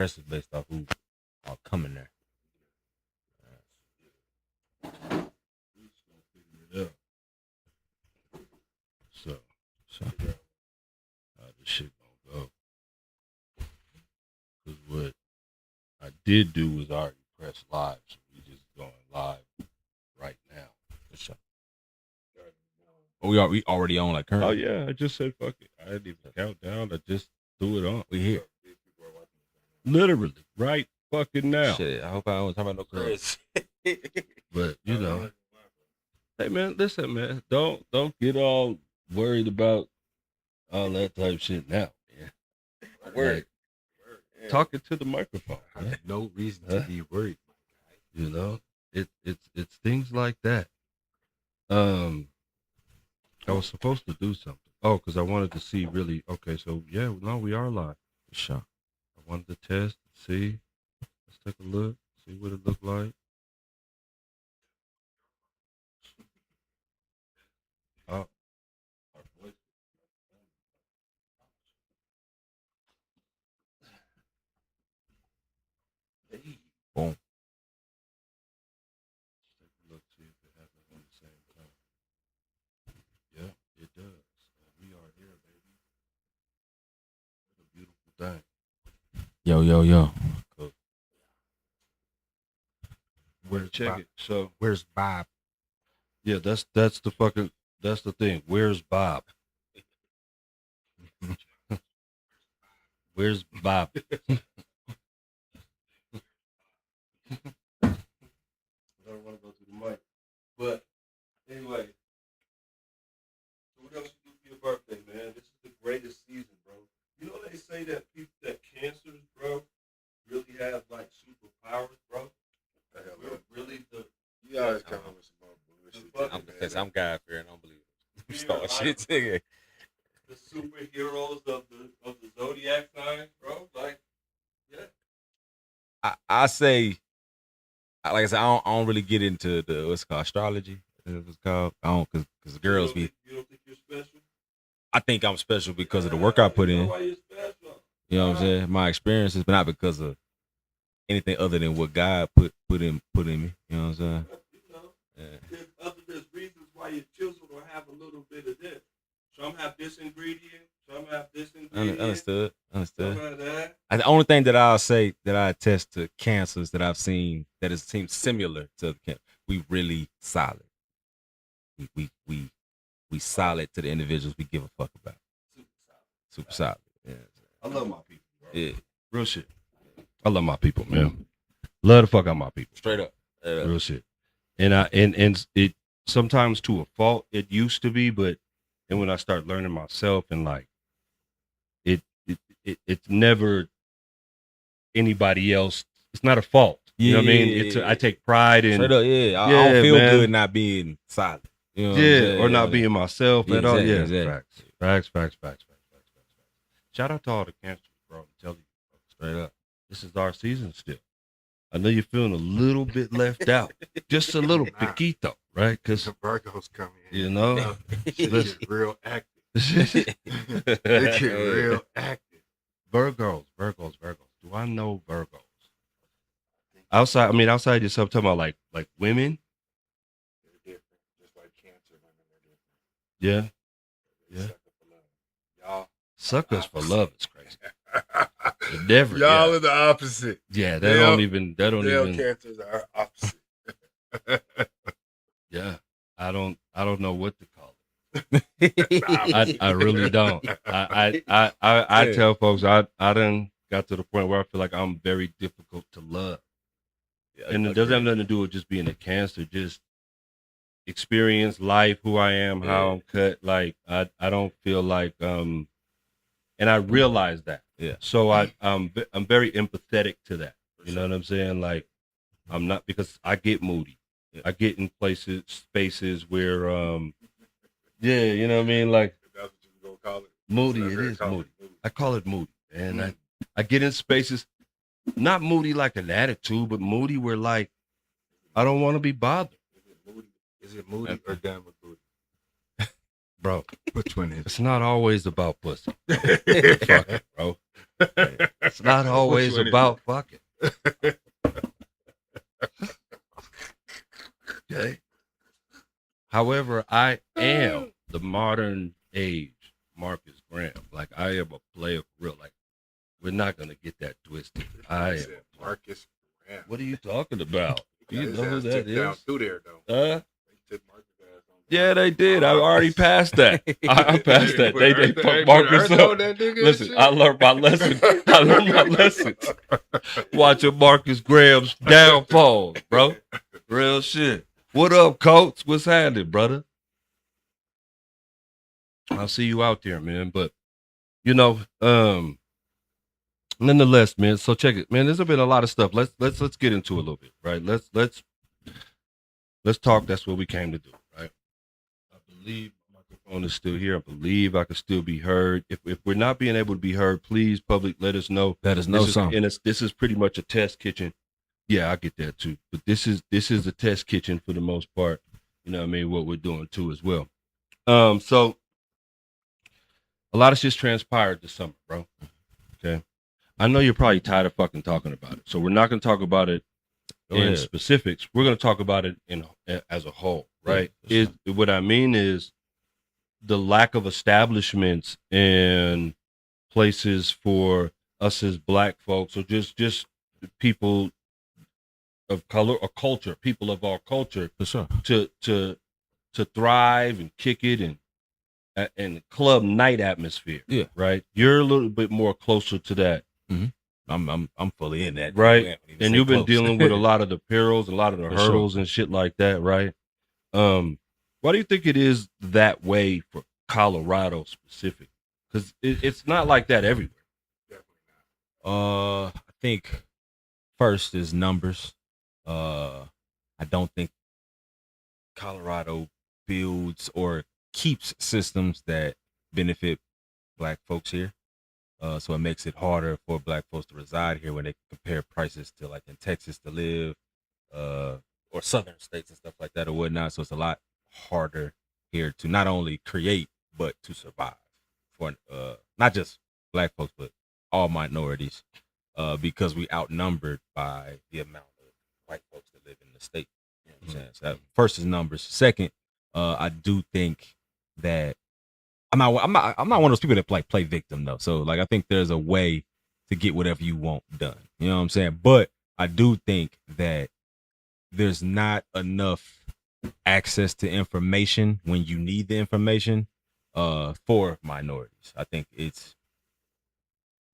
Press is based off who are coming there. So how this shit gonna go? Because what I did do was already press live, so we just going live right now. For sure. Oh, we already on like current. Oh yeah, I just said fuck it. I didn't even count down. I just threw it on. We here. Literally, right fucking now. Shit, I hope I don't talk about no crazy. But you know, hey man, listen, man, don't get all worried about all that type shit now. Yeah, Word. Like, talking to the microphone. I have no reason to be worried. You know, it's things like that. I was supposed to do something. Oh, because I wanted to see really. Okay, so yeah, no, we are live. For sure. I wanted to test, see. Let's take a look, see what it looked like. Oh. Boom. Take a look, see if it happens on the same time. Yeah, it does. We are here, baby. What a beautiful thing. Yo. Cool. Where's Check Bob? it. So Where's Bob? yeah, that's the thing. Where's Bob? Where's Bob? I don't want to go through the mic. But anyway, so what else you do for your birthday, man? This is the greatest season, bro. You know they say that people that cancers, bro, really have like superpowers, bro. We're really the You always come up with some more bullshit. Because I'm God fearing, I don't believe it. Yeah, Start shit, nigga. the superheroes of the zodiac signs, bro. Like, yeah. I say, like I said, I don't really get into the what's it called astrology. It's called. I don't because girls be. You don't think you're special? I think I'm special because of the work I put in. Why you're special? You know what I'm saying? My experiences, but not because of anything other than what God put in me. You know what I'm saying? You know, Yeah. there's reasons why your children will have a little bit of this. Some have this ingredient. Some have this ingredient. Understood. Some have that. The only thing that I'll say that I attest to cancers that I've seen that it seems similar to the cancer, we really solid. We solid to the individuals we give a fuck about. Super solid. Yeah. I love my people, bro. Yeah. Real shit. I love my people, man. Love the fuck out my people. Straight up. Real shit. And it sometimes to a fault it used to be, but then when I start learning myself and like it's never anybody else. It's not a fault. You know what I mean? I take pride in straight up, I don't feel good not being solid. You know what I'm saying? or not being myself at all. Exactly, Yeah, exactly. Facts. Shout out to all the cancers, bro. I'm telling you, Straight up. this is our season still. I know you're feeling a little bit left out, just a little poquito, right? Because The Virgos come in. you know, They get real active. They get real active. Virgos. Do I know Virgos? Outside yourself, talking about like women. They're different. Just like cancer women are different. Yeah. Y'all Suckers for love is crazy. Never. Y'all yeah. are the opposite. Yeah, Male- don't even. Cancers are opposite. Yeah, I don't know what to call it. I really don't. I tell folks I done got to the point where I feel like I'm very difficult to love, and it doesn't have nothing to do with just being a cancer. Just experience life, who I am, how I'm cut. Like I don't feel like and I realize that. Yeah. So I'm very empathetic to that. You know what I'm saying? Like I'm not, because I get moody. Yeah. I get in spaces where yeah, you know what I mean? Like That's what you gonna call it. moody, That's it what is they call moody. it. I call it moody. And I get in spaces, not moody like an attitude, but moody where like I don't want to be bothered. Is it moody or done with booty? bro. Which one is It's not always about pussy. Fuck it, bro. It's not always one is about fucking. Okay. However, I am the modern age Marcus Graham. Like, I am a player for real. Like, we're not gonna get that twisted. I am. Marcus Graham. What are you talking about? You His know who ass that took down is? through there though. Huh? They took Marcus' ass on. Yeah, they did. I already passed that. I passed that. They put Marcus up. Listen, I learned my lesson. I learned my lessons. Watching Marcus Graham's downfall, bro. Real shit. What up, coach? What's happening, brother? I'll see you out there, man. But nonetheless, man. So check it, man. There's been a lot of stuff. Let's get into it a little bit, right? Let's talk. That's what we came to do, right? I believe my microphone is still here. I believe I can still be heard. If we're not being able to be heard, please, public, let us know. Let us know something. This is pretty much a test kitchen. Yeah, I get that too. But this is a test kitchen for the most part. You know what I mean? What we're doing too as well. So a lot of shit's transpired this summer, bro. Okay. I know you're probably tired of fucking talking about it. So we're not gonna talk about it in specifics. We're gonna talk about it as a whole, right? What I mean is the lack of establishments and places for us as black folks, or just people of color or culture, people of our culture, For sure. to thrive and kick it and club night atmosphere. Yeah. Right. You're a little bit more closer to that. I'm fully in that. Right. And you've been dealing with a lot of the perils, a lot of the hurdles and shit like that, right? Why do you think it is that way for Colorado specific? Because it's not like that everywhere. I think first is numbers. I don't think Colorado builds or keeps systems that benefit black folks here. So it makes it harder for black folks to reside here when they compare prices to like in Texas to live, or southern states and stuff like that or whatnot. So it's a lot harder here to not only create but to survive for not just black folks but all minorities, because we outnumbered by the amount of white folks that live in the state. You know what I'm saying? So that first is numbers. Second, I do think that I'm not one of those people that play victim though. So like I think there's a way to get whatever you want done. You know what I'm saying? But I do think that there's not enough access to information when you need the information for minorities. I think it's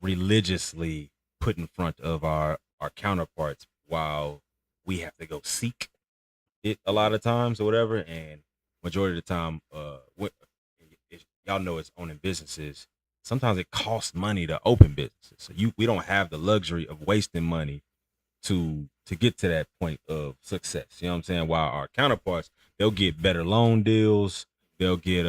religiously put in front of our counterparts while we have to go seek it a lot of times or whatever. And majority of the time, y'all know it's owning businesses. Sometimes it costs money to open businesses. So we don't have the luxury of wasting money to get to that point of success. You know what I'm saying? While our counterparts, they'll get better loan deals, they'll get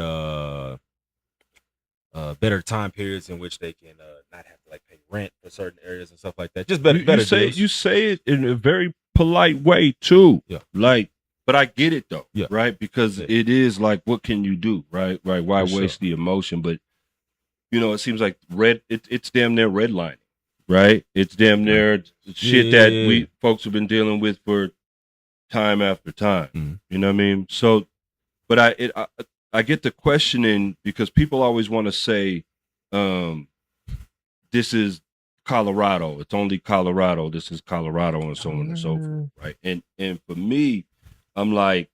better time periods in which they can not have to like pay rent for certain areas and stuff like that. Just better deals. You say it in a very polite way too. Yeah. Like, but I get it though. Yeah. Right? Because it is like, what can you do? Right? Right. Why waste the emotion? But it seems like it's damn near redlining. Right? It's damn near shit that we folks have been dealing with for time after time. Mm-hmm. You know what I mean? So, but I get the questioning because people always want to say, this is Colorado. It's only Colorado. This is Colorado, and so on and so forth. Right? And for me, I'm like,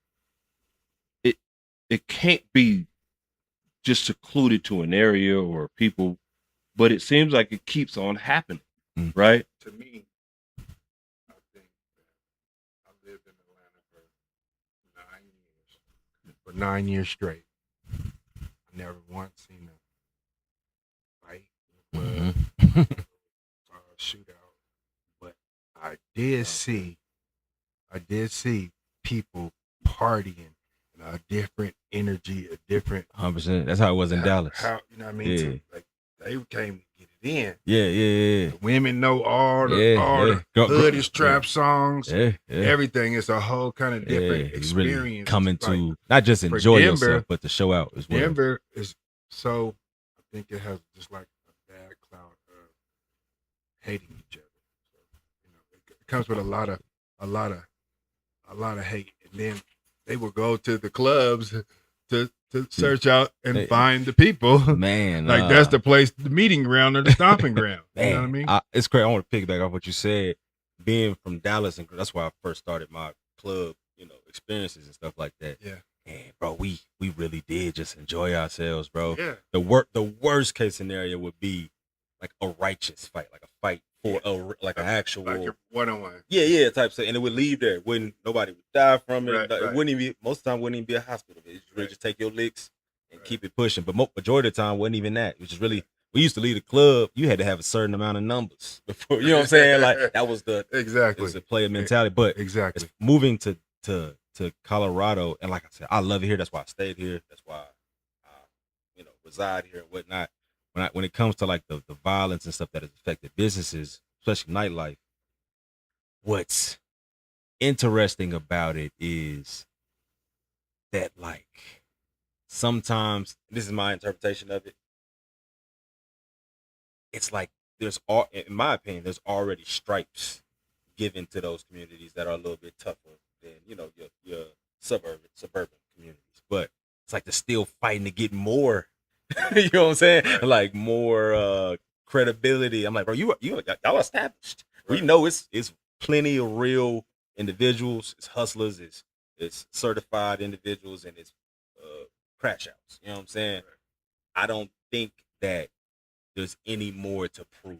it can't be just secluded to an area or people, but it seems like it keeps on happening. Right? To me, I think that I lived in Atlanta for 9 years. For 9 years straight. I never once seen a fight, or a shootout. But I did see people partying in a different energy, a different 100%. That's how it was in Dallas. How, you know what I mean? Yeah. So, like, they came to get it then. Yeah. The women know all the Girl, hood is trap songs. Yeah. Everything is a whole kind of different You experience. really coming Like, to not just for enjoy Denver, yourself, but to show out as well. Denver is so. I think it has just like a bad cloud of hating each other. So, it comes with a lot of hate, and then they will go to the clubs to search out and find the people. Man, like that's the place, the meeting ground or the stomping ground. Man, you know what I mean? It's great. I want to piggyback off what you said. Being from Dallas, and that's why I first started my club, experiences and stuff like that. Yeah. And bro, we really did just enjoy ourselves, bro. Yeah. The worst case scenario would be like a righteous fight, like a fight for an actual like your one-on-one. Yeah, type stuff. And it would leave there. Nobody would die from it. Right. It wouldn't even most of the time wouldn't even be a hospital. It really just take your licks and keep it pushing. But majority of the time wasn't even that. It was just really we used to leave the club. You had to have a certain amount of numbers before. You know what I'm saying? Like that was the exactly. It was a player mentality. But exactly moving to Colorado, and like I said, I love it here. That's why I stayed here. That's why I reside here and whatnot. When it comes to like the violence and stuff that has affected businesses, especially nightlife, what's interesting about it is that like sometimes, this is my interpretation of it, it's like in my opinion, there's already stripes given to those communities that are a little bit tougher than your suburban communities. But it's like they're still fighting to get more. You know what I'm saying? Like more credibility. I'm like, bro, y'all established. Right. We know it's plenty of real individuals, it's hustlers, it's certified individuals, and it's crash outs. You know what I'm saying? Right. I don't think that there's any more to prove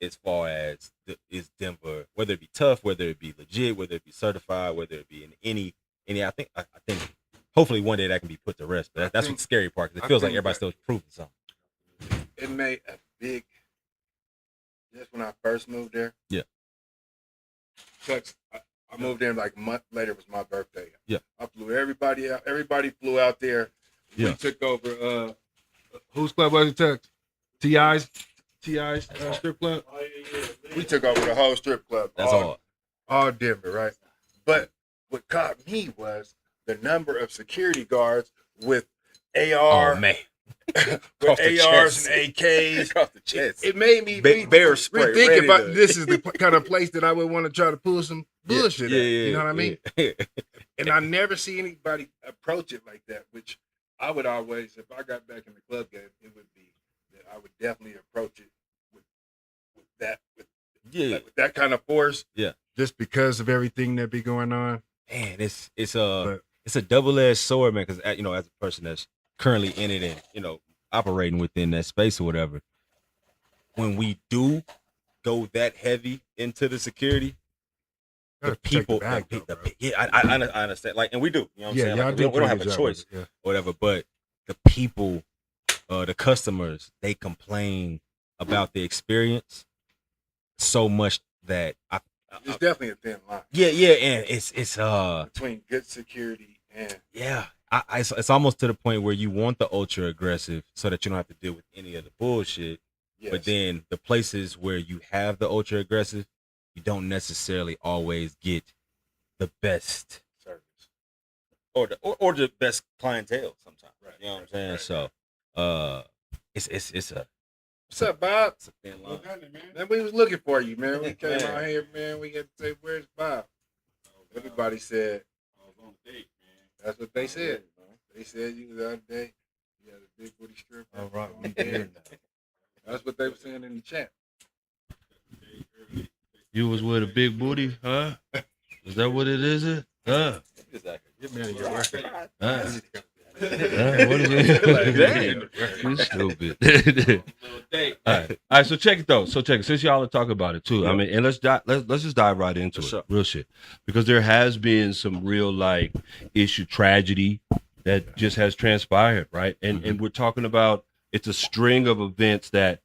as far as is Denver, whether it be tough, whether it be legit, whether it be certified, whether it be in any. I think hopefully one day that can be put to rest. But that's what's the scary part, because it feels like everybody's still proving something. It made a big. Just when I first moved there. Yeah. I moved in like a month later. It was my birthday. Yeah. I flew everybody out. Everybody flew out there. Yeah. We took over. Whose club was it? T.I.'s strip club. Oh, yeah. We took over the whole strip club. That's all Denver, right? But what caught me was the number of security guards with AR. Oh man. With ARs and AKs. Across the chest. It made me rethink about this is the kind of place that I would want to try to pull some bullshit at. You know what I mean? And I never see anybody approach it like that, which I would always, if I got back in the club game, it would be that I would definitely approach it with that kind of force. Yeah. Just because of everything that be going on. Man, it's a double-edged sword, man, because as a person that's currently in it and operating within that space or whatever, when we do go that heavy into the security, the people, I understand, like, and we do, you know what I'm saying? Like, we don't have a choice, or whatever. But the people, the customers, they complain about the experience so much that it's definitely a thin line. Yeah, and it's between good security and it's almost to the point where you want the ultra aggressive so that you don't have to deal with any of the bullshit. Yes. But then the places where you have the ultra aggressive, you don't necessarily always get the best service or the best clientele sometimes. Right. You know what I'm saying? Right. So it's a what's up, Bob? It's a thin line. Man, we was looking for you, man. We came out here, man. We had to say, "Where's Bob?" Everybody said, "I was on a date, man." That's what they said. They said you was out of date. You had a big booty strip. All right, we did. That's what they were saying in the chat. You was with a big booty, huh? Is that what it is? Huh? Exactly. Get me out of your work. What is it? You stupid. All right. So check it though. Since y'all are talking about it too, yeah. I mean, and let's just dive right into it. Real shit, because there has been some real like issue tragedy that just has transpired, right? And we're talking about it's a string of events that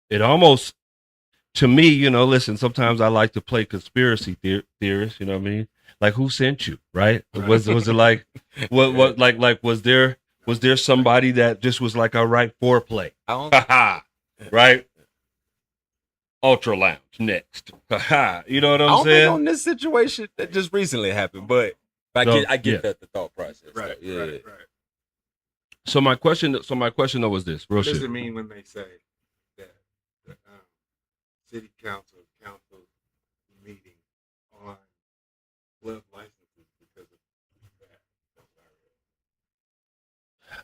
it almost, to me, listen. Sometimes I like to play conspiracy theorist. You know what I mean? Like, who sent you, right? Was it like, was there somebody that just was like, all right, foreplay? right? Ultra Lounge next. You know what I I'm don't think saying? on this situation that just recently happened, but I No, get yeah. that the thought process. Right, yeah. right. So my question though was this, real What does shit. it mean when they say that the city council meeting on club licenses because of that?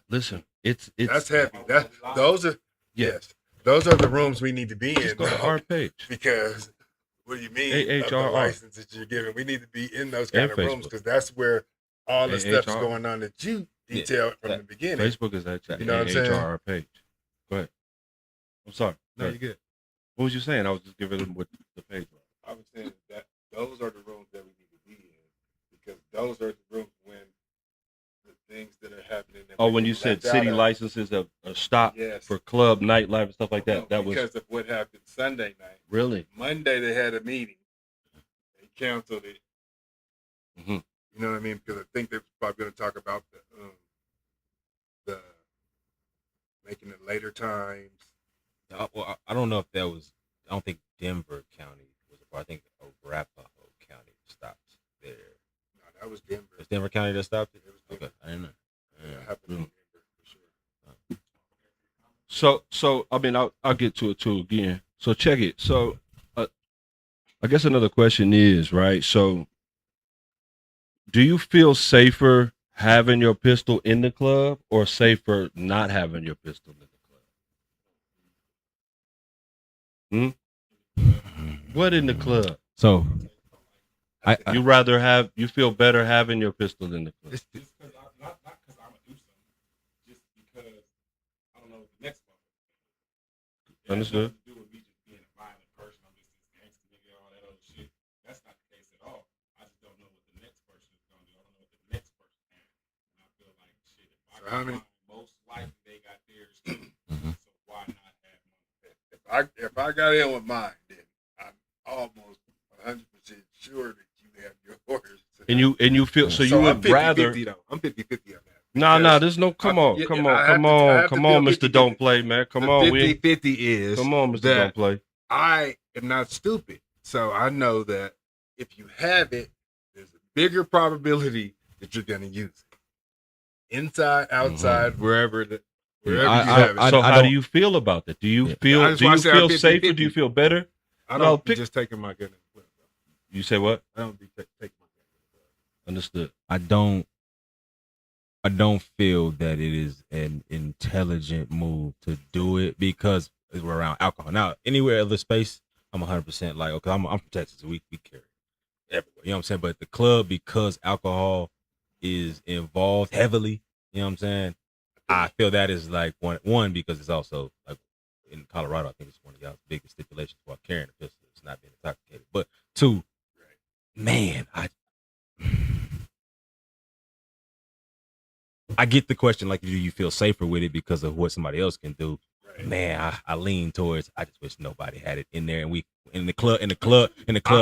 Listen, it's That's heavy. Those are yes, those are the rooms we need to be in. Just go to though, our page. because what do you mean of the AHRR. licenses you're giving? We need to be in those And kind of rooms Facebook. because that's where all the stuff's AHRR. going on that you detailed from the beginning. Facebook is actually You know what I'm saying? AHRR page. Go ahead. I'm sorry. No, you're good. What was you saying? I was just giving them what the page was. I was saying that those are the rooms that we need to be in because those are the rooms when the things that are happening. That Oh, we're when you getting said left out city of. licenses are stopped Yes. for club, nightlife, and stuff like that. No, That was because of what happened Sunday night. really. Monday they had a meeting. They canceled it. Mhm. You know what I mean? Because I think they're probably going to talk about the making it later times. Well, I don't know if that was. I don't think Denver County was a part. I think Arapahoe County stopped there. No, that was Denver. Was Denver County that stopped it? It was Denver. Okay, I didn't know. It happened in Denver for sure. So I mean, I'll get to it too again. So check it. So I guess another question is, right? So do you feel safer having your pistol in the club or safer not having your pistol in the club? What in the club? So, You feel better having your pistol in the club? It's- Just because not because I'm gonna do something, just because I don't know what the next one. It has Understood. nothing to do with me just being a violent person. I'm just this gangster nigga, all that other shit. That's not the case at all. I just don't know what the next person is gonna do. I don't know what the next person has. And I feel like shit. If I So how got many- mine, most likely they got theirs too. Mhm. So why not have mine? If I got in with mine, then I'm almost 100% sure that you have yours. And you feel so you I'm would 50-50 rather? though. I'm 50-50 on that. No, Because there's no. Come I- on, yeah, come I on, have come to- I on, have to come feel on, Mister 50-50. Don't Play, man. Come the on, 50-50 is come on, Mister that Don't Play. I am not stupid. So I know that if you have it, there's a bigger probability that you're going to use it. Inside, outside, wherever you have it. So I how do don't- you feel about that? Do you Yeah. feel That's why I said I'm safer? 50-50. Do you feel better? I no, don't pick- be just taking my gun in the club. You say what? I don't be taking my gun in the club. Understood. I don't feel that it is an intelligent move to do it because we're around alcohol. Now, anywhere other space, I'm 100% like, okay, I'm from Texas. We carry everywhere. You know what I'm saying? But the club, because alcohol is involved heavily, you know what I'm saying? I feel that is like one because it's also like in Colorado, I think it's one of y'all's biggest stipulations while carrying a pistol. It's not being intoxicated. But two, man, I get the question, like, do you feel safer with it because of what somebody else can do? Right. Man, I lean towards. I just wish nobody had it in there, and we in the club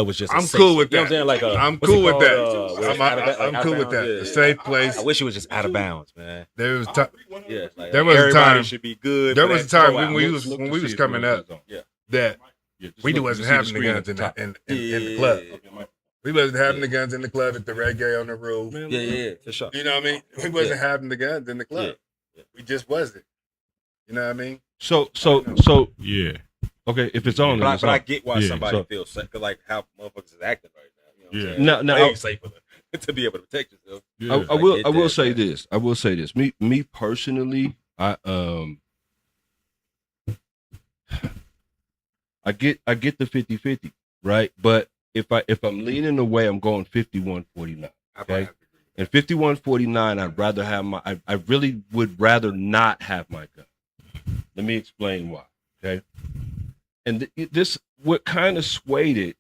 was just. I'm a safe, cool with you know what that. I'm saying? Like, I'm what's it cool with called? that. Where it's out of- like, I'm out cool of with that. bounds? A Yeah. safe place. I wish it was just out of bounds, man. There was time. Yeah, like, There was a everybody time- should be good. There for was a that time blowout. when we Look to was see if coming yours up is on. Yeah. that Yeah, just we look, wasn't you see having the screen guns at in the top. in the club. Yeah, We wasn't having the guns in the club at the reggae on the roof. Man, yeah, for sure. You know what I mean? We wasn't having the guns in the club. Yeah. We just wasn't. You know what I mean? So Yeah. okay, if it's on, then it's But I on. get why Yeah, somebody so- feels safe, 'cause, like how motherfuckers is acting right now. You know what I'm Yeah. saying? Now, Way safer to be able to protect yourself. I will get I will that, say man. this. I will say this. Me personally, I get the 50-50, right? But if I'm leaning away, I'm going 51-49. I Okay. have to agree. And 51-49, I'd rather have I really would rather not have my gun. Let me explain why. Okay. And this what kind of swayed it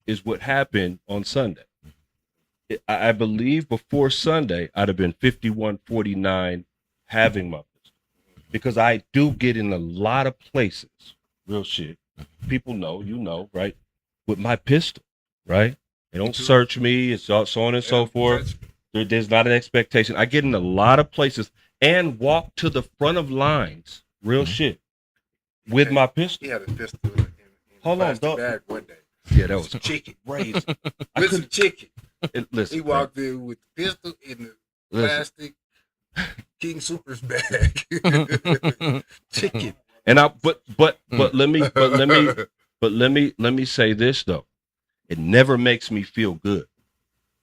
is what happened on Sunday. I believe before Sunday, I'd have been 51-49 having my pistol. Because I do get in a lot of places, real shit. People know, you know, right? With my pistol, right? They don't search me, it's all, so on and so forth. There's not an expectation. I get in a lot of places and walk to the front of lines, real shit, with had- my pistol. He had a pistol in Hold on, plastic dog. bag one day. Yeah, that was Chicken. crazy. I With some couldn't chicken. listen. He bro, walked in with the pistol in the listen. plastic King Super's bag. Chicken. And but let me say this though. It never makes me feel good.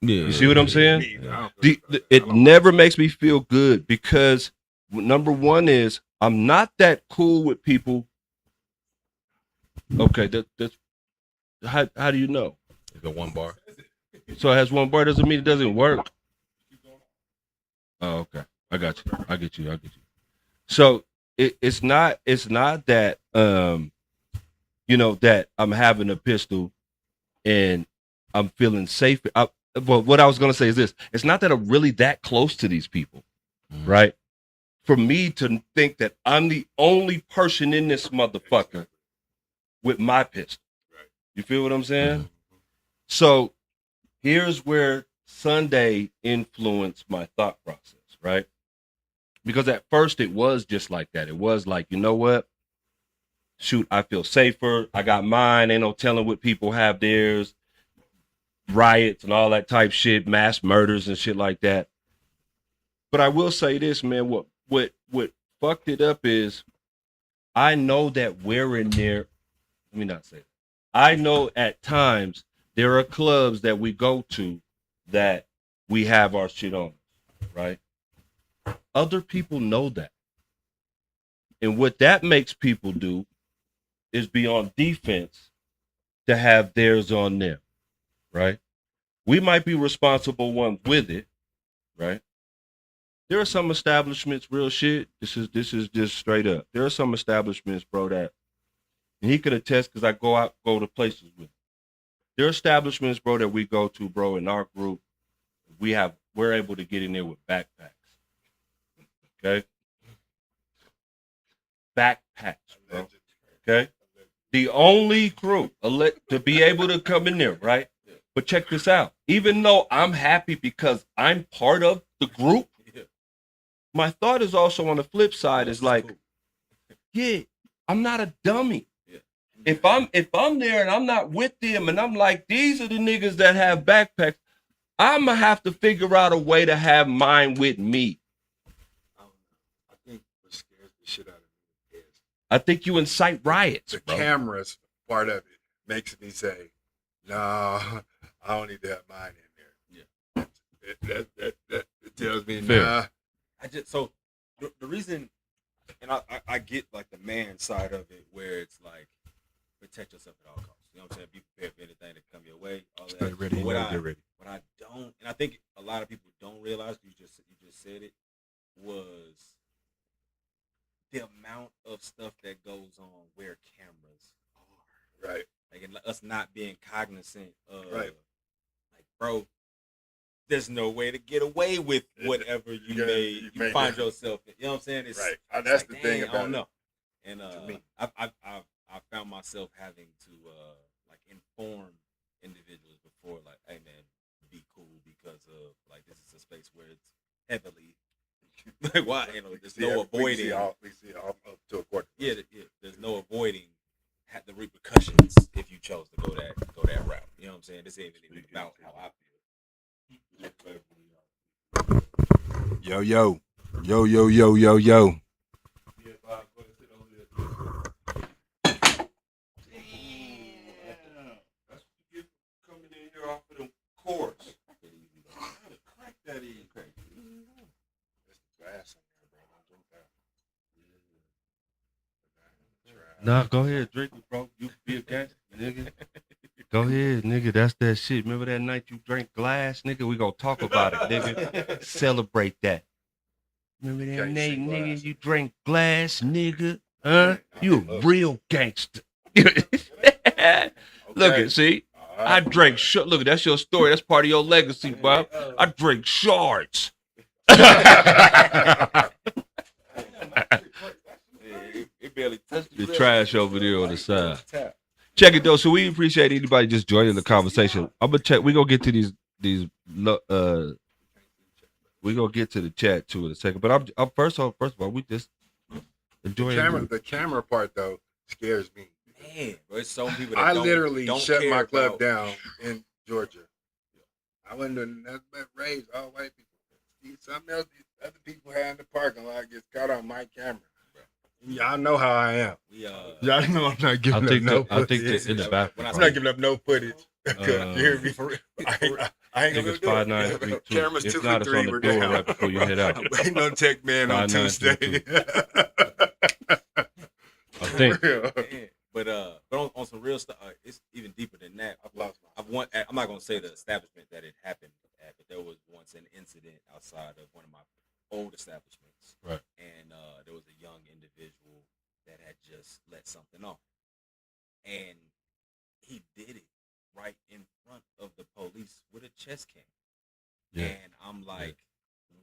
Yeah. You see what I'm saying? Me, I don't The, feel bad. it I don't never makes me feel good because number one is I'm not that cool with people. Okay, that's how do you know? The one bar. So it has one bar doesn't mean it doesn't work. Oh, okay. I got you. I get you. So it's not that that I'm having a pistol and I'm feeling safe. But what I was gonna say is this: it's not that I'm really that close to these people, right? For me to think that I'm the only person in this motherfucker with my pistol. Right. You feel what I'm saying? So here's where Sunday influenced my thought process, right? Because at first it was just like that. It was like, you know what? Shoot, I feel safer. I got mine. Ain't no telling what people have theirs. Riots and all that type shit, mass murders and shit like that. But I will say this, man. What fucked it up is I know that we're in there. Let me not say that. I know at times there are clubs that we go to that we have our shit on, right? Other people know that. And what that makes people do is be on defense to have theirs on them, right? We might be responsible ones with it, right? There are some establishments, real shit. This is just straight up. There are some establishments, bro, that and he could attest because I go to places with him. There are establishments, bro, that we go to, bro, in our group. We're able to get in there with backpacks. Okay? Backpacks, bro. Okay? The only group to be able to come in there, right? But check this out. Even though I'm happy because I'm part of the group, my thought is also on the flip side is like, yeah, I'm not a dummy. If I'm there and I'm not with them and I'm like, these are the niggas that have backpacks, I'm gonna have to figure out a way to have mine with me. I think what scares the shit out of me is I think you incite riots, the bro. cameras part of it makes me say, no, I don't need to have mine in there. Yeah. It tells me, Fair. nah. I just so the reason, and I get like the man side of it where it's like protect yourself at all costs. You know what I'm saying? Be prepared for anything to come your way. All that. Stay ready. But Get ready. what I don't, and I think a lot of people don't realize, you just said it, was the amount of stuff that goes on where cameras are. Right. Like, and us not being cognizant of, Right. like, bro, there's no way to get away with whatever you find yourself in. You know what I'm saying? It's, Right. it's That's like, the thing dang, I don't about know. And To me. I found myself having to like inform individuals before, like, hey man, be cool because of like this is a space where it's heavily like why there's no avoiding. We see all up to a quarter. Yeah, there's no avoiding the repercussions if you chose to go that route. You know what I'm saying? This ain't even about how I feel. Yo. Coming in here off of them cords. Crack that in. Glass Nah, go ahead, drink it, bro. You be a gangster, nigga. Go ahead, nigga. That's that shit. Remember that night you drank glass, nigga? We gonna talk about it, nigga. Celebrate that. Remember that Can't night, say nigga? glass. You drank glass, nigga? Huh? You a real gangster. Look at, see? I drank Look, that's your story. That's part of your legacy, Bob. I drink shards. It barely touched The trash over there on the side. Check it though. So we appreciate anybody just joining the conversation. I'm gonna check. We gonna get to these. We gonna get to the chat too in a second. But I'm first of all, we just enjoying the camera part though. scares me. Man, bro, it's so many people that I don't, literally don't shut care my club about- down in Georgia. I went to nothing but raves, all white people. See, something else these other people had in the parking lot gets caught on my camera. Y'all know how I am. We Y'all know I'm not I giving up think no I think footage. in the back. When I I'm not giving up no footage. You hear me? For real. I ain't I gonna think it's do it. 5932. Cameras If 2 not, and it's 3 on the were door down. right before you head out. Ain't no tech man on 5932. Tuesday. I think. Man, but on some real stuff, it's even deeper than that. I've lost my. I'm not gonna say the establishment that it happened at, but there was once an incident outside of one of my old establishments, Right. And there was a young individual that had just let something off, and he did it right in front of the police with a chest cam. Yeah. And I'm like,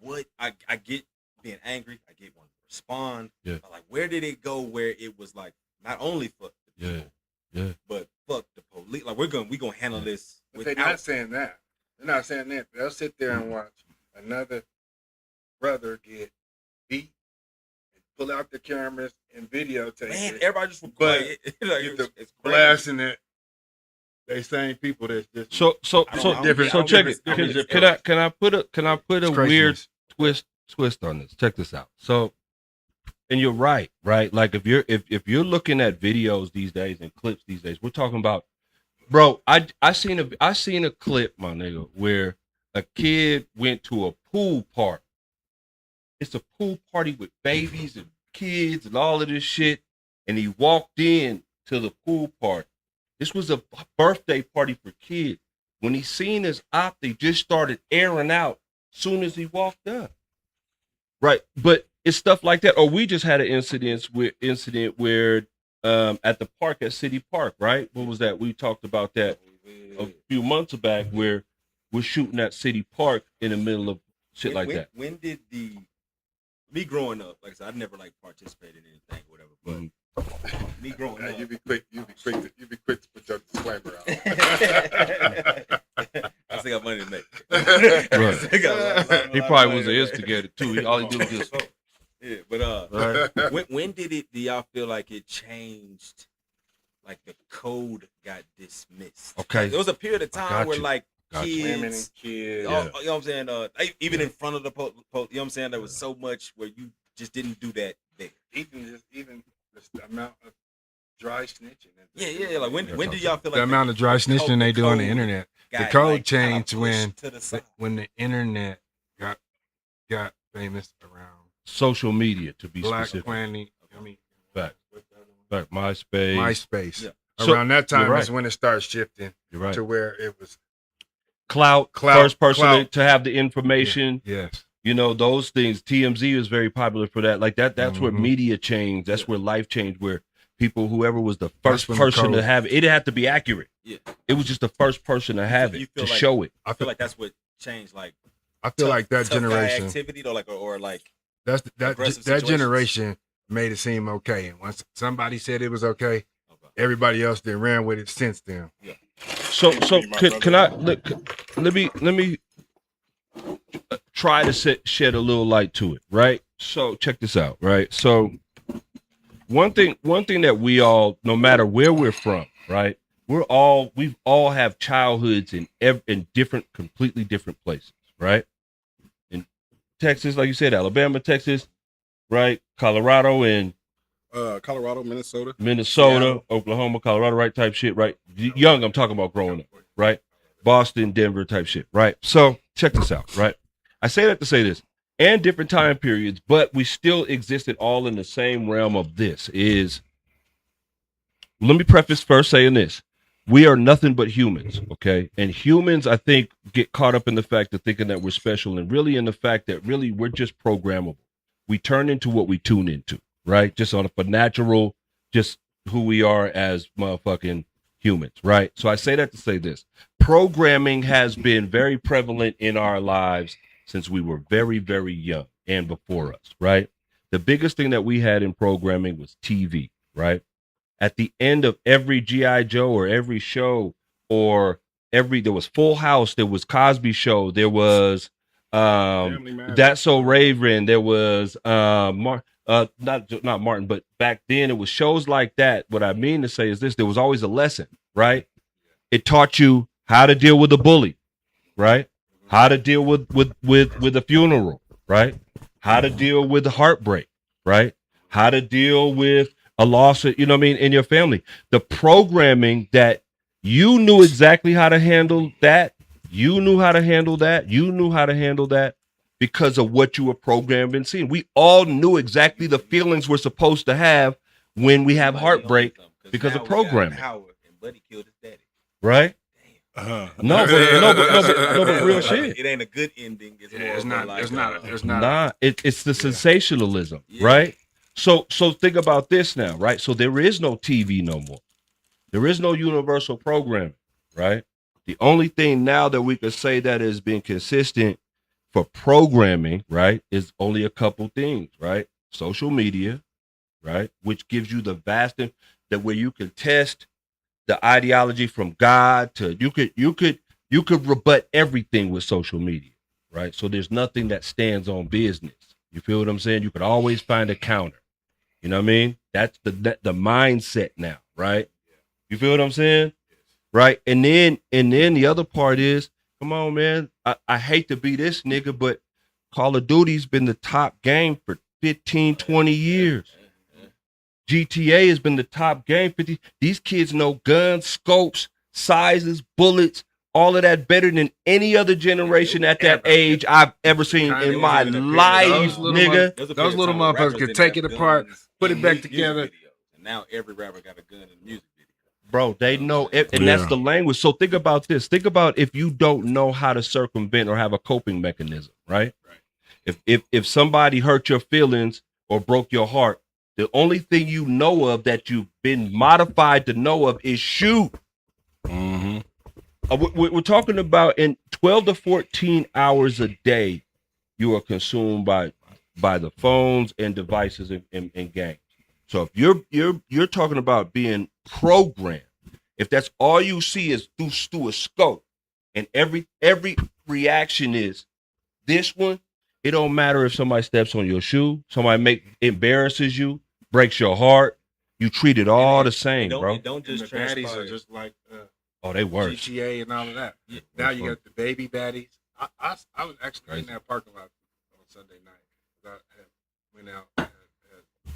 what? I get being angry. I get wanting to respond. Yeah. But like, where did it go where it was like, not only fuck the people, Yeah. but fuck the police. Like, we gonna handle this But they're without. not saying that. They're not saying that. They'll sit there and watch another brother get beat and pull out the cameras and videotape Man, it, everybody just But like, get it's the crazy. blasting it. They same people that's just So I don't different- so check different- it. Can, different can I can I put a it's weird craziness. twist on this? Check this out. So, and you're right. Like if you're looking at videos these days and clips these days, we're talking about, bro. I seen a clip, my nigga, where a kid went to a pool party. It's a pool party with babies and kids and all of this shit, and he walked in to the pool party. This was a birthday party for kids. When he seen his op, they just started airing out soon as he walked up. Right, but it's stuff like that. Or we just had an incident where at the park at City Park, right? What was that? We talked about that a few months back, where we're shooting at City Park in the middle of shit like that. When did me growing up? Like I said, I never like participated in anything, or whatever. But me growing up, you be quick to put your disclaimer out. I still got money to make. Right. Still got a lot He of probably money was to an make. instigator too. All he did was just Yeah, but right. when did it? Do y'all feel like it changed? Like the code got dismissed. Okay. Like, there was a period of I time got where you. like Got you. Women kids, and kids. Yeah. you know what I'm saying? Even in front of the you know what I'm saying? There was so much where you just didn't do that there. Even the amount of dry snitching. Yeah. Like when do y'all feel like The amount of dry snitching they do on the code internet. The got, code like, kinda changed pushed to the side? when the internet got famous around social media to be Black specific. Planning. I mean, Fact. what's the other one? Like MySpace. MySpace. Yeah. So- Around that time you're right. is when it started shifting You're right. to where it was Clout, Clout, first person clout. to have the information. yes. You know, those things. TMZ is very popular for that. Like that's where Mhm. media changed. That's where life changed. Where people, whoever was the That's first when the person to code- have it, it had to be accurate. Yeah. It was just the first person to have You it, feel to like- show it. I feel like that's what changed. Like I feel like that tough guy generation. activity, though, like or like That aggressive that situations. generation made it seem okay, and once somebody said it was okay, okay. everybody else that ran with it since then. So can I let me try to shed a little light to it, right? So check this out, right? So one thing that we all, no matter where we're from, right? We've all have childhoods in different, completely different places, right? In Texas, like you said, Alabama, Texas, right? Colorado and Colorado, Minnesota. Minnesota, Oklahoma, Colorado, right? Type shit, right? Young, I'm talking about growing up, right? Boston, Denver type shit, right? So check this out, right? I say that to say this, and different time periods, but we still existed all in the same realm of this is, let me preface first saying this. We are nothing but humans, okay? And humans, I think, get caught up in the fact of thinking that we're special and really in the fact that really we're just programmable. We turn into what we tune into, right? Just on a natural, just who we are as motherfucking humans, right? So I say that to say this. Programming has been very prevalent in our lives since we were very, very young and before us, right? The biggest thing that we had in programming was TV, right? At the end of every G.I. Joe or every show or there was Full House, there was Cosby Show, there was Family Matters. That's So Raven, there was not Martin, but back then it was shows like that. What I mean to say is this: there was always a lesson, right? It taught you how to deal with a bully, right? How to deal with a funeral, right? How to deal with the heartbreak, right? How to deal with a loss, you know what I mean, in your family. The programming that you knew exactly how to handle that. You knew how to handle that. You knew how to handle that because of what you were programmed and seeing. We all knew exactly the feelings we're supposed to have when we have heartbreak because of programming. Howard and Buddy killed his daddy. Right? No, but real shit. It ain't a good ending. It's Nah, it's the sensationalism, right? So think about this now, right? So there is no TV no more. There is no universal programming, right? The only thing now that we could say that has been consistent for programming, right, is only a couple things, right? Social media, right, which gives you the vast that where you can test the ideology from God to you could rebut everything with social media, right? So there's nothing that stands on business. You feel what I'm saying? You could always find a counter. You know what I mean? That's the mindset now, right? You feel what I'm saying? Right? And then the other part is, come on, man. I hate to be this nigga, but Call of Duty's been the top game for 15, 20 years. GTA has been the top game. These kids know guns, scopes, sizes, bullets, all of that better than any other generation at that age I've ever seen in my life, nigga. Those little motherfuckers could take it apart, put it back together. And now every rapper got a gun in the music video. Bro, they know it, and that's the language. So think about this. Think about if you don't know how to circumvent or have a coping mechanism, right? If somebody hurt your feelings or broke your heart, the only thing you know of that you've been modified to know of is shoot. Mm-hmm. We're talking about in 12 to 14 hours a day, you are consumed by the phones and devices and games. So if you're talking about being programmed, if that's all you see is through a scope, and every reaction is this one, it don't matter if somebody steps on your shoe, somebody embarrasses you, breaks your heart, you treat it all the same, bro. Don't just the baddies are just like they worse. GTA and all of that. Yeah, now you got the baby baddies. I was actually in that parking lot on Sunday night. I went out and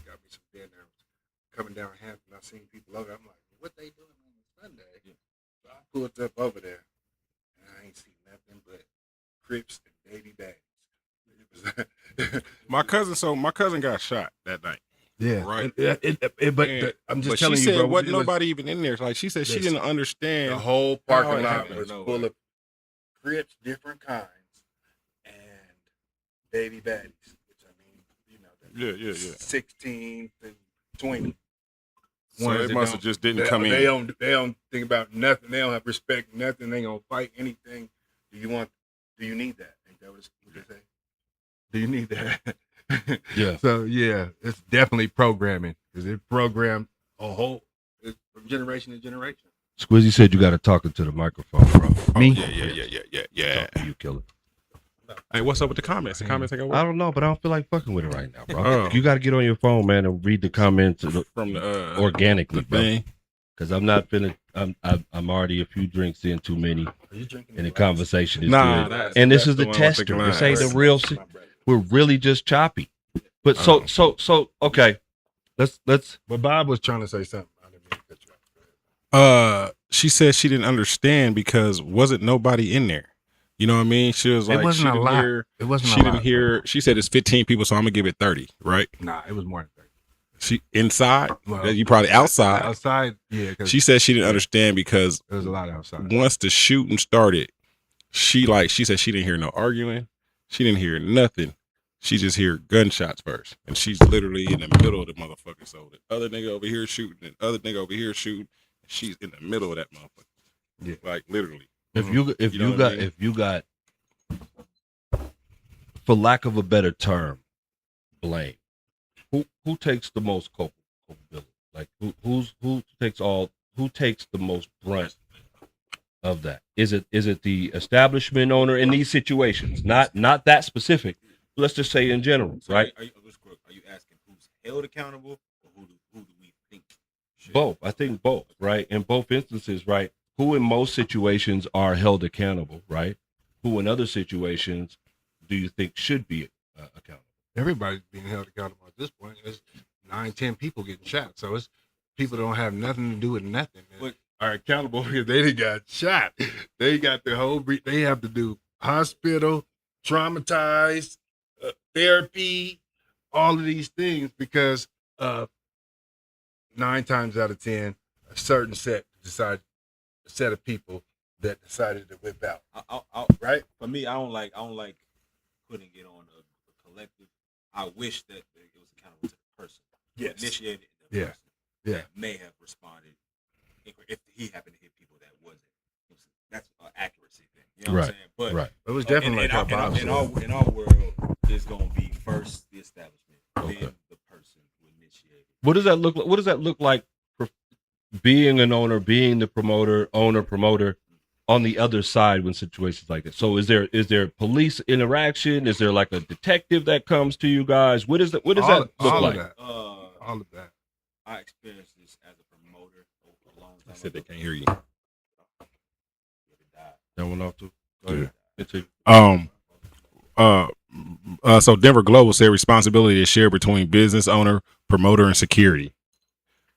got me some dinner. Coming down Hampton, I seen people over. I'm like, what they doing on Sunday? Yeah. So I pulled up over there, and I ain't seen nothing but Crips and baby baddies. My cousin got shot that night. Yeah, right. I'm just but telling she you, said, bro. Wasn't nobody even in there? Like she said, she didn't understand. The whole parking lot happened. was full of Crips, different kinds, and baby baddies. Which I mean, Yeah. 16 to 20. So they must have just didn't come in. They don't think about nothing. They don't have respect. Nothing. They gonna fight anything. Do you need that? Ain't that what they say? Do you need that? Yeah. So yeah, it's definitely programming because it programmed a whole from generation to generation. Squizzy said you got to talk into the microphone, bro. Me? Yeah. You killer. Hey, what's up with the comments? The comments ain't gonna work? I don't know, but I don't feel like fucking with it right now, bro. You got to get on your phone, man, and read the comments from the organically, bro. thing. Because I'm not finna. I'm already a few drinks in too many, and the conversation is good. And this is the tester. This ain't the real. We're really just choppy. But so okay. Let's. But Bob was trying to say something. I didn't mean to cut you off. She said she didn't understand because wasn't nobody in there. You know what I mean? She was like, wasn't she a didn't lot. hear. It wasn't. She a didn't lot. hear. She said it's 15 people, so I'm gonna give it 30. Right? Nah, it was more than 30. She inside. Well, You probably outside. Outside, yeah. She said she didn't understand because there was a lot outside. once the shooting started, she said she didn't hear no arguing. She didn't hear nothing. She just hear gunshots first, and she's literally in the middle of the motherfucker. So the other nigga over here shooting, and the other nigga over here shooting. She's in the middle of that motherfucker. Yeah, like literally. If you got, for lack of a better term, blame. Who takes the most culpability? Like who takes the most brunt of that? Is it the establishment owner in these situations? Not that specific. Let's just say in general, right? Are you asking who's held accountable, or who do we think should? Both. I think both, right? In both instances, right? Who in most situations are held accountable, right? Who in other situations do you think should be accountable? Everybody's being held accountable at this point. There's 9-10 people getting shot, so it's people don't have nothing to do with nothing. But- Are accountable because they done got shot. They got the whole. They have to do hospital, traumatized, therapy, all of these things because 9 times out of 10, a certain set of people that decided to whip out. Right? For me, I don't like putting it on a collective. I wish that it was accountable to the person. Yes. Initiated the Yeah. person Yeah. that may have responded if he happened to hit people that wasn't. That's an accuracy thing. You know what I'm saying? But Right. It was definitely in, like how Bob in, said. in our world, it's gonna be first the establishment, then the person who initiated. What does that look like? What does that look like for being an owner, being the promoter on the other side when situations like this? So is there police interaction? Is there like a detective that comes to you guys? What does that look all like? Of that. All All of that. I experienced this as a promoter a long time I said they ago. can't hear you. That one off too. Go ahead. It's a- So Denver Global said responsibility is shared between business owner, promoter, and security.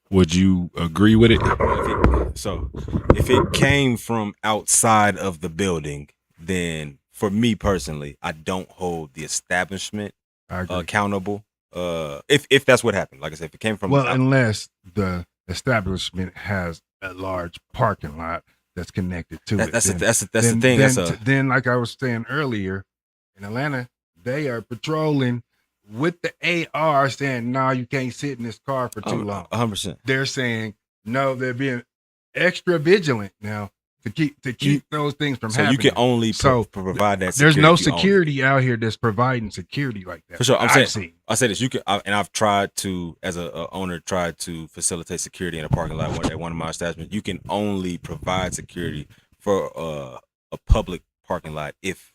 Would you agree with it? If it came from outside of the building, then for me personally, I don't hold the establishment I agree. accountable. If that's what happened, like I said, if it came from Unless the establishment has a large parking lot that's connected to it. that's then- the thing. Then, like I was saying earlier, in Atlanta, they are patrolling with the AR saying, "No, you can't sit in this car for too long." 100%. They're saying, "No, they're being extra vigilant now to keep those things from So happening." you can only So, provide that. There's no security only. security out here that's providing security like that. For sure, I'm I've saying- seen. I say this, and I've tried to, as a owner, tried to facilitate security in a parking lot at one of my establishments. You can only provide security for a public parking lot if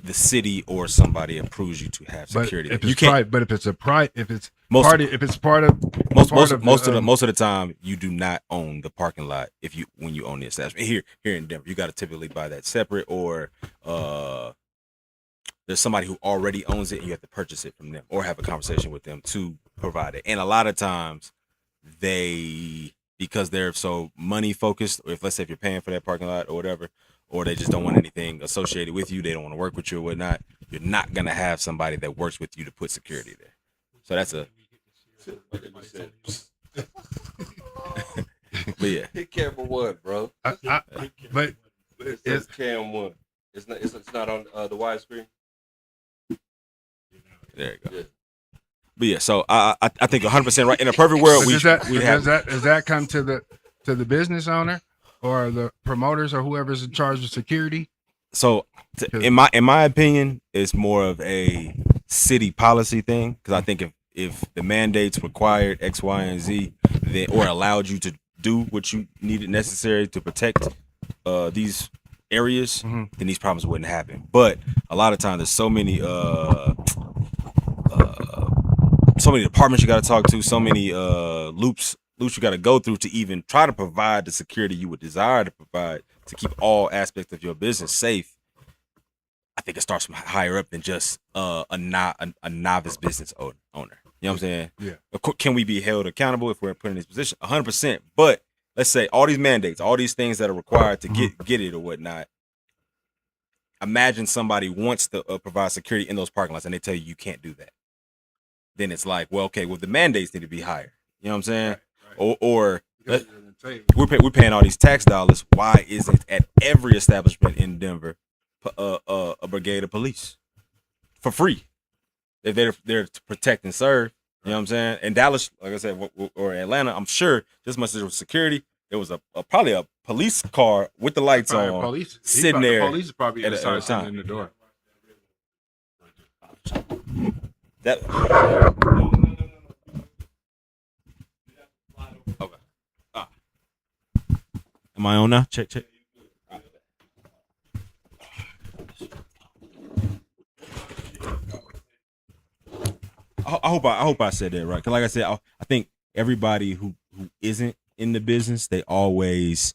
the city or somebody approves you to have But security. if You it's can't. private, but if it's a private, if it's Most part of, if it's part of most part of the, most of the time, you do not own the parking lot when you own the establishment. Here in Denver, you got to typically buy that separate, or there's somebody who already owns it, and you have to purchase it from them or have a conversation with them to provide it. And a lot of times, because they're so money focused, or let's say if you're paying for that parking lot or whatever, or they just don't want anything associated with you, they don't want to work with you or whatnot, you're not gonna have somebody that works with you to put security there. So that's but yeah. Hit camera one, bro. but It's cam one. It's not on the widescreen. There you go. Yeah. But yeah, so I think 100% right. In a perfect world, does have that come to the business owner or the promoters or whoever's in charge of security? So in my opinion, it's more of a city policy thing, because I think if the mandates required X, Y, and Z, or allowed you to do what you needed necessary to protect these areas, then these problems wouldn't happen. But a lot of times, there's so many departments you got to talk to, so many loops you got to go through to even try to provide the security you would desire to provide to keep all aspects of your business safe. I think it starts from higher up than just a novice business owner. You know what I'm saying? Yeah. Can we be held accountable if we're put in this position? 100%. But let's say all these mandates, all these things that are required to get it or whatnot. Imagine somebody wants to provide security in those parking lots, and they tell you can't do that. Then it's like, well, okay, the mandates need to be higher. You know what I'm saying? Right. Or we're paying all these tax dollars. Why isn't at every establishment in Denver a brigade of police for free? If they're there to protect and serve. You know what I'm saying? In Dallas, like I said, or Atlanta, I'm sure just as much as there was security, there was probably a police car with the lights on, police sitting there. Police is probably at inside a sitting time. in the door. That okay. Am I on now? Check. I hope I said that right. Cause like I said, I think everybody who isn't in the business, they always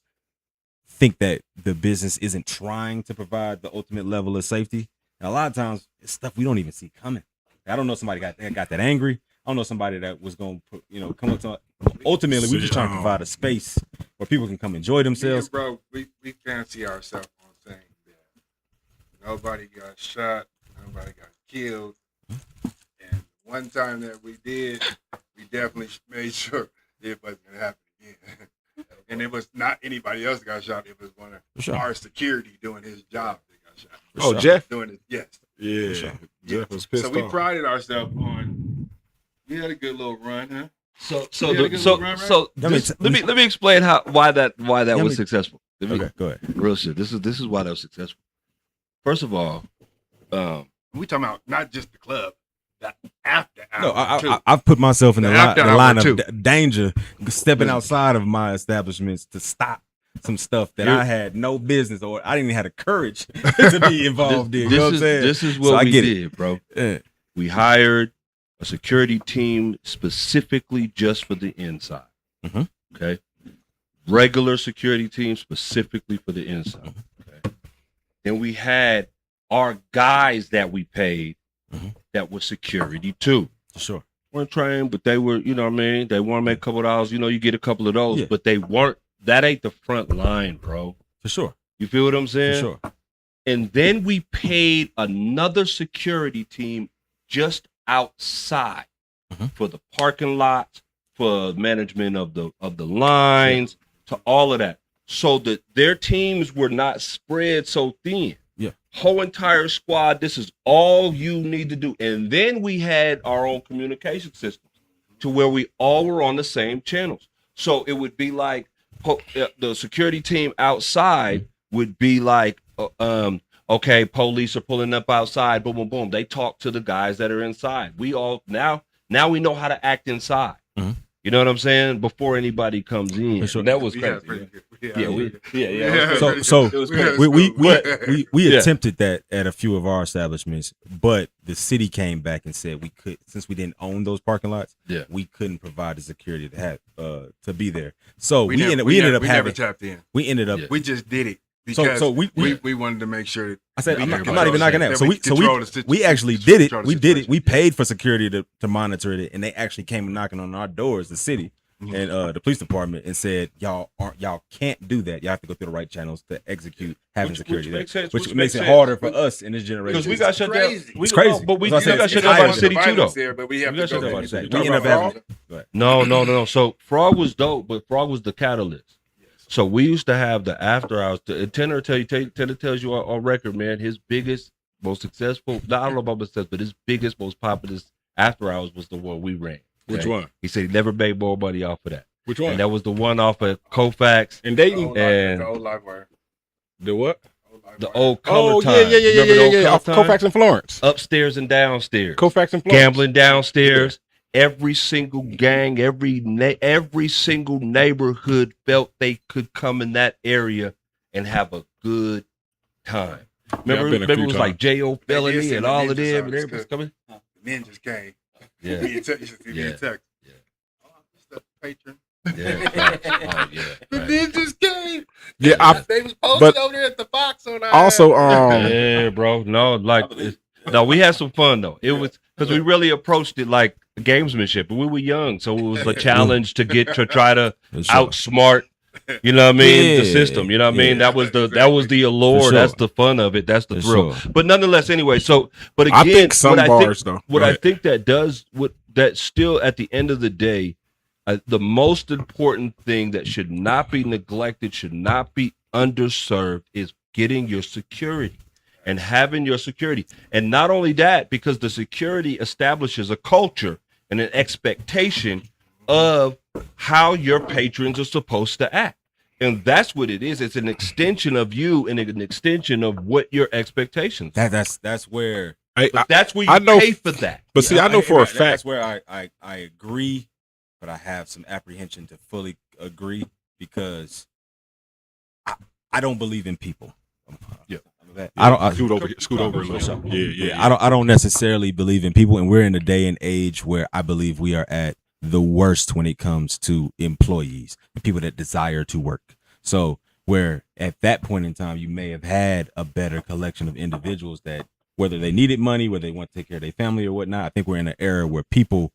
think that the business isn't trying to provide the ultimate level of safety. And a lot of times, it's stuff we don't even see coming. I don't know somebody got that angry. I don't know somebody that was going to come up to. Ultimately, we're just trying to provide a space where people can come enjoy themselves. Yeah, bro, we fancy ourselves on saying that nobody got shot, nobody got killed, and one time that we did, we definitely made sure it wasn't gonna happen again. And it was not anybody else that got shot. It was one of our security doing his job that got shot. Oh, Jeff? Doing it, yes. Yeah. Jeff was pissed So we off. prided ourselves on. We had a good little run, huh? Let me explain why that was successful. Okay, go ahead. Real shit. This is why that was successful. First of all, We talking about not just the club, the after hour. No, I've put myself in the line too. of danger, stepping outside of my establishments to stop some stuff that I had no business, or I didn't even have the courage to be involved in. You know what I'm saying? This is what we did, bro. Yeah. We hired a security team specifically just for the inside. Mhm. Okay. Regular security team specifically for the inside. Okay. And we had our guys that we paid that were security too. Sure. Weren't trained, but they were, you know what I mean? They want to make a couple of dollars. You know, you get a couple of those, but they weren't. That ain't the front line, bro. For sure. You feel what I'm saying? For sure. And then we paid another security team just outside for the parking lots, for management of the lines, to all of that, so that their teams were not spread so thin. Yeah. Whole entire squad. This is all you need to do. And then we had our own communication systems to where we all were on the same channels. So it would be like the security team outside would be like, okay, police are pulling up outside, boom, boom, boom. They talk to the guys that are inside. We all now we know how to act inside. You know what I'm saying? Before anybody comes in. Sure. That was crazy. So we Yeah. attempted that at a few of our establishments, but the city came back and said we could, since we didn't own those parking lots, we couldn't provide the security to have to be there. So we ended up never tapped in. We ended up We just did it because so we wanted to make sure that I said I'm had not even knocking that. control We actually did it. We did it. We paid for security to monitor it, and they actually came knocking on our doors, the city and the police department, and said y'all can't do that. You have to go through the right channels to execute having security which there, makes sense, which makes it harder for us in this generation. Because we got shut down. It's crazy. But we That's what got I'm shut saying. down by the It's city too, though. there, but we have We got to shut go down by back. the city. We ended up having. Go ahead. No. So Frog was dope, but Frog was the catalyst. So we used to have the after hours. Tanner tells you on record, man, his biggest, most successful, I don't know about success, but his biggest, most popular after hours was the one we ran. Okay? Which one? He said he never made more money off of that. Which one? And that was the one off of Kofax. In Dayton? And The old live wire. The what? the old color Oh, time. yeah. Remember the old Off color time? Kofax and Florence. Upstairs and downstairs. Kofax and Florence. Gambling downstairs. Every single gang, every single neighborhood felt they could come in that area and have a good time. Remember, I've been a few it was like J.O. They Felony did and send all the of them, ninjas and out, everybody's coming. The ninjas came. Yeah, You should see me in text. Yeah. Oh, I'm just a patron. yeah. Oh, yeah. The Right. ninjas came. Yeah, They was posted but over there at the box on our also, Yeah, bro. No, like, no, we had some fun though. It was because we really approached it like gamesmanship, but we were young, so it was a challenge to try to outsmart. You know what I mean? The system. You know what I mean? That was the allure. For sure. That's the fun of it. That's the For thrill. sure. But nonetheless, anyway. So, but again, I think some what bars though. What Go I ahead. think that still at the end of the day, the most important thing that should not be neglected, should not be underserved, is getting your security and having your security. And not only that, because the security establishes a culture and an expectation of how your patrons are supposed to act. And that's what it is. It's an extension of you and an extension of what your expectations are. That's where. But that's where I you know- pay for that. But see, I know for a That's fact. where I agree, but I have some apprehension to fully agree because I don't believe in people. Yeah. Scoot over a little. Sure. Yeah. I don't necessarily believe in people, and we're in a day and age where I believe we are at the worst when it comes to employees and people that desire to work. So where at that point in time you may have had a better collection of individuals that whether they needed money, whether they want to take care of their family or whatnot. I think we're in an era where people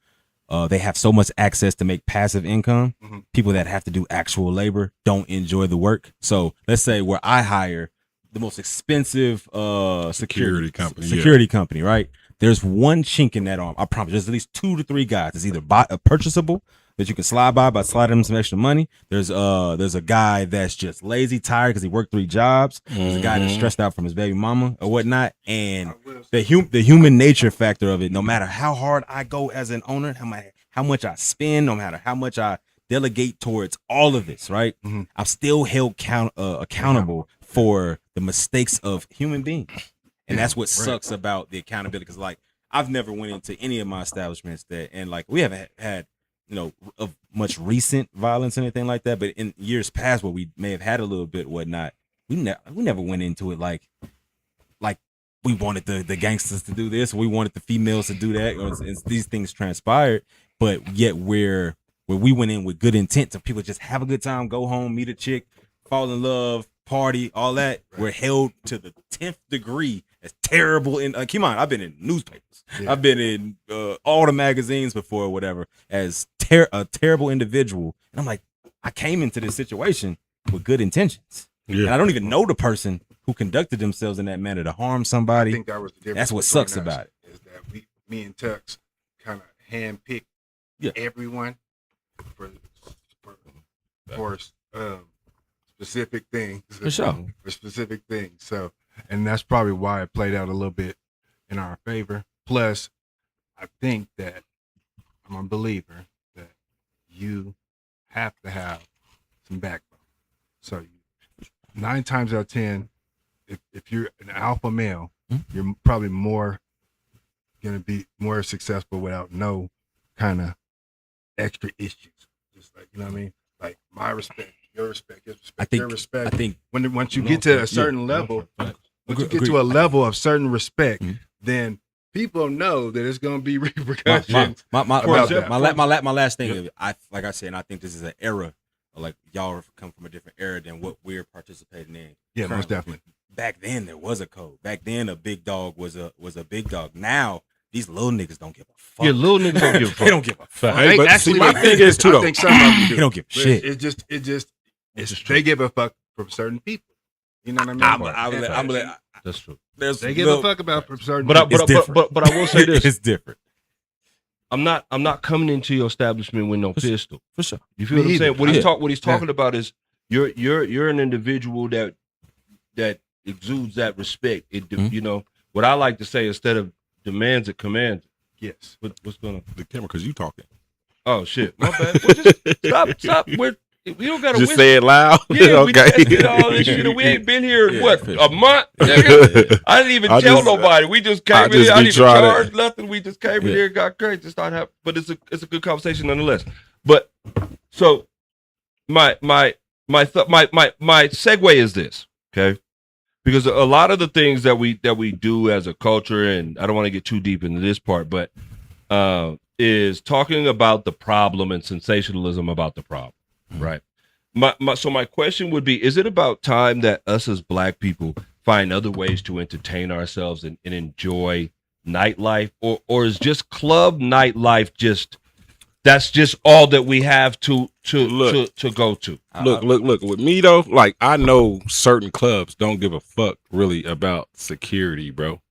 they have so much access to make passive income. Mhm. People that have to do actual labor don't enjoy the work. So let's say where I hire the most expensive security company, right? There's one chink in that arm. I promise. There's at least 2 to 3 guys. It's either purchasable that you can slide by sliding them some extra money. There's a guy that's just lazy, tired because he worked 3 jobs. There's a guy that's stressed out from his baby mama or whatnot. And the human nature factor of it, no matter how hard I go as an owner, how much I spend, no matter how much I delegate towards all of this, right? Mhm. I'm still held accountable for the mistakes of human beings. And that's what sucks about the accountability. Because like I've never went into any of my establishments and like we haven't had of much recent violence or anything like that. But in years past where we may have had a little bit whatnot, we never went into it like we wanted the gangsters to do this, we wanted the females to do that, or these things transpired. But yet where we went in with good intent to people just have a good time, go home, meet a chick, fall in love, party, all that. Right. We're held to the 10th degree as terrible. And keep in mind, I've been in newspapers. Yeah. I've been in all the magazines before or whatever as a terrible individual. And I'm like, I came into this situation with good intentions. Yeah. And I don't even know the person who conducted themselves in that manner to harm somebody. I think that was the difference. That's what sucks about it. Is that me and Tux kind of handpicked everyone for specific things. For sure. For specific things. So, and that's probably why it played out a little bit in our favor. Plus, I think that I'm a believer that you have to have some backbone. So, 9 times out of 10, if you're an alpha male, you're probably going to be more successful without no kind of extra issues. Just like, you know what I mean? Like my respect, your respect, his respect, your respect. I think once you get to a certain level, once you get to a level of certain respect, then people know that it's going to be repercussions. My last thing of it, like I said, and I think this is an era, like y'all come from a different era than what we're participating in. Yeah, currently. Most definitely. Back then there was a code. Back then a big dog was a big dog. Now these little niggas don't give a fuck. Yeah, little niggas don't give a fuck. They don't give a fuck. Hey, but actually, my thing is too though. I think some of them do. They don't give a shit. It's just they give a fuck from certain people. You know what I mean? That's true. They give a fuck about from certain. But I will say this: it's different. I'm not coming into your establishment with no pistol. For sure. You feel what I'm saying? What he's talking about is you're an individual that exudes that respect. You know what I like to say, instead of demands, it commands. Yes. What's going on? The camera, because you talking. Oh shit! My bad. Well, just stop. We don't gotta just say it loud. Yeah, okay. We tested all this shit. We ain't been here a month. I didn't even tell nobody. We just came in here. I didn't even charge nothing. We just came in here, got crazy, just started having. But it's a good conversation nonetheless. But so my segue is this, okay? Because a lot of the things that we do as a culture, and I don't want to get too deep into this part, but is talking about the problem and sensationalism about the problem. Right. So my question would be, is it about time that us as Black people find other ways to entertain ourselves and enjoy nightlife, or is just club nightlife that's just all that we have to go to? Look, with me though, like I know certain clubs don't give a fuck really about security, bro.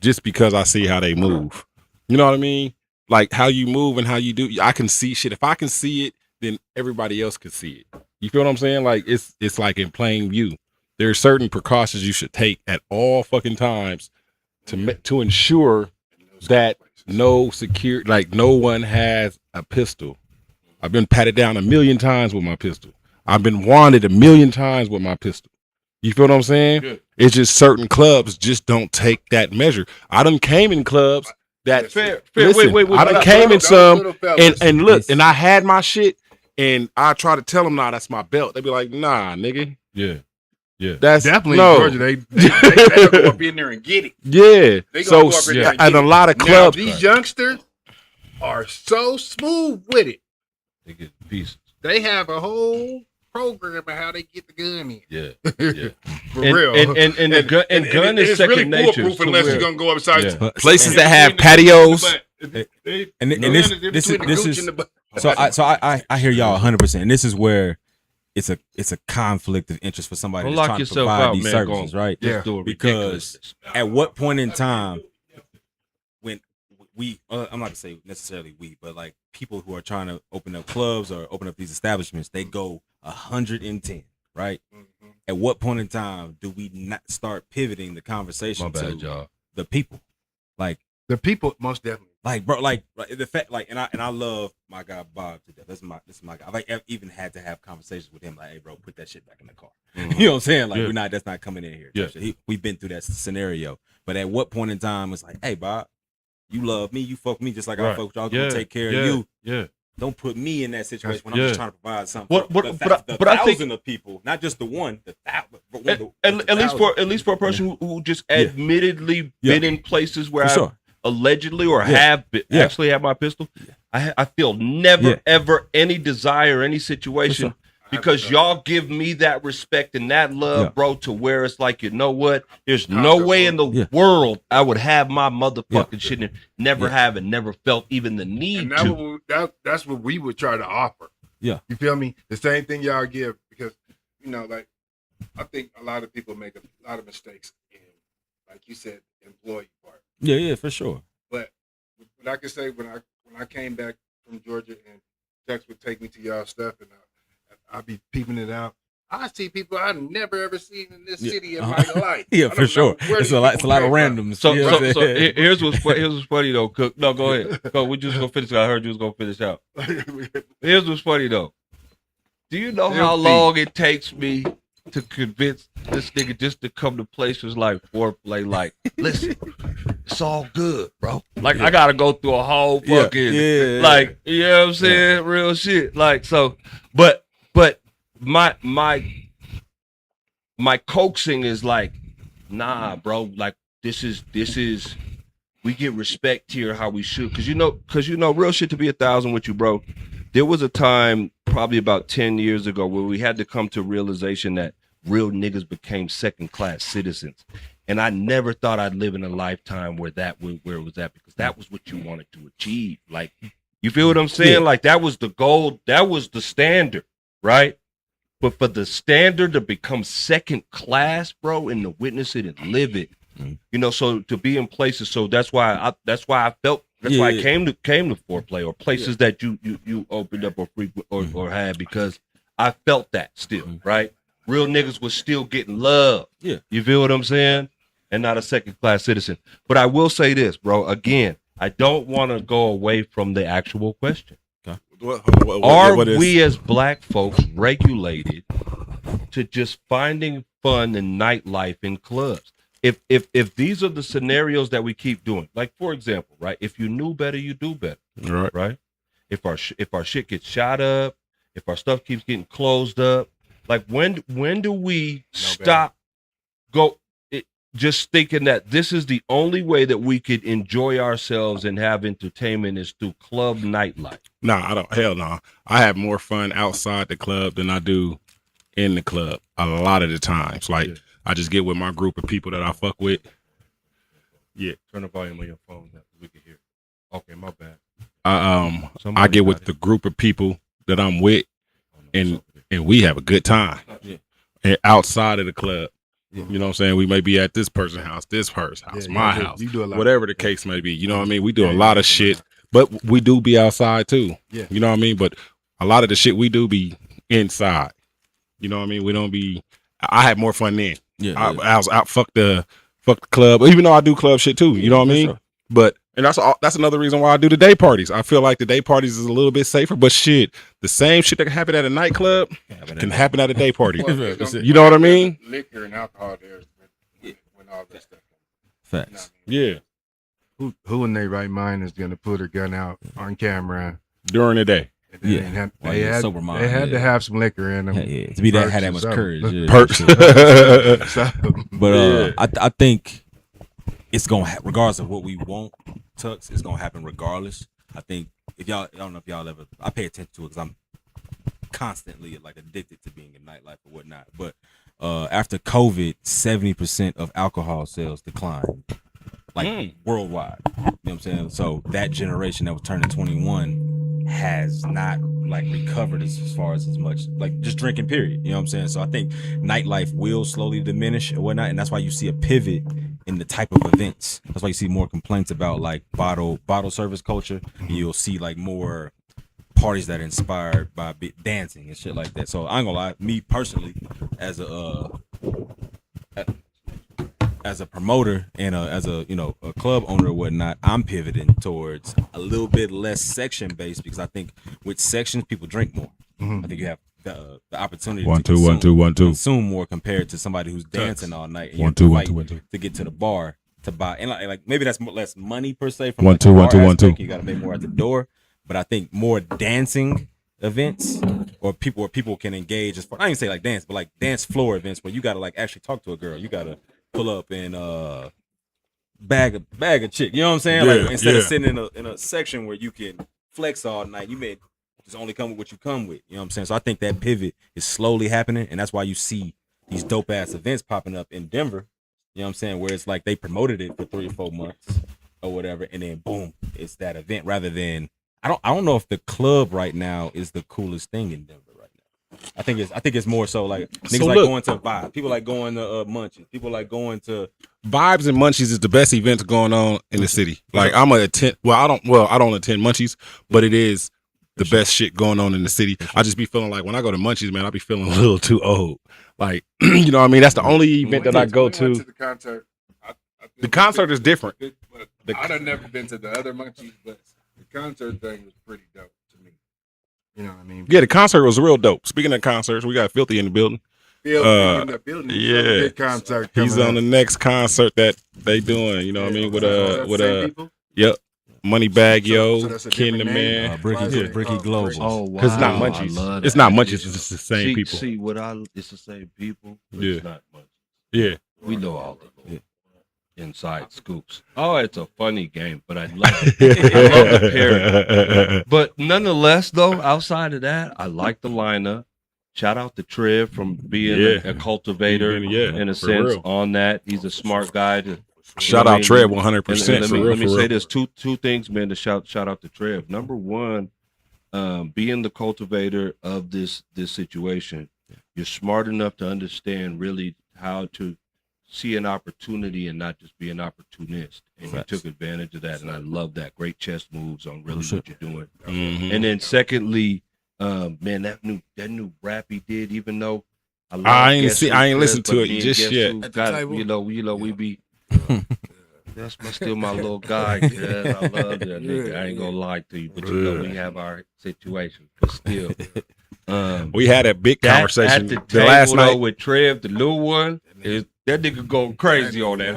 Just because I see how they move. You know what I mean? Like how you move and how you do. I can see shit. If I can see it, then everybody else could see it. You feel what I'm saying? Like it's like in plain view. There are certain precautions you should take at all fucking times to ensure that no one has a pistol. I've been patted down 1,000,000 times with my pistol. I've been wanted 1,000,000 times with my pistol. You feel what I'm saying? Good. It's just certain clubs just don't take that measure. I done came in clubs that fair. Listen, wait. I done came in some and look, and I had my shit. And I try to tell them, nah, that's my belt. They be like, nah, nigga. Yeah. Yeah. That's Definitely no. in Georgia, they'll go up in there and get it. Yeah. They So gonna go up in there and and get a it. lot of Now, clubs. these youngsters are so smooth with it. They get pieces. They have a whole program of how they get the gun in. Yeah. Yeah. For and, real. And the gun, and gun is it's second really nature. foolproof to unless where- you're gonna go upside Yeah. Places in that have between the patios. gooch and the butt. and The this gun is in this is between the this gooch is and the butt. I hear y'all 100%, and this is where it's a conflict of interest for somebody Don't that's lock trying to yourself provide out, these man. services, Go right? Just Yeah. do it Because ridiculousness. at what point in time when we I'm not to say necessarily we, but like people who are trying to open up clubs or open up these establishments, they go 110, right? Mhm. At what point in time do we not start pivoting the conversation My bad, to y'all. the people? The people most definitely. Like, bro, like the fact, like, and I love my guy Bob to death. This is my guy. I've even had to have conversations with him, like, hey, bro, put that shit back in the car. You know what I'm saying? Like, Yeah. that's not coming in here. Yeah. We've been through that scenario. But at what point in time it's like, hey, Bob, you love me, you fuck me just like I Right. fuck with y'all. Yeah. Gonna take care Yeah. of you. Yeah. Don't put me in that situation when I'm Yeah. just trying to provide something. What- for what- the but I think- thousand of people, not just the one, the thousand. At least for a person who just admittedly been in places where For I sure. allegedly or Yeah. have been, Yeah. actually have my pistol, I feel never Yeah. ever any desire, any situation, sure. because y'all give me that respect and that love, Yeah. bro, to where it's like, you know what? There's no way in the Yeah. world I would have my motherfucking shit and never have and never felt even the need And to. that's what we would try to offer. Yeah. You feel me? The same thing y'all give, because like I think a lot of people make a lot of mistakes in, like you said, employee part. Yeah, for sure. But I can say when I came back from Georgia and Tex would take me to y'all stuff and I'd be peeping it out. I see people I've never ever seen in this city in my life. Yeah, I for don't sure. know where It's these a lot people of came from. randoms. So, You know what I'm so saying? here's what's funny though, Cook. No, go ahead. Go. We just gonna finish. I heard you was gonna finish out. Here's what's funny though. Do you know how long it takes me to convince this nigga just to come to places like foreplay? Like, listen, it's all good, bro. Like, I gotta go through a whole fucking, like, you know what I'm saying? Real shit. Like, so, but my coaxing is like, nah, bro. Like, this is. We get respect here how we should, cause you know, real shit to be 1,000 with you, bro. There was a time probably about 10 years ago where we had to come to realization that real niggas became second-class citizens, and I never thought I'd live in a lifetime where it was at, because that was what you wanted to achieve. Like, you feel what I'm saying? Yeah. Like, that was the goal, that was the standard, right? But for the standard to become second class, bro, and to witness it and live it, so to be in places, so that's why I felt, that's why I came to foreplay, or places that you opened up or frequent or had, because I felt that still, right? Real niggas was still getting love. Yeah. You feel what I'm saying? And not a second class citizen. But I will say this, bro, again, I don't want to go away from the actual question. Are we as black folks regulated to just finding fun and nightlife in clubs? If these are the scenarios that we keep doing, like, for example, right? If you knew better, you do better, right? If our shit gets shot up, if our stuff keeps getting closed up, like, when do we stop just thinking that this is the only way that we could enjoy ourselves and have entertainment is through club nightlife? Nah, I don't. Hell no. I have more fun outside the club than I do in the club a lot of the times. Like, I just get with my group of people that I fuck with. Yeah. Turn the volume on your phone so we can hear. Okay, my bad. I get with the group of people that I'm with, and we have a good time. And outside of the club. You know what I'm saying? We may be at this person's house, my house, You do a lot. whatever the case may be. You know what I mean? We do a lot of shit, but we do be outside too. Yeah. You know what I mean? But a lot of the shit we do be inside. You know what I mean? We don't be. I had more fun then. I was out. Fuck the club. Even though I do club shit too. You know what I mean? Sure. But that's another reason why I do the day parties. I feel like the day parties is a little bit safer. But shit, the same shit that can happen at a nightclub can happen at a day party. You know what I mean? Liquor and alcohol there when all that stuff. Facts. Yeah. Who in their right mind is gonna put a gun out on camera During the day. And Yeah. they had sober mind, they had to yeah. have some liquor in them. Yeah, to be that had that Perks much or courage. something. Yeah, Perks. shit. So, But Yeah. I think it's gonna regardless of what we want, Tux, it's gonna happen regardless. I think if y'all, I don't know if y'all ever, I pay attention to it because I'm constantly like addicted to being in nightlife or whatnot. But after COVID, 70% of alcohol sales declined, like worldwide. You know what I'm saying? So that generation that was turning 21 has not like recovered as far as much like just drinking. Period. You know what I'm saying? So I think nightlife will slowly diminish and whatnot, and that's why you see a pivot in the type of events. That's why you see more complaints about like bottle service culture. And you'll see like more parties that are inspired by dancing and shit like that. So I ain't gonna lie, me personally, as a promoter and as a a club owner or whatnot, I'm pivoting towards a little bit less section based because I think with sections people drink more. I think you have the opportunity to consume more compared to somebody who's dancing all night and you have to fight to get to the bar to buy. And like maybe that's less money per se from like the bar aspect. You got to make more at the door. But I think more dancing events or people where people can engage as far, I ain't say like dance, but like dance floor events where you gotta like actually talk to a girl. You gotta pull up and bag a chick. You know what I'm saying? Like instead of sitting in a section where you can flex all night, you may just only come with what you come with. You know what I'm saying? So I think that pivot is slowly happening, and that's why you see these dope ass events popping up in Denver. You know what I'm saying? Where it's like they promoted it for 3 or 4 months or whatever, and then boom, it's that event rather than I don't know if the club right now is the coolest thing in Denver right now. I think it's more so like niggas like going to Vibe. People like going to Munchies. People like going to Vibes and Munchies is the best events going on in the city. Like I'm gonna attend. I don't attend Munchies, but it is the best shit going on in the city. I just be feeling like when I go to Munchies, man, I be feeling a little too old. Like you know what I mean? That's the only event that I go to. the concert. The concert is different. But I've never been to the other Munchies, but the concert thing was pretty dope to me. You know what I mean? Yeah, the concert was real dope. Speaking of concerts, we got Filthy in the building. In the building. Yeah, big concert. He's on the next concert that they doing. You know what I mean? Yep, Moneybag Yo, Ken the Man, Bricky Global. Oh wow! Because it's not Munchies. It's not Munchies. It's the same people. See it's the same people. But Yeah. It's not Munchies. Yeah. We know all the little inside scoops. Oh, it's a funny game, but I love it. I love the parody. But nonetheless, though, outside of that, I like the lineup. Shout out to Trev from being a cultivator in a sense real. on that. He's a smart guy. Shout out Trev 100%. Let me say this two things, man, to shout out to Trev. Number one, being the cultivator of this situation, you're smart enough to understand really how to see an opportunity and not just be an opportunist. And you took advantage of that, and I love that. Great chess moves on really what you're doing. Mm-hmm. And then secondly, man, that new rap he did, even though I ain't listened to it just yet. We be that's still my little guy. Yeah, I love that nigga. I ain't gonna lie to you, but you know we have our situation. But still, we had a big conversation at the the last night with Trev, the new one. That nigga going crazy on that.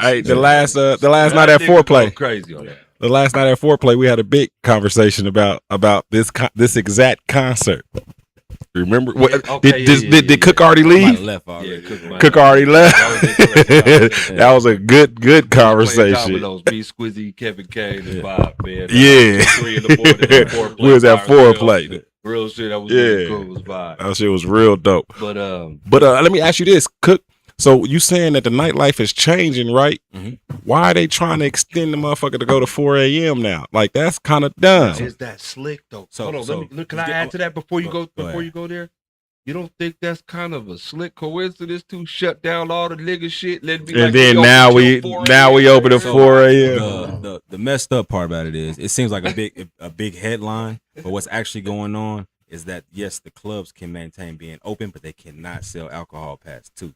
Hey, the last night at Foreplay. Crazy on that. The last night at Foreplay, we had a big conversation about this exact concert. Remember? Did Cook already leave? Left already. Yeah, Cook already left. That was a good conversation. B Squizzy, Kevin Kane, and Bob, man. Yeah. 3 in the morning. We was at Foreplay. Real shit. That was really cool. It was vibe. That shit was real dope. But let me ask you this, Cook. So you saying that the nightlife is changing, right? Mm-hmm. Why are they trying to extend the motherfucker to go to 4 a.m. now? Like that's kind of dumb. Is that slick though? So, hold on, can I add to that before you go there? You don't think that's kind of a slick coincidence to shut down all the nigga shit? And then now we open at 4 a.m. The messed up part about it is it seems like a big headline, but what's actually going on is that yes, the clubs can maintain being open, but they cannot sell alcohol past 2.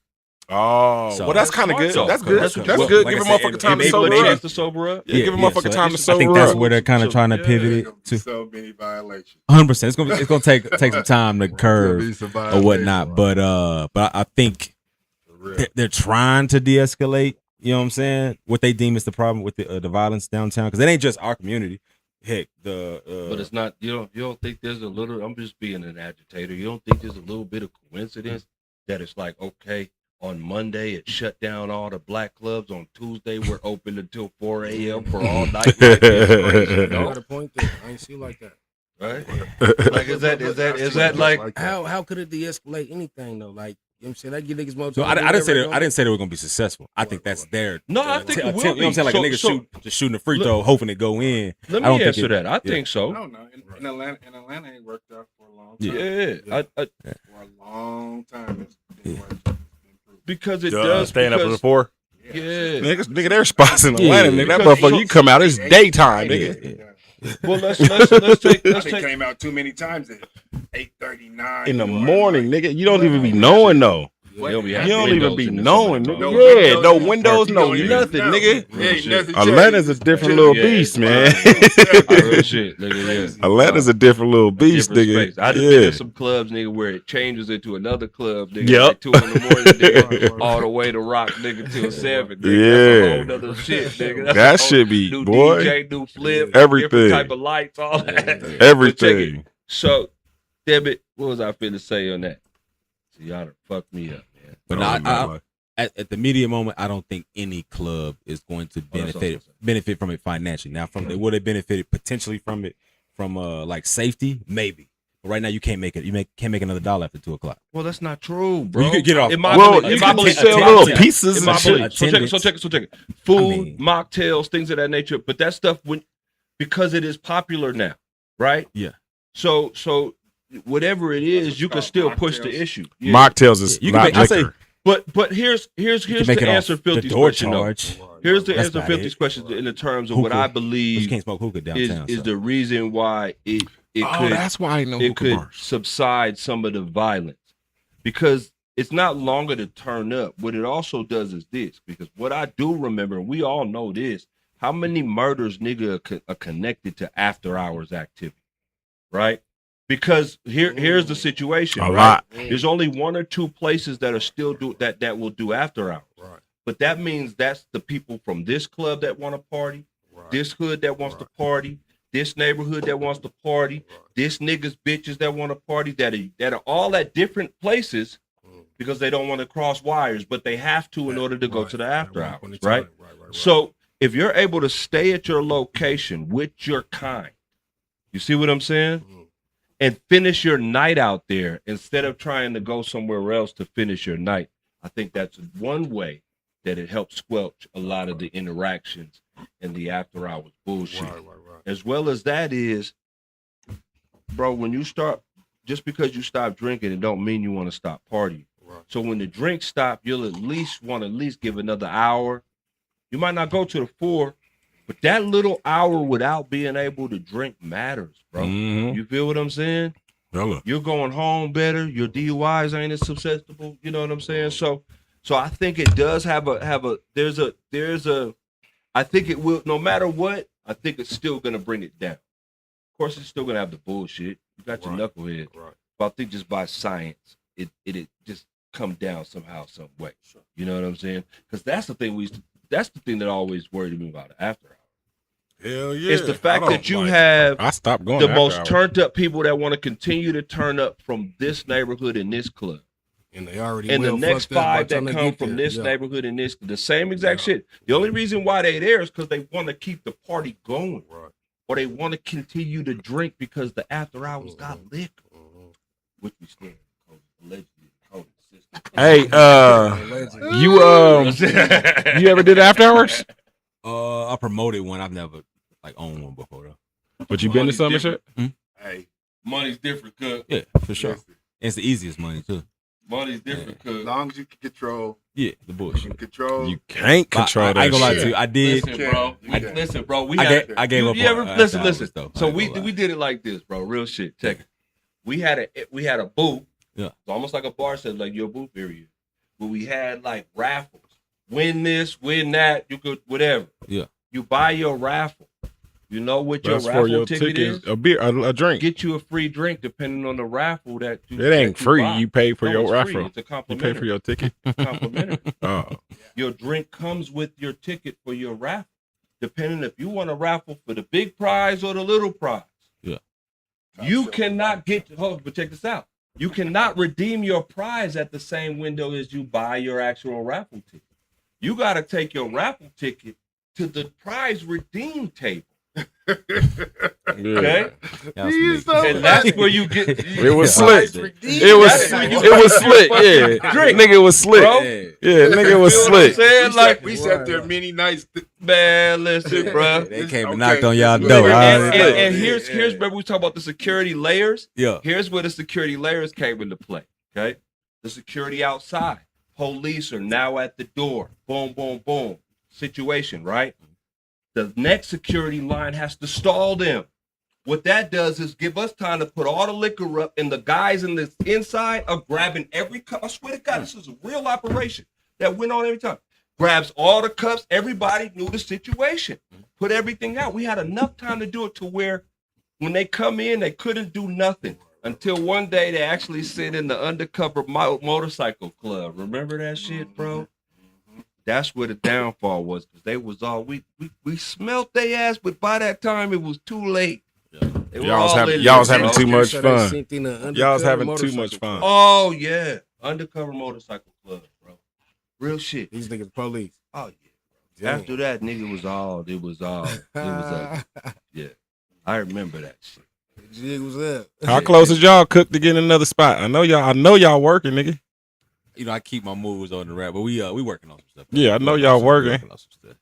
Oh, So- well, that's kind of good. So- That's good. that's That's what- good. like Give a I said, motherfucker it- time it to sober made up. to sober up. Yeah, give a motherfucker time to I sober think that's up. where they're kind of trying to pivot it to. So many violations. 100%. It's gonna take some time to curve or whatnot, but I think they're trying to de-escalate. You know what I'm saying? What they deem is the problem with the violence downtown, because it ain't just our community. heck, But it's not. You don't think there's a little. I'm just being an agitator. You don't think there's a little bit of coincidence that it's like, okay, on Monday it shut down all the black clubs. On Tuesday we're open until 4 a.m. for all night. Like, it's crazy, You no? got a point there. I ain't see it like that. Right? Like, is that like? How could it de-escalate anything though? Like, you know what I'm saying? I give niggas more So time. I didn't say they were gonna be successful. I think that's their No, I think it will attempt. You know what I'm saying? Like be. a nigga So- just shooting a free throw, hoping to go in. Let I don't me think answer it- that. I think so. No. In Atlanta, it worked out for a long time. Yeah, For a long time, it's been working. It's been proven. because it does. Staying up for the because- 4. Yeah. Nigga, there's spots in Atlanta, nigga. That Because- motherfucker, you come out, it's daytime, nigga. Yeah. Well, let's take. I done came out too many times at 8:39 In the morning, nigga. You don't even be knowing, though. They'll be You having don't even windows be in the knowing, summertime. nigga. No Yeah, windows no in the windows, park. You no don't even nothing, know. nigga. Ain't nothing Atlanta's a changed. different little Yeah, beast, man. Real shit, nigga. Yeah. Atlanta's a different little beast, Different nigga. space. I done been Yeah. in some clubs, nigga, where it changes into another club, nigga. Yep. Like 2 in the morning, nigga, all the way to rock, nigga, till 7. Nigga. That's a whole nother shit, nigga. That's That a whole should be, new boy. DJ, new flip, Everything. different type of lights, all that. But check it. Everything. So, damn it, what was I finna say on that? So y'all done fucked me up, man. But at the media moment, I don't think any club is going to that's benefit from it financially. Now, they would have benefited potentially from it from like safety, maybe. But right now, you can't make it. Can't make another dollar after 2:00. Well, that's not true, bro. You could get off. In my Well, belief- you in my can belief- sell in my little belief- pieces in my and shit. belief. So check it. Food, I mean- mocktails, things of that nature. But that stuff, because it is popular now, right? Yeah. So whatever it is, you can still push the Mocktails. issue. Yeah. Mocktails is You can not make- I say- liquor. But here's You the can make it answer, off the Filthy's door question. Though. charge. Here's the That's answer, about Filthy's it. question in the terms of what I But believe you can't smoke hookah downtown. is so. the reason why it Oh, could that's why I know it hookah could bars. subside some of the violence, because it's not longer to turn up. What it also does is this, because what I do remember, and we all know this, how many murders nigga are connected to after hours activity, right? Because here's the situation, A right? lot. There's only 1 or 2 places that are still that will do after hours. Right. But that means that's the people from this club that want to party, Right. this hood that wants to party, this neighborhood that wants to party, this niggas bitches that want to party, that are all at different places because they don't want to cross wires, but they have to in order to go to the after hours, right? So if you're able to stay at your location with your kind, you see what I'm saying? And finish your night out there instead of trying to go somewhere else to finish your night. I think that's one way that it helps squelch a lot of the interactions and the after hours bullshit. Right. As well as that is, bro, when you start, just because you stop drinking, it don't mean you want to stop partying. Right. So when the drinks stop, you'll at least want to give another hour. You might not go to the 4, but that little hour without being able to drink matters, bro. Mhm. You feel what I'm saying? Hello. You're going home better. Your DUIs ain't as susceptible. You know what I'm saying? So I think it does have a there's a I think it will, no matter what, I think it's still gonna bring it down. Of course, it's still gonna have the bullshit. You got your knucklehead. Right. But I think just by science, it just come down somehow, some way. You know what I'm saying? Because that's the thing that's the thing that always worried me about after hours. Hell yeah. It's the fact I don't that you like- have I stopped going the after most hours. turned up people that want to continue to turn up from this neighborhood and this club. And they already And the well next fucked up by 5 the time that they come get from there. this Yeah. neighborhood and this, the same exact shit. The only reason why they there is because they want to keep the party going. Right. Or they want to continue to drink because the after hours got liquor. Which we still allegedly coded system. Hey, you ever did after hours? I promoted one. I've never like owned one before though. But you been to some and shit? Hey, Money's different, cuz. Yeah, for sure. listen, It's the easiest money too. Money's different, as cuz. long as you can control, Yeah, the bullshit. You can't But control I that ain't gonna lie shit. to you. I did. Listen, bro. Listen, bro. We I gave up. You ever on listen? after hours, Listen. though. So I ain't we gonna lie. we did it like this, bro. Real shit. Check it. We had a booth. Yeah. It's almost like a bar set, like your booth area. But we had like raffles. Win this, win that. You could whatever. Yeah. You buy your raffle. You know what your That's raffle for your ticket tickets. is? A beer, a drink. Get you a free drink depending on the raffle that you. It ain't that free. buy. You pay for No, your it's free. raffle. It's a You complimentary. pay for your ticket. Complimentary. Oh, Your drink comes with your ticket for your raffle. depending if you want to raffle for the big prize or the little prize. Yeah. You cannot but check this out. You cannot redeem your prize at the same window as you buy your actual raffle ticket. You got to take your raffle ticket to the prize redeem table. Okay, and that's where you get. It was slick. It was slick. Yeah, Drink. Nigga was slick. Bro. Yeah, nigga was Feel what I'm slick. saying? Like, we sat there many nights. man, listen, bro. They came Okay. and knocked on y'all Look, door. And here's where we talk about the security layers. Yeah. Here's where the security layers came into play. Okay, the security outside, police are now at the door. Boom, boom, boom. Situation, right? The next security line has to stall them. What that does is give us time to put all the liquor up, and the guys in the inside are grabbing every cup. I swear to God, this is a real operation that went on every time. Grabs all the cups. Everybody knew the situation. Put everything out. We had enough time to do it to where when they come in, they couldn't do nothing until one day they actually sit in the undercover motorcycle club. Remember that shit, bro? That's where the downfall was, because they was all we smelt their ass, but by that time it was too late. They were Y'all was all having in y'all was there, having bro. too much So they fun. sent in a Y'all was undercover having too motorcycle much fun. club. Oh yeah, undercover motorcycle club, bro. Real shit. These niggas police. Oh yeah. Damn. After that, nigga, it was yeah. I remember that shit. Jig was up. How close is y'all cooked to getting another spot? I know y'all working, nigga. You know, I keep my moves on the rap, but we working on some stuff. Yeah, I know We y'all we working. on some stuff.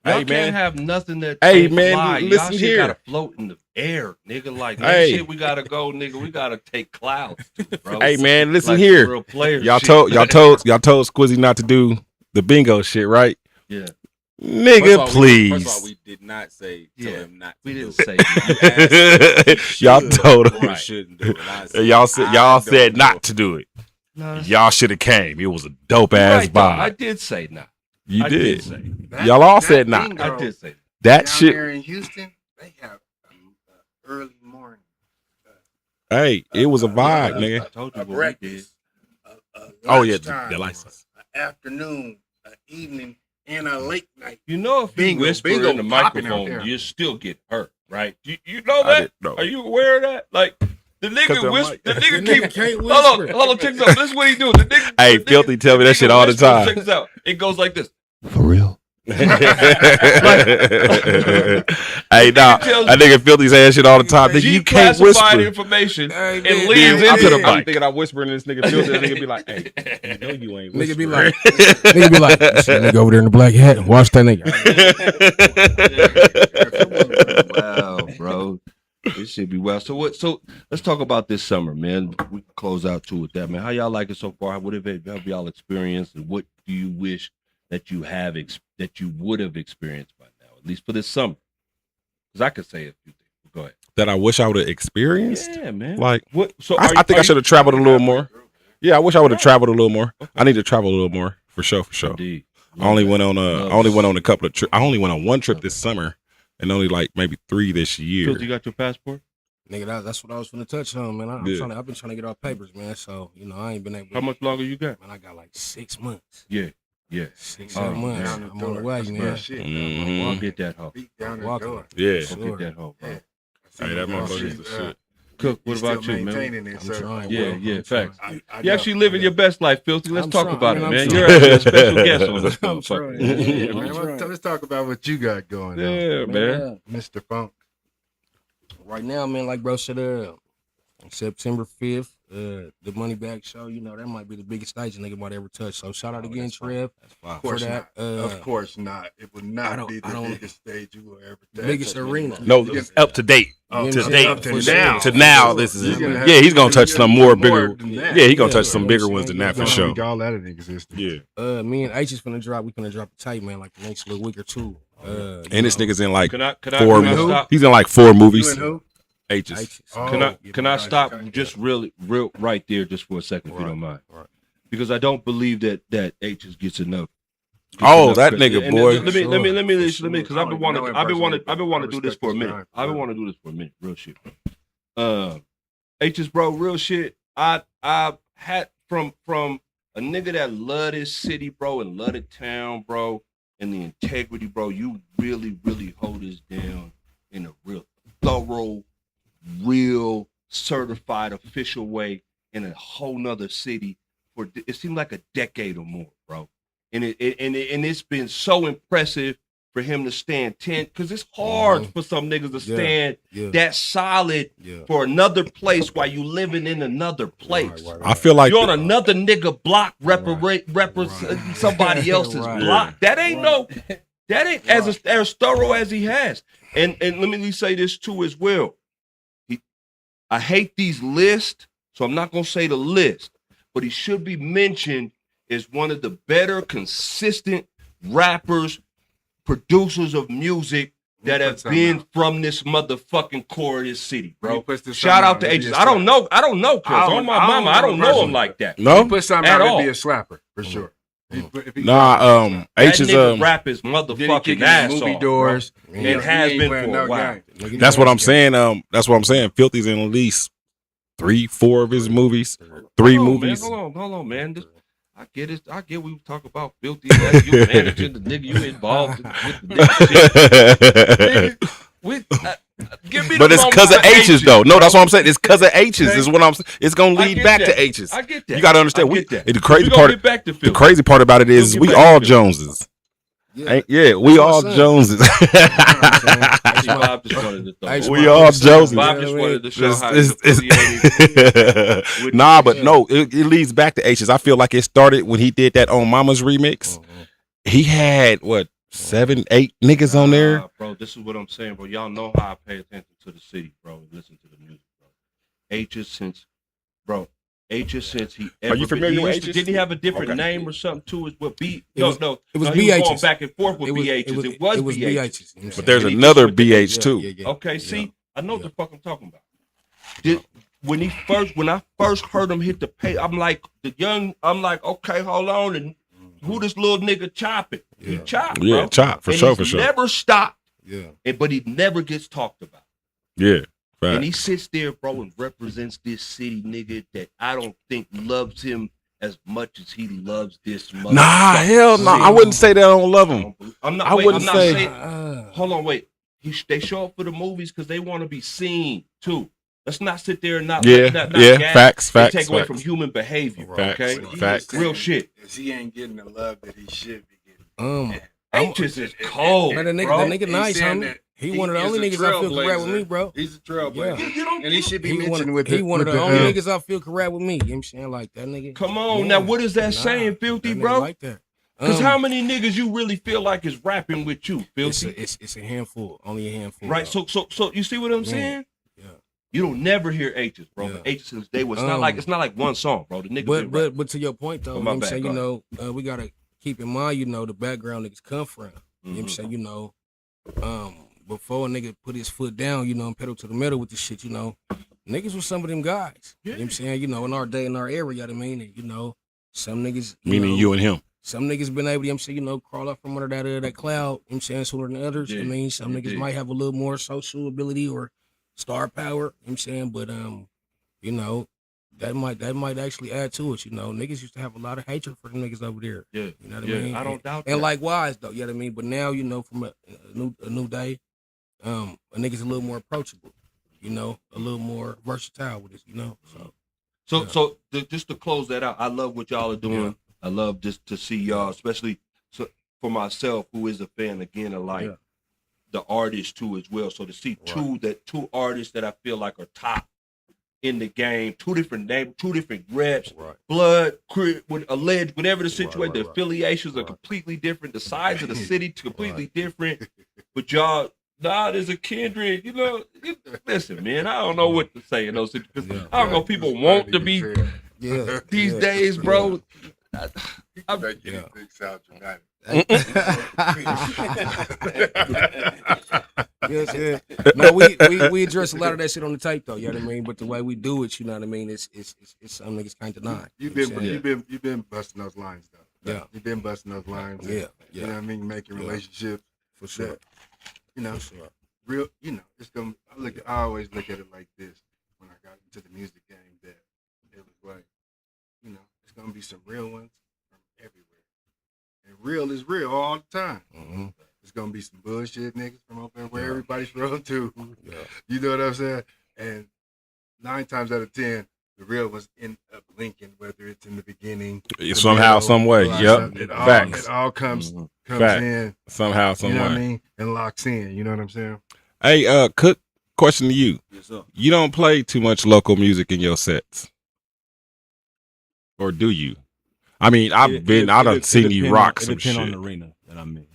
Y'all Hey, can't man. have nothing that Hey, can't man, fly. listen Y'all shit here. gotta float in the air, nigga. Like that Hey. shit, we gotta go, nigga. We gotta take clouds, too, bro. Hey man, listen Like here. real players Y'all shit. told Squizzy not to do the bingo shit, right? Yeah, Nigga, please. First of all, we did not say tell Yeah. him not to we do didn't it. say that. You asked Y'all should told him. or Right. shouldn't do it. I said, Y'all I said don't not know. to do it. No, that's Y'all should have came. It was a dope You're ass right, though. I vibe. did say not. You I did. say. Y'all all said not. I did say. That down shit. there in Houston, they have early morning. Hey, it was a vibe, I nigga. told you A what we did. breakfast. Oh yeah, lunchtime, the license. a afternoon, an evening, and a late night. You know, if Bingo, you whisper bingo in the popping out microphone, there. you still get hurt, right? You know I that? didn't know. Are you aware of that? Like the 'Cause nigga the whisper, mic- the nigga Nigga keep. can't Hold whisper. on, check this out. This is what he do. The nigga, Hey, the Filthy nigga- tell me the that shit nigga all the whispers, time. Check this out. It goes like this. Hey, nah, tells that nigga Filthy saying shit all the time. Nigga, you can't Declassified whisper. information Hey, and man, leans man, into the man. I'm mic. thinking I'm whispering to this nigga Filthy. That nigga be like, hey, you know you ain't Nigga be whispering. like, you see that nigga over there in the black hat. Watch that nigga. Wow, bro. This should be well. So what? So let's talk about this summer, man. We can close out too with that, man. How y'all like it so far? What have y'all experienced, and what do you wish that you have that you would have experienced by now, at least for this summer? Because I could say a few things. Go ahead. That I wish I would have experienced. Yeah, man. Like, What? So I think I should have traveled a little more. Yeah, I wish I would have traveled a little more. I need to travel a little more for sure. Indeed. I only went on a couple of trips. I only went on one trip this summer, and only like maybe 3 this year. You got your passport? Nigga, that's what I was finna touch on, man. Yeah. I've been trying to get all papers, man. So, you know, I ain't been able to. How much longer you got? Man, I got like 6 months. Yeah. 6, Oh, 7 months. Down the I'm on the door. way, That's man. real shit. Mhm. I'll get that hoe. Beat down the Walking. door. Yeah. Go Sure. get that hoe, bro. Yeah. Hey, that motherfucker's She's, the shit. Cook, you what about still you, man? maintaining it, I'm sir. trying. Yeah, Well, yeah, I'm facts. trying. You actually living your best life, Filthy. Let's I'm talk trying, about man, it, I'm man. trying. You're actually a special guest on this I'm motherfucker. trying. Yeah, I'm man. trying. Let's talk about what you got going on, Yeah, man. Mr. Funk. Right now, man, like bro said, September 5th, the Money Bag Show, you know, that might be the biggest stage a nigga might ever touch. So shout out again, Trev. Of For course that, not. Of course not. It would I not don't- be I the don't- biggest stage you will ever touch. biggest arena. No, it's up to date. Oh, to up date. to For now. To sure. now, For this sure. is. He's gonna have- Yeah, he's gonna touch some more bigger. than that. Yeah, he's gonna Yeah, touch some you know bigger what I'm ones than saying? that for Gonna sure. speak all that in existence. Yeah, Me and H is finna drop. We finna drop the tape, man, like the next little week or two. and this nigga's in like Can I 4 you and who? stop? He's in like 4 You movies. and who? H's. Oh, Can I stop okay. just real right there just for a second, if you don't mind? Right. Because I don't believe that H gets enough. Oh, enough that credit. nigga, And boy. Let me, because I've been wanting to do this for a minute. Respect I've been his wanting to do this for a minute, real shit. H's bro, real shit. I had from a nigga that love this city, bro, and love the town, bro, and the integrity, bro, you really, really hold this down in a real thorough, real certified official way in a whole nother city for it seemed like a decade or more, bro. And it's been so impressive for him to stand 10 because it's hard for some niggas to stand that solid for another place while you living in another place. I feel like You're on another nigga block representing somebody else's block. That ain't that ain't as thorough as he has. And let me say this too as well. I hate these lists, so I'm not gonna say the list, but he should be mentioned as one of the better consistent rappers, producers of music that have been from this motherfucking core of this city, bro. Shout out to H's. I don't know, cuz on my mama, I don't know him like that. no. Put something At out, all. it'd be a slapper for sure. If he Nah, That H is nigga rap his Then he motherfucking kicking ass movie off, doors. bro. It has been for a while. That's what I'm saying. That's what I'm saying. Filthy's in at least 3-4 of his movies. 3 movies. Hold on, man. I get it. I get we talk about Filthy. That's you managing the nigga, you involved with the nigga shit. Give me But the it's moment because of for H's though. No, bro. that's what I'm saying. It's because of H's. Is what I'm. It's gonna I lead get back that. to H's. I get that. You gotta understand. I get that. The crazy We gonna part. get back to The Filthy. crazy part about it is We'll we get back all to Filthy. Joneses. Yeah. We That's all what I'm saying. Joneses. Bob just wanted to throw it. We all Joneses. Bob just wanted to show how It's- he's affiliated. with Nah, the but shit. no, it leads back to H's. I feel like it started when he did that On Mama's remix. He had what 7, 8 niggas on there. Bro, this is what I'm saying, bro. Y'all know how I pay attention to the city, bro. And listen to the music, bro. H's since he ever. Are you familiar with H's? Didn't he have a different Okay. name or something too? It was It no, was he was BH's. going back and forth with BH's. It was BH's. BH's. But there's And he another just went to BH too. Okay, see, I know what the fuck I'm talking about. When I first heard him hit the pay, I'm like, okay, hold on, and who this little nigga chopping? He chopped, bro. Yeah, chop for And sure, he's for sure. never stopped, Yeah. but he never gets talked about. Yeah, And fact. he sits there, bro, and represents this city, nigga, that I don't think loves him as much as he loves this motherfucker. Nah, hell no. I wouldn't say that I don't love him. I'm not. I wait, wouldn't I'm not say- saying. Hold on, wait. They show up for the movies because they want to be seen too. Let's not sit there and not Yeah, not yeah, gas facts, and facts, take away facts. from human behavior. Facts, Okay, facts. real shit. Is he ain't getting the love that he should be getting. H's is cold, Man, the bro. nigga nice, saying homie. that He one of the only niggas I feel can rap with me, bro. He's a trailblazer. Yeah. And he should be He one mentioned of, with he the one of with the only the, niggas I feel can rap with me. You know what I'm saying? Like that nigga. Come on, Yeah. now what is that Nah, saying, Filthy, that nigga bro? like that. Because how many niggas you really feel like is rapping with you, Filthy? It's a handful, only a handful. Right. bro. So you see what I'm saying? Yeah. You don't never hear H's, bro. Yeah. But H's since day was not like one song, bro. The nigga been rapping. But to your point though, Oh, you my know what I'm bad, saying, go you know, we gotta keep in mind, you know, the background niggas come from. You know what I'm saying, you know, before a nigga put his foot down, you know, and pedal to the metal with the shit, you know, niggas was some of them guys. You know what I'm saying, you know, in our day, in our era, you know what I mean, and, you know, some niggas, Meaning know, you and him. some niggas been able, you know what I'm saying, you know, crawl up from under that cloud, you know what I'm saying, sooner than others. Yeah. I mean, some niggas might have a little more social ability or star power, you know what I'm saying, but you know, that might actually add to it, you know. Niggas used to have a lot of hatred for them niggas over there. Yeah. You know what Yeah, I mean? I don't doubt And that. likewise though, you know what I mean? But now, you know, from a new day, a nigga's a little more approachable, you know, a little more versatile with it, you know. So Just to close that out, I love what y'all are doing. Yeah. I love just to see y'all, especially for myself, who is a fan again of like the artists too as well. So to see two artists that I feel like are top in the game, two different names, two different reps, blood, with alleged, whatever the situation, the affiliations are completely different, the size of the city completely different. But y'all, there's a kindred, you know. Listen, man, I don't know what to say in those situations. I don't know if people want to be these days, bro. Yeah. No, we address a lot of that shit on the tape though, you know what I mean? But the way we do it, you know what I mean, it's some niggas can't deny. You've been busting those lines though. Yeah. You've been busting those lines. Yeah. You know what I mean? Making relationships. For sure. You know, real, you know, it's gonna I always look at it like this when I got into the music game, that it was like, you know, it's gonna be some real ones from everywhere. And real is real all the time. Mm-hmm. It's gonna be some bullshit niggas from up there where everybody's from too. Yeah. You know what I'm saying? And 9 times out of 10, the real ones end up linking, whether it's in the beginning, the Somehow, middle, some way. or Yep. something. Facts. It all comes Facts. in. Somehow, some You know way. what I mean? And locks in. You know what I'm saying? Hey, Cook, question to you. Yes, sir. You don't play too much local music in your sets. Or do you? I mean, I done seen you rock some shit. It depends on the arena that I'm in.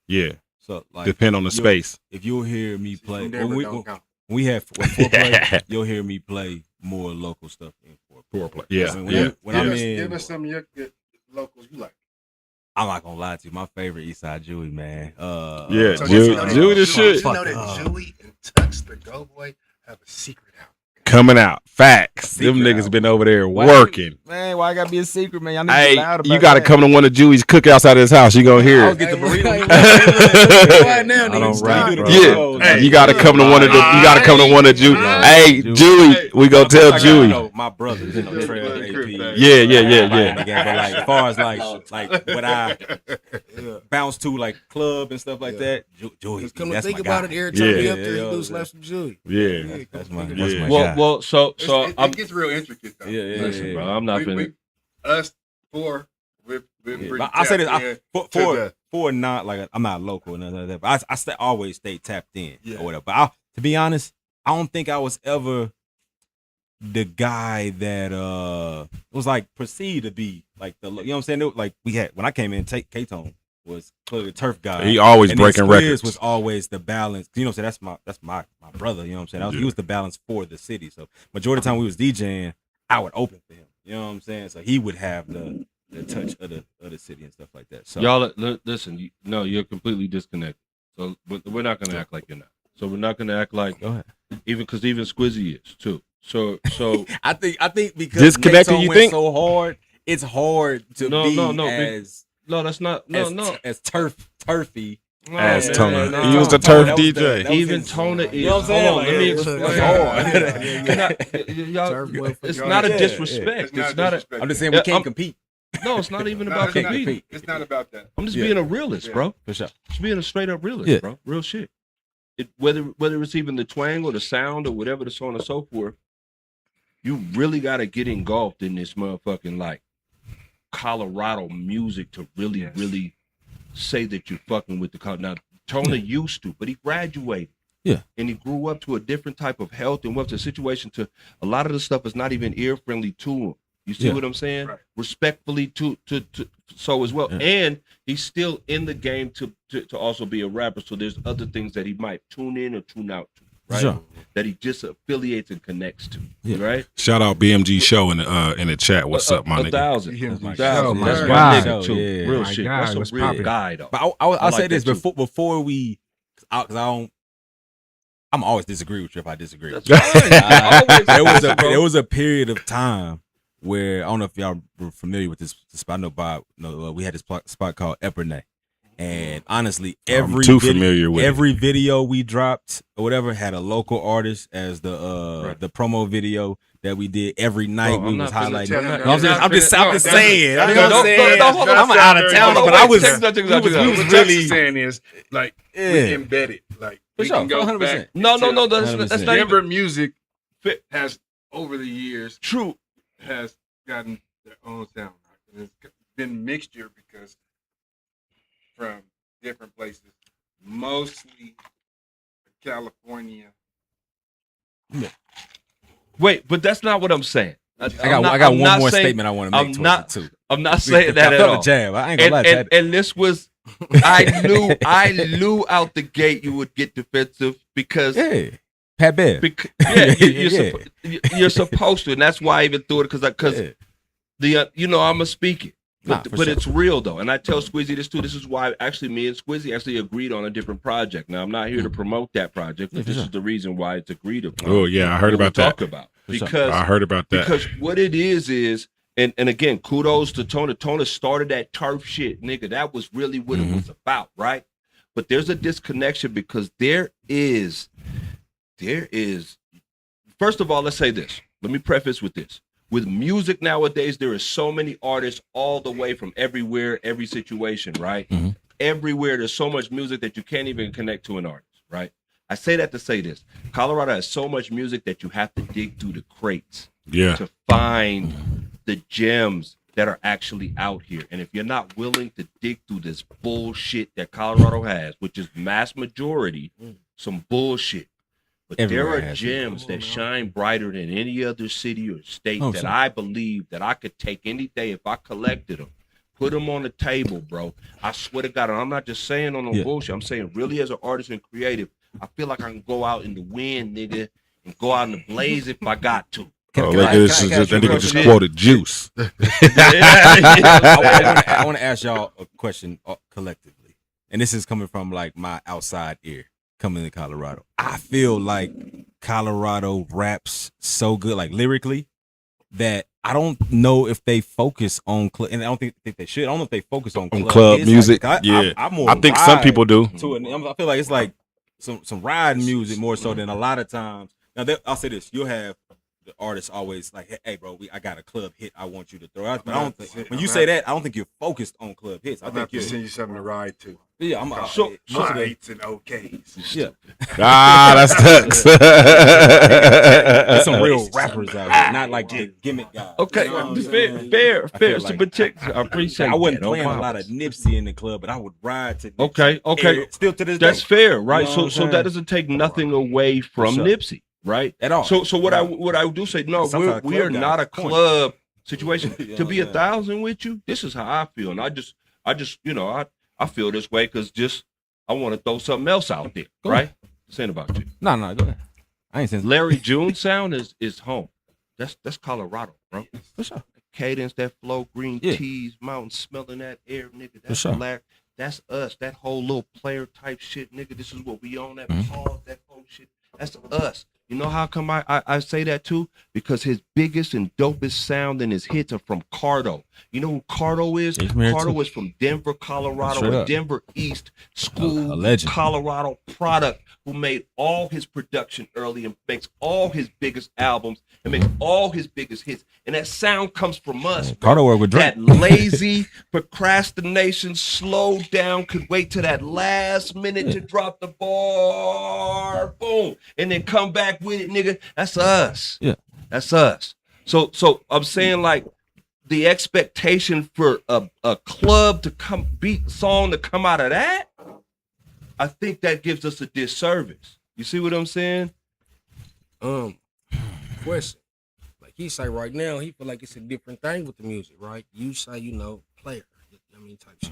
Yeah. So like Depend on the space. If you'll hear me play, From there, when but don't count. we have foreplay, you'll hear me play more local stuff in foreplay. Foreplay. Yeah. When Yeah. I'm Give us in, some of your good locals you like. I'm not gonna lie to you. My favorite Eastside Jewy, man. Yeah, So Jewy- you know that- Jewy the shit. You know that Jewy and Tux the Go Boy have a secret out. Coming out. Facts. Them Secret niggas out. been over there Why- working. Man, why I gotta be a secret, man? Y'all need to Hey, be loud about you got to that. come to one of Jewy's cookouts out of his house. You gonna hear I'll it. get the burrito. Right now, I don't niggas rap, started. bro. Yeah, you got to come to one of the. You got to come to one of Jewy. Hey, Jewy, we gonna tell I got, Jewy. my brothers, Trail, AP. Yeah. But like, as far as like what I bounce to, like club and stuff like that, Joey. Just come to That's think my about guy. it, every time we Yeah. up there, Yeah, he do yeah. slap some Jewy. Yeah. That's my Yeah. guy. Well, so It gets real intricate though. Yeah. listen, bro, I'm not finna. Us four, we're Yeah, pretty but I say this tapped in to for not like I'm not local and nothing like that, but I always stay tapped in Yeah. or whatever. But to be honest, I don't think I was ever the guy that was like perceived to be like the, you know what I'm saying? It was like we had when I came in, K-Tone was clearly the turf guy. He always And then breaking Squiz records. was always the balance. You know what I'm saying? That's my brother. You know what I'm saying? He was the balance for the city. So majority of the time we was DJing, I would open for him. You know what I'm saying? So he would have the touch of the city and stuff like that. So Y'all listen. No, you're completely disconnected. So we're not gonna act like you're not. So we're not gonna act like go ahead. even Squizzy is too. So I think because Disconnected, K-Tone you went think? so hard, it's hard to No, be no, as no, that's not as turfy. As man, Tona. no. He was the Tone, turf that was DJ. the- that was Even his- Tona is. You know what I'm saying? Hold on, let me Like, explain. it's hard. Y'all, Turf boy, it's fuck not a yeah, disrespect. It's It's not a. disrespect. I'm just saying we Yeah, can't I'm- compete No, it's not even No, about it's not. competing. It's not about that. I'm just Yeah. being a realist, Yeah. bro. for sure. Just being a straight up realist, Yeah. bro. Real shit. Whether it's even the twang or the sound or whatever, the so on and so forth, you really got to get engulfed in this motherfucking like Colorado music to really, Yes. really say that you're fucking with the Colorado. Now, Tona used to, but he graduated. Yeah. And he grew up to a different type of health and what's the situation to a lot of the stuff is not even ear friendly to him. You see Yeah. what I'm saying? Right. Respectfully to so as well. Yeah. And he's still in the game to also be a rapper. So there's other things that he might tune in or tune out to, right? Sure. That he just affiliates and connects to. Yeah. Right? Shout out BMG Show in the chat. What's up, my a nigga? thousand. That's my Thousand. show, That's my my guy. nigga too. Yeah. Real My shit. guy, That's what's a real poppin'? guy though. But I'll like say this that, too. before we, because I don't. I'm always disagree with you if I disagree. That's fine. There was a period of time where I don't know if y'all were familiar with this spot. I know Bob. No, we had this spot called Epernay, and honestly, I'm too familiar with every video we dropped or whatever had a local artist as the promo video that we did every night. Bro, we I'm was not finna highlighting. tell him I'm that. just I'm saying. not I'm finna- saying. no, You know what I'm saying? no, hold on. I'm out of town, but I was What really saying is like we yeah. embedded. Like For we sure, can go 100%. back. No, to- that's 100%. not Denver even music has over the years true. has gotten their own sound. And it's been mixture because from different places, mostly California. Wait, but that's not what I'm saying. I got one more statement I want to make I'm towards not- it too. I'm not saying that I at felt all. the jab. I ain't gonna lie to that. And this was, I knew out the gate you would get defensive because, Yeah, Pat Bev. you're supposed to, and that's why I even threw it because Yeah. I'm gonna speak it, Nah, but, for but sure. it's real though, and I tell Squizzy this too. This is why actually me and Squizzy actually agreed on a different project. Now I'm not here to promote that project, but Yeah, for this sure. is the reason why it's agreed upon. Oh yeah, I heard What we about that. talk about For sure. because I heard about that. because what it is, and again, kudos to Tona. Tona started that turf shit, nigga. That was really what it was about, right? But there's a disconnection because there is. First of all, let's say this. Let me preface with this. with music nowadays, there are so many artists all the way from everywhere, every situation, right? Mhm. Everywhere, there's so much music that you can't even connect to an artist, right? I say that to say this. Colorado has so much music that you have to dig through the crates Yeah. to find the gems that are actually out here. And if you're not willing to dig through this bullshit that Colorado has, which is mass majority, some bullshit. But Everywhere there are has it. gems that shine brighter than any other city or state Oh, that sure. I believe that I could take any day if I collected them, put them on the table, bro. I swear to God, and I'm not just saying on no Yeah. bullshit. I'm saying really as an artist and creative, I feel like I can go out in the wind, nigga, and go out in the blaze if I got to. Oh, can look, I- this can I is ask just, that you a nigga just question? quoted Juice. I want to ask y'all a question collectively, and this is coming from like my outside ear coming to Colorado. I feel like Colorado raps so good, like lyrically, that I don't know if they focus on and I don't think they should. I don't know if they focus on club hits. music. Like, Yeah. I'm more I think some ride people do. to it. I feel like it's like some ride music more so than a lot of times. Now I'll say this: you'll have the artists always like, "Hey, bro, I got a club hit I want you to throw out." But I don't think when you say that, I don't think you're focused on club hits. I I'm think have to you're send you something to ride to. yeah. I'm So- most of the, Eights and OKs. yeah. Ah, that's Tux. There's some real rappers out here, not like the gimmick guys. Okay, You know what I'm fair, saying? fair, I fair. feel So, like- but check, I appreciate I wasn't that. playing No a lot of Nipsey in the club, but I would ride to Nipsey. Okay, okay. Still to this That's day. fair, right? You know what I'm So that saying? doesn't take nothing away from sure. Nipsey, right? At all. So what I do say, no, Sometimes we are club not guys a corny. club situation. You know To be what I'm 1,000 with you, this is how I feel, and I just I feel this way because I want to throw something else out there, Go right? Saying about you, No, go ahead. I ain't saying Larry June sound is home. That's Colorado, bro. for sure. Cadence, that flow, green Yeah. teas, mountain smelling that air, nigga. That's sure. black. That's us. That whole little player type shit, nigga. This is what we own. That Mhm. pause, that whole shit. That's us. You know how come I say that too? Because his biggest and dopest sound and his hits are from Cardo. You know who Cardo is? He's from here, Cardo too. is from Denver, Colorado, Straight or up. Denver East School, A legend. Colorado product who made all his production early and makes all his biggest albums and makes all his biggest hits. And that sound comes from us. bro. Carter work with Drake. That lazy procrastination, slow down, could wait till that last minute to drop the bar, boom, and then come back with it, nigga. That's us. Yeah. That's us. So I'm saying like the expectation for a club to come beat song to come out of that, I think that gives us a disservice. You see what I'm saying? Question. Like he say right now, he feel like it's a different thing with the music, right? You say, player. I mean, type shit.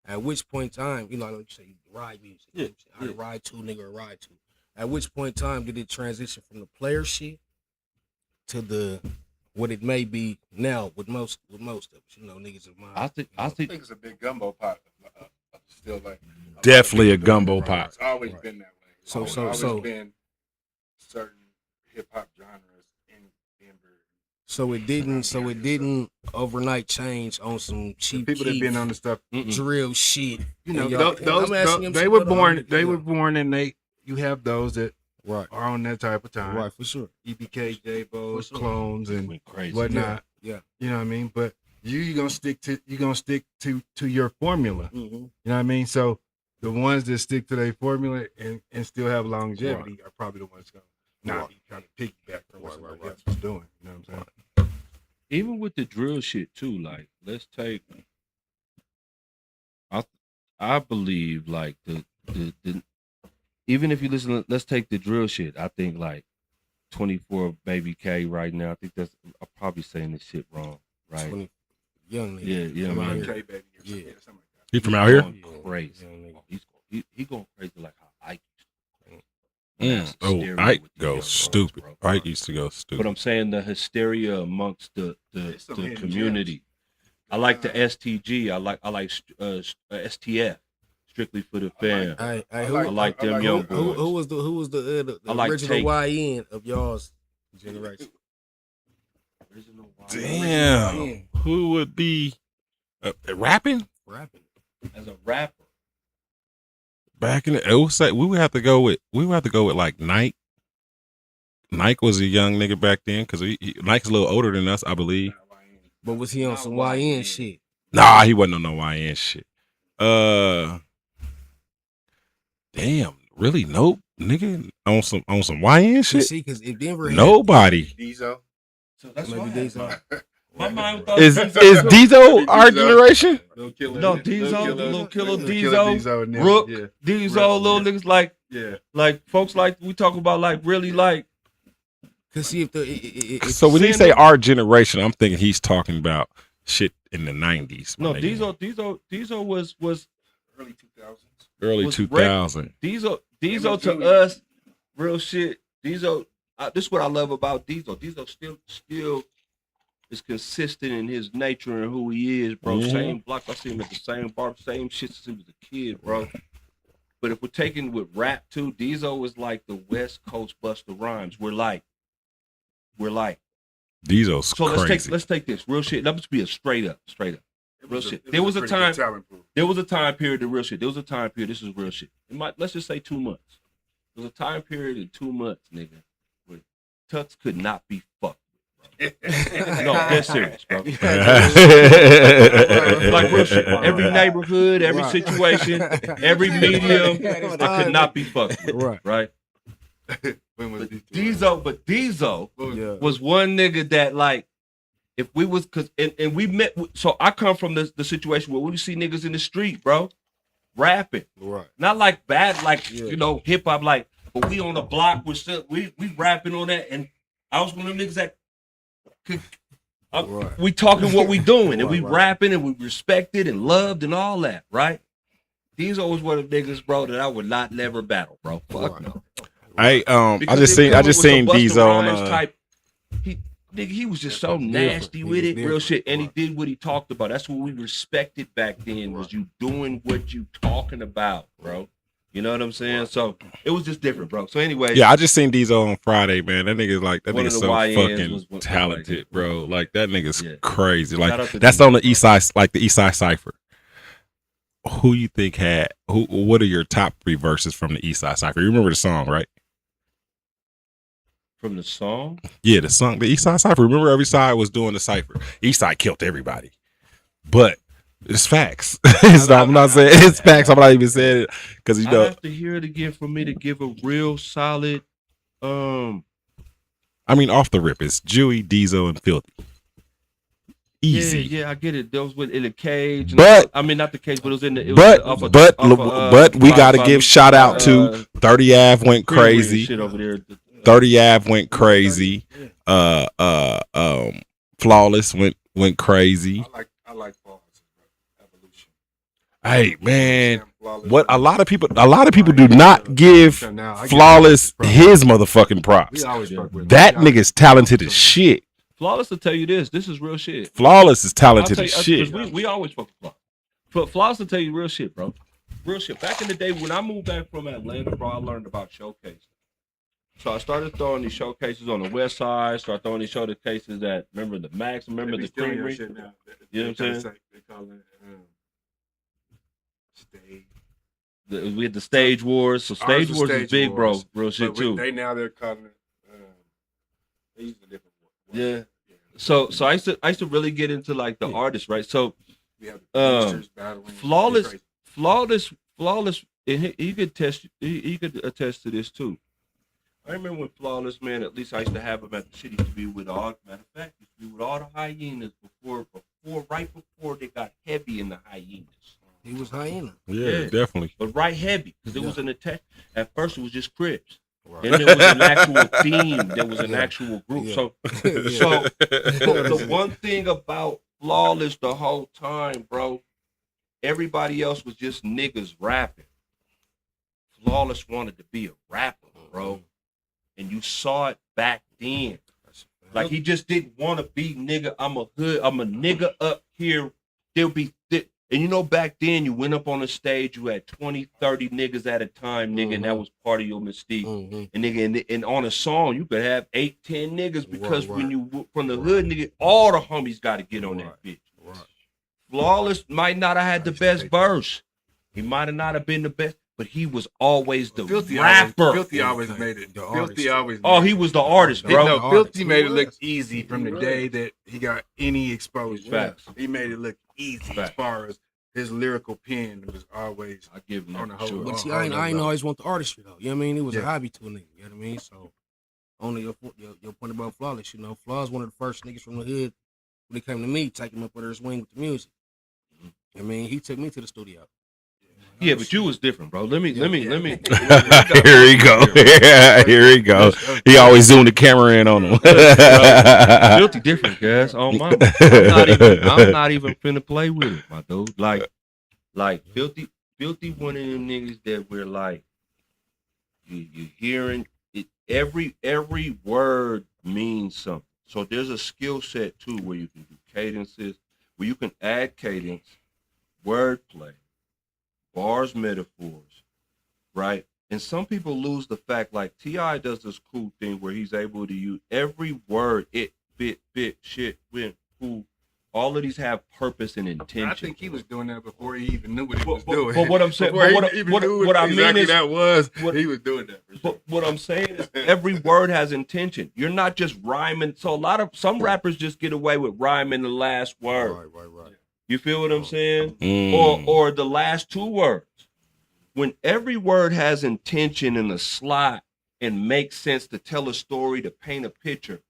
At which point in time, like you say, ride music. Yeah, I ride to, nigga, ride to. At which point in time did it transition from the player shit to the what it may be now with most of us, niggas of mine. I think I think it's a big gumbo pot. Still like Definitely a gumbo pot. It's always been that way. So- It's so- always so- been certain hip hop genres in Denver. So it didn't overnight change on some The cheap people that been on the stuff, drill shit. you know, And y'all- those I'm asking him they some were other born. niggas, They yeah. were born, and you have those that Right. are on that type of time. Right, for sure. EBK, J-Bo's, For sure. clones, and went crazy. whatnot. Yeah. You know what I mean? But you're gonna stick to your formula. Mm-hmm. You know what I mean? So the ones that stick to their formula and still have longevity are probably the ones gonna not be trying to piggyback from what somebody else was doing. You know what I'm saying? Even with the drill shit too, like let's take I believe like the even if you listen, let's take the drill shit. I think like 24 Baby K right now. I think I'm probably saying this shit wrong, right? Young nigga. Yeah, Come out man. here. K baby or something, Yeah. something like that. He from out here? Going crazy. Young nigga. He's going crazy like how Ike used to. That's Oh, hysteria Ike with these young goes brothers, stupid. bro. Ike used to go But stupid. I'm saying the hysteria amongst the some hidden community. I like the STG. I like STF, strictly for the fam. I like them young boys. Who was the I like original Tate. YN of y'all's generation? Damn. Who would be rapping Rapping. As a rapper. back in the? It was, we would have to go with like Night Nike was a young nigga back then because Nike's a little older than us, I believe. But was he on some YN shit? Nah, he wasn't on no YN shit. Damn, really? Nope, nigga, on some YN shit. See, because if Denver had Nobody. Diesel. So that's maybe why Diesel. my mind thought Is Diesel our generation? No, Diesel, Little Killer, Diesel, Rook, yeah. Diesel, little niggas like folks like we talk about like really like. Cause see if So when he Send say him- our generation, I'm thinking he's talking about shit in the 90s. No, my nigga. Diesel was Early 2000s. Early was 2000. Diesel to us, real shit. Diesel, this is what I love about Diesel. Diesel still is consistent in his nature and who he is, bro. Mhm. Same block. I see him at the same bar, same shit since he was a kid, bro. But if we're taking with rap too, Diesel is like the West Coast Busta Rhymes. We're like. Diesel's So crazy. let's take this real shit. Let's be a straight up. Real shit. There was a time period of real shit. There was a time period. This is real shit. Let's just say 2 months. There was a time period in 2 months, nigga, where Tux could not be fucked with, bro. No, that's serious, bro. Like real shit. Every neighborhood, every Right. situation, every medium, it could not be fucked with, right? When was But Diesel Yeah. was one nigga that like, if we was and we met. So I come from the situation where we see niggas in the street, bro, rapping, Right. not like bad, like Yeah. you know, hip hop, like, but we on the block, we rapping on that, and I was one of them niggas that could. Right. We talking what we doing, and we Right. rapping, and we respected and loved and all that, right? These always were the niggas, bro, that I would not never battle, bro. Fuck Right. no. I Because just they seen come with Diesel the Busta on Rhymes type. He was just so nasty He with was it, real different. shit, and he did what he talked about. That's what we respected back then. Was you doing what you talking about, bro? You know what I'm saying? So it was just different, bro. So anyway, Yeah, I just seen Diesel on Friday, man. That nigga's like that One of nigga's the so YNs fucking was one- talented, bro. Like that nigga's Yeah. crazy. Shout out Like to that's Diesel, on the bro. East Side, like the East Side Cipher. Who you think had who? What are your top 3 verses from the East Side Cipher? You remember the song, right? from the song, Yeah, the song, the East Side Cipher. Remember, every side was doing the cipher. East Side killed everybody, but it's facts. I'm not saying it's facts. I'm not even saying it because you I know. have to hear it again for me to give a real solid. I mean, off the rip, it's Jewy, Diesel, and Filthy. Easy. Yeah, I get it. Those were in the cage. and But- I mean, not the cage, but it was in the. It But was but we gotta give shout out to uh, 30 Ave went Green Ring crazy. shit over there. 30 Ave went crazy. Flawless went crazy. I like Flawless, bro. Evolution. Hey man, Flawless. what a lot of people do not give Flawless his motherfucking props. We always fuck with That him. nigga's talented as shit. Flawless will tell you this. This is real shit. Flawless is I'll talented tell as you, shit. 'cause we always fuck with Flawless. But Flawless will tell you real shit, bro. Real shit. Back in the day when I moved back from Atlanta, bro, I learned about showcases. So I started throwing these showcases on the west side. Started throwing these showcases at, remember the Max, remember the Stealing Green your Ring. shit now. You know what I'm saying? They call it stage. We had the Stage Wars. So Stage Wars is Stage big, Wars. bro. Real shit But too. they're calling it. They use a different word. Yeah. So I used to really get into like the artists, right? So We have the gangsters battling. Flawless, It's crazy. and he could test. He could attest to this too. I remember when Flawless, man. At least I used to have him at the shit. He used to be with all. Matter of fact, he used to be with all the hyenas right before they got heavy in the hyenas. He was hyena. Yeah, Yeah. definitely. But right heavy because it was an attack. At first, it was just Crips. Right. And there was an actual theme. There was an actual group. Yeah. So the one thing about Flawless the whole time, bro, everybody else was just niggas rapping. Flawless wanted to be a rapper, bro. And you saw it back then. Like he just didn't want to be nigga. I'm a nigga up here. There'll be and you know back then you went up on the stage, you had 20, 30 niggas at a time, nigga, and that was part of your mystique. Mhm. And nigga, and on a song, you could have 8, 10 niggas because Right, when you from the hood, nigga, all the homies got to get on that bitch. Right. Flawless might not have had the best verse. He might have not have been the best, but he was always the Filthy rapper. Filthy always made it. The Filthy artist. always. Oh, made he it. was the artist, The bro. No, artist. Filthy He made it look was. easy from the was. day that he got any exposure. Facts. He made it look easy as Facts. far as his lyrical pen was always I give him on the that whole. for sure. But see, on I ain't that level. always want the artistry though. You know what I mean? It was a Yeah. hobby to a nigga. You know what I mean? So, only your point about Flawless, you know, Flawless one of the first niggas from the hood when he came to me, taking him up under his wing with the music. I mean, he took me to the studio. Yeah, but you was different, bro. Let me. Here he go. Here he go. That's- He always zoom the camera in on him. Filthy different, guys. On my, I'm not even finna play with it, my dude. Like filthy one of them niggas that we're like, you hearing it. Every word means something. So there's a skill set too where you can do cadences, where you can add cadence, wordplay, bars, metaphors, right? And some people lose the fact, like T.I. does this cool thing where he's able to use every word, it, bit, shit, went, cool. All of these have purpose and intention. I think he was doing that before he even knew what he was But- doing. but what I'm saying- Before but he even what knew I mean exactly is- that was, what- he was doing that. For sure. But what I'm saying is every word has intention. You're not just rhyming. So some rappers just get away with rhyming the last word. Right. You feel what I'm saying? Mm. Or the last two words. When every word has intention in the slot and makes sense to tell a story, to paint a picture,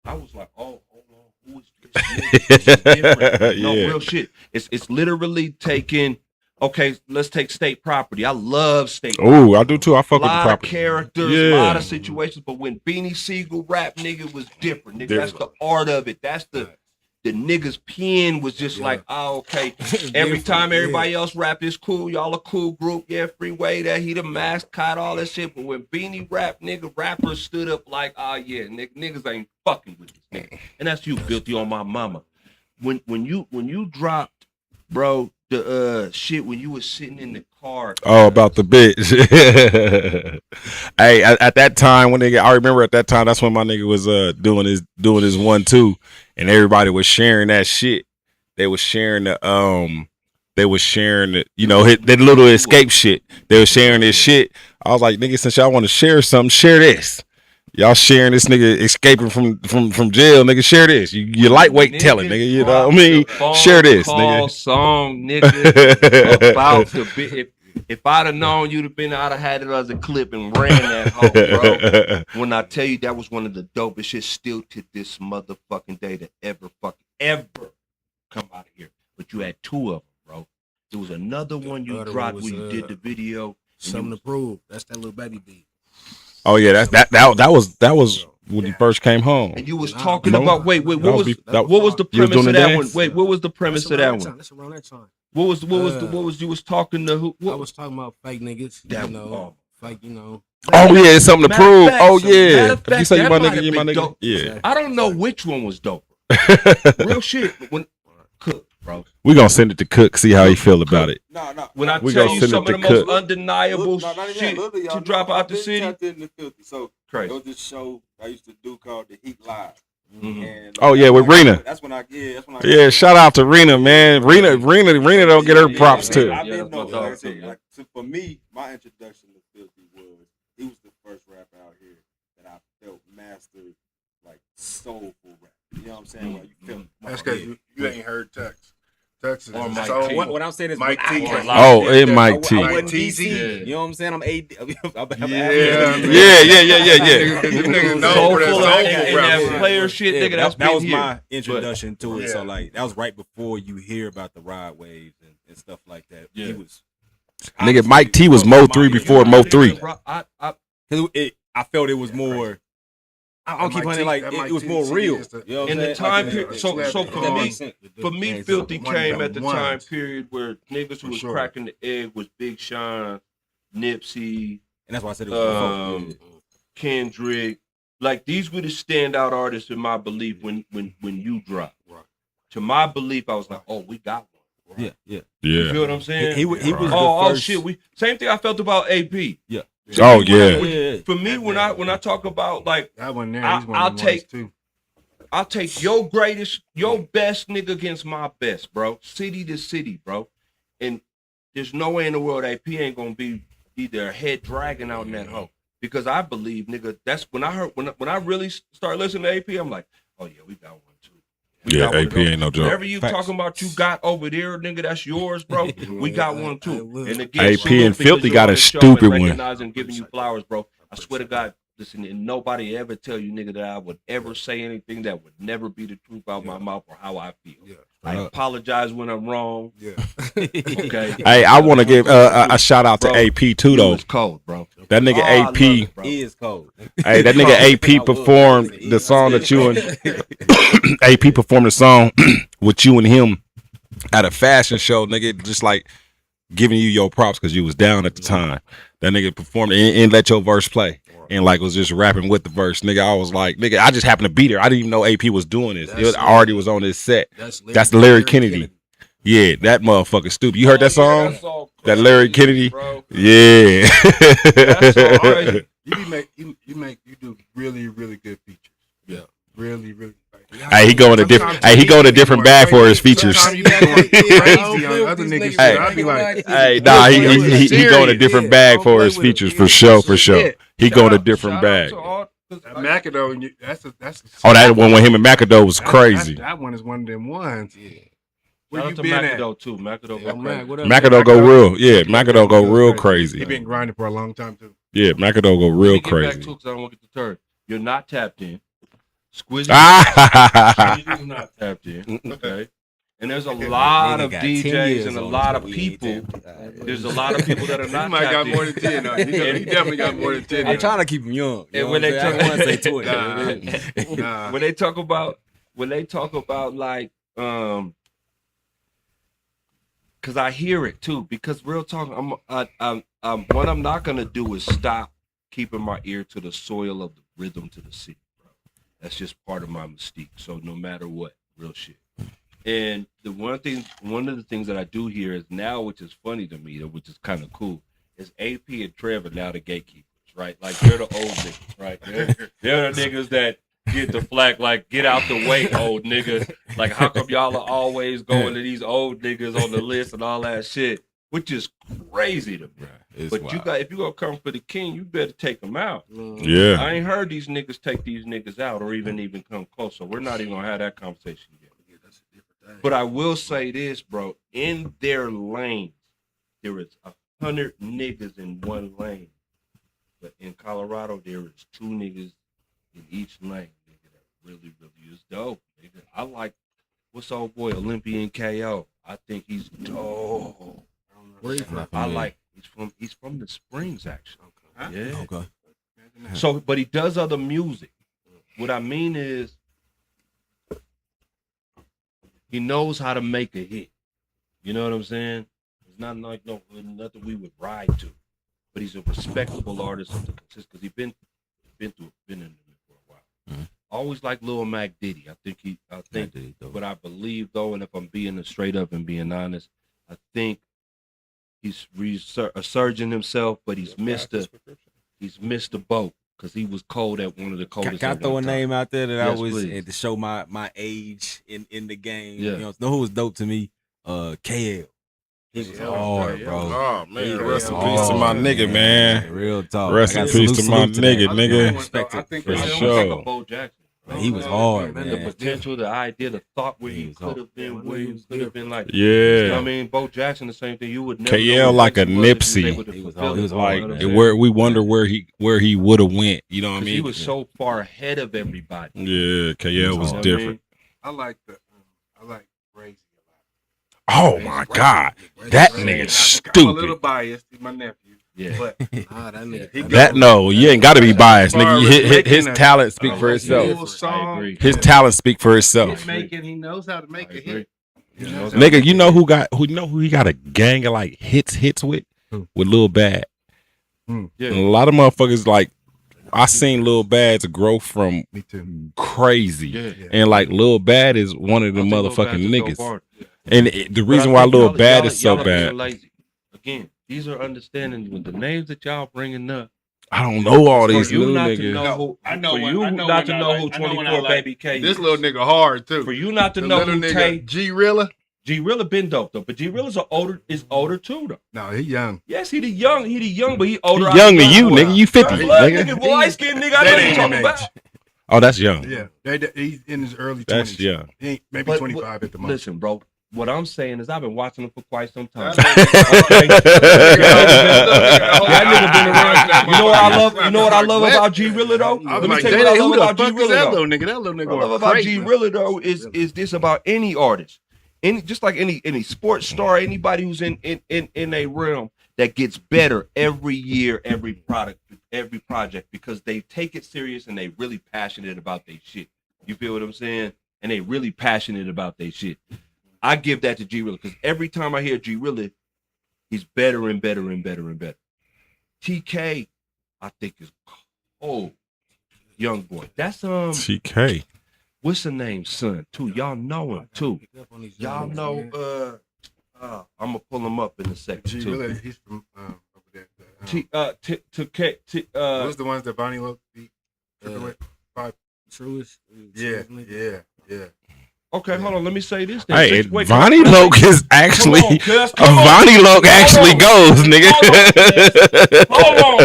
I was like, oh, hold on, who is this nigga? This is different. No, Yeah. real shit. It's literally taking. Okay, let's take state property. I love state property. Oh, I do too. I A fuck with the lot of property. characters, a Yeah. lot of situations, but when Beanie Siegel rap, nigga, was different. Nigga, that's the art of it. That's the nigga's pen was just like, oh, okay. Every time everybody else rap is cool, y'all a cool group. Yeah, Freeway, that he the mascot, all that shit. But when Beanie rap, nigga, rappers stood up like, oh yeah, niggas ain't fucking with this nigga. And that's you, Filthy, on my mama. When you dropped, bro, the shit when you was sitting in the car. Oh, about the bitch. Hey, at that time when I remember at that time that's when my nigga was doing his 1-2, and everybody was sharing that shit. They was sharing the you know, that little escape shit. They were sharing this shit. I was like, nigga, since y'all want to share something, share this. Y'all sharing this nigga escaping from jail, nigga. Share this. You lightweight telling, nigga. You know what I mean? Share this, nigga. Song, nigga, about to be. If I'd have known you'd have been, I'd have had it as a clip and ran that hoe, bro. When I tell you that was one of the dopest shit still to this motherfucking day to ever come out of here. But you had two of them, bro. There was another one you other dropped one when was, you did the video. Something to prove. That's that little baby beat. Oh yeah, that was when he first came home. And you was Nah, talking no. about what That was was the you was premise doing of the that dance? one? Wait, what was the premise of that one? That's around that time. What was you was talking to who? I was talking about fake niggas, That- you know, fake, you know. Oh yeah, it's something to Matter of prove. fact- Oh matter yeah. of If you fact, say you that my might nigga, have you my been nigga. dope. Yeah. I don't know which one was dope. Real shit. When Cook, bro. We gonna send it to Cook, see how he feel about it. No. When I We tell gonna you send it some to of the most Cook. undeniable Not even shit that. Look, y'all to know drop I've out the been city. tapped in the filthy. So there Crazy. was this show I used to do called the Heat Live. Mhm. And, Oh, yeah, that's with when I got- Rena. That's when I Yeah, shout out to Rena, man. Rena don't get her props I've too. been, Yeah, I've been that's my no, like I dog, said, too, yeah. like for me, my introduction to Filthy was he was the first rapper out here that I felt mastered like soulful rap. You know what I'm saying? Where you felt That's because you ain't heard Tex. Tex is Or Mike so T. what I'm saying is Mike when T. I came- Oh, and Mike T. I Mike wasn't T. DC. Yeah. You know what I'm saying? I'm AD. I'm Yeah, Yeah. Them niggas known Soulful for that and soulful that rap. player shit, nigga. That's that was been here. my introduction to it. So Yeah. like that was right before you hear about the ride waves and stuff like that. Yeah. He was Nigga, Mike T was Mo 3 before Mo 3. I felt it was more. I don't keep Mike hunting T- like that it Mike was T more CD real. is the- You know what In I'm the saying? time Like, period, so if for that me, makes sense. For me, Yeah, Filthy one came of at the them time ones. period where niggas who For was sure. cracking the egg was Big Sean, Nipsey, And that's why I said it was um, Kendrick. Like these were the standout artists in my belief when you dropped. Right. To my belief, I was like, oh, we got one. yeah. You Yeah. feel what I'm saying? He was the oh first. shit. Same thing I felt about AP. Oh When yeah. For me, when I talk about like That one there, I'll he's one of the take- ones too. I'll take your best nigga against my best, bro. City to city, bro. And there's no way in the world AP ain't gonna be, be their head dragging out in that hoe. Because I believe, nigga, that's when I heard when I really started listening to AP, I'm like, oh yeah, we got one too. We got one AP of those. ain't no joke. Whatever you talking about, you got over there, nigga, that's yours, bro. We got one too. And again, AP salute and because Filthy you're got on a the show stupid and one. recognizing, giving you flowers, bro. I swear to God, listen, and nobody ever tell you, nigga, that I would ever say anything that would never be the truth out my mouth or how I feel. Yeah. I apologize when I'm wrong. Yeah. Okay. Hey, I want to give a shout out to Bro, AP too, You though. was cold, bro. That nigga Oh, I love AP. it, bro. He is cold. Hey, that nigga AP performed the song that you and AP performed the song with you and him at a fashion show, nigga. Just like giving you your props because you was down at the time. That nigga performed and let your verse play. And like was just rapping with the verse, nigga. I was like, nigga, I just happened to be there. I didn't even know AP was doing this. It already was on his set. That's Larry Kennedy. Yeah, that motherfucker stupid. You heard that song? That Larry Kennedy. Bro. Yeah. That's all crazy. You do really, really good features. Yeah. Really, really. Hey, he going to different. Hey, he going to different bag for his features. Sometimes you be going crazy on other niggas. Hey. I'll be like, Hey, nah, he going a different bag for his features for sure, for sure. He going a different bag. Macado, that's Oh, that one with him and McAdoo was crazy. That one is one of them ones. Yeah. Where Shout you out to been at? Macado too. Macado go crazy. McAdoo go real. Yeah, McAdoo go real He crazy. been grinding for a long time too. Yeah, McAdoo go Let real me get back crazy. to it 'cause I don't want to get deterred. You're not tapped in. Squizzy Ah, is not tapped in. Okay. And there's a lot of DJs and a lot of people. There's a lot of people that are He not might got tapped more in. than 10. Though. He definitely got more than 10. I'm trying to keep him young. And when they I talk- don't want to say 20. Nah. When they talk about like because I hear it too. Because real talk, what I'm not gonna do is stop keeping my ear to the soil of the rhythm to the city, bro. That's just part of my mystique. So no matter what, real shit. And one of the things that I do here is now, which is funny to me, which is kind of cool, is AP and Trevor now the gatekeepers, right? Like they're the old niggas, right? They're the niggas that get the flack, like get out the way, old niggas. Like how come y'all are always going to these old niggas on the list and all that shit, which is crazy to me. But you got if you gonna come for the king, you better take them out. yeah. I ain't heard these niggas take these niggas out or even come close. So we're not even gonna have that conversation yet. But I will say this, bro. In their lanes, there is 100 niggas in one lane. But in Colorado, there is 2 niggas in each lane. Nigga, that really, really is dope. Nigga. I like what's old boy Olympian KO. I think he's dope. Where you from? I like he's from the Springs actually. Yeah. Okay. So, but he does other music. What I mean is, he knows how to make a hit. You know what I'm saying? It's not like nothing we would ride to, but he's a respectable artist because he's been in it for a while. Mm-hmm. Always like Lil Mac Diddy. I think, but I believe though, and if I'm being straight up and being honest, I think he's resurging himself, but he's missed the boat because he was cold at one of the coldest. Can I throw a name out there that Yes, I was please. to show my age in the game? Yeah. You know who was dope to me? KL. He was hard, bro. Oh man, Yeah, rest in yeah. peace to my nigga, man. Real talk. Rest I in got peace salute to my that. nigga, I nigga. respect it. I think For it's He's sure. like a Bo Jackson. Man, he was hard, The man. potential, the idea, the thought where He he was could have been, where he could have been like. Yeah. I mean, Bo Jackson, the same thing. You would never. KL know like a what he was if Nipsey. able to He was fulfill hard. it. He was Like You know what I'm saying? where we wonder where he would have went. You know what I 'Cause mean? he was so far ahead of everybody. Yeah, KL was You know what I different. mean? I like Crazy Oh my god, that nigga I'm a little stupid. biased. He's my nephew. Yeah. But Ah, that nigga. he That no, you ain't got to be biased, nigga. His Making a- talent speak for a itself. cool song. I agree. His talent speak for itself. He knows how to make I a agree. hit. You know, Nigga, you know who he got a gang of like hits with? Who? With Lil Bad. And a yeah. lot of motherfuckers like I seen Lil Bad's grow from Me too. crazy. Yeah. And like Lil Bad is one of the I think Lil Bad's motherfucking a dope niggas. artist. And the reason why Lil Bad is so y'all are being bad, lazy. Again, these are understanding with the names that y'all bringing up. I don't know all For these you new not to niggas. know who, I know for one- you I know not one to I know like. who I know one I 24 like. Baby K This is. little nigga hard too. For you not to The know little who nigga Tay, G Rilla. G-Rilla been dope though, but G-Rilla's older too though. No, he young. Yes, he the young, but he older. He young than you, nigga. You 50, Blood, nigga. nigga, light skinned nigga. I know That what you ain't talking him about. age. Oh, that's young. Yeah, he's in his early 20s. That's young. He ain't, maybe But 25 at the moment. Listen, bro. What I'm saying is I've been watching him for quite some time. That That nigga been around. You know what I love? You know what I love about G-Rilla though? I Let was me like, tell you what I love who about the fuck is G-Rilla that though. little nigga? That little nigga What I love was about crazy. G-Rilla though is this about any artist, just like any sports star, anybody who's in a realm that gets better every year, every project, because they take it serious and they really passionate about their shit. You feel what I'm saying? And they really passionate about their shit. I give that to G-Rilla because every time I hear G-Rilla, he's better and better and better and better. TK, I think is cold. Young boy. That's TK. what's the name, son? Too. Y'all know him too. Y'all know I'm gonna pull him up in a second G too. Rilla, he's from over there. What's Who's the ones that Bonnie Loke beat? Truest. Yeah. Okay, hold on. Let me say this. Then. Hey, Wait, Vonnie Loke is actually Come on, cuz. Come on. Vonnie Loke actually goes, nigga. Hold on.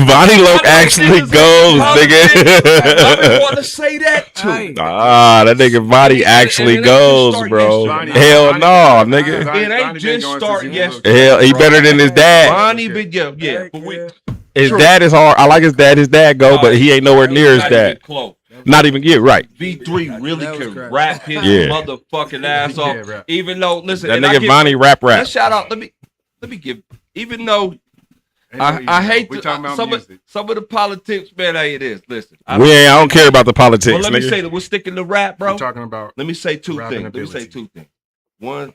Vonnie Loke actually goes, I nigga. want to say that too. Hey. Ah, that nigga Vonnie actually And it ain't just goes, start bro. yesterday. Hell no, nigga. It ain't just start yesterday. Hell, he better than his dad. Bonnie, but yeah. But we His dad is hard. I like his dad. His dad go, but he ain't nowhere near his not even dad. close. Not even get right. V3 really That was can crazy. rap his Yeah. motherfucking ass off. Yeah, rap. Even though, listen, That and I nigga give- Vonnie rap. let's shout out. Let me give. Even though I hate we to, talking about some of the politics, man. How it is. Listen, I don't care about the politics, well, let me nigga. say that we're sticking to rap, bro. We're talking about Let me say two rapping things. ability. One,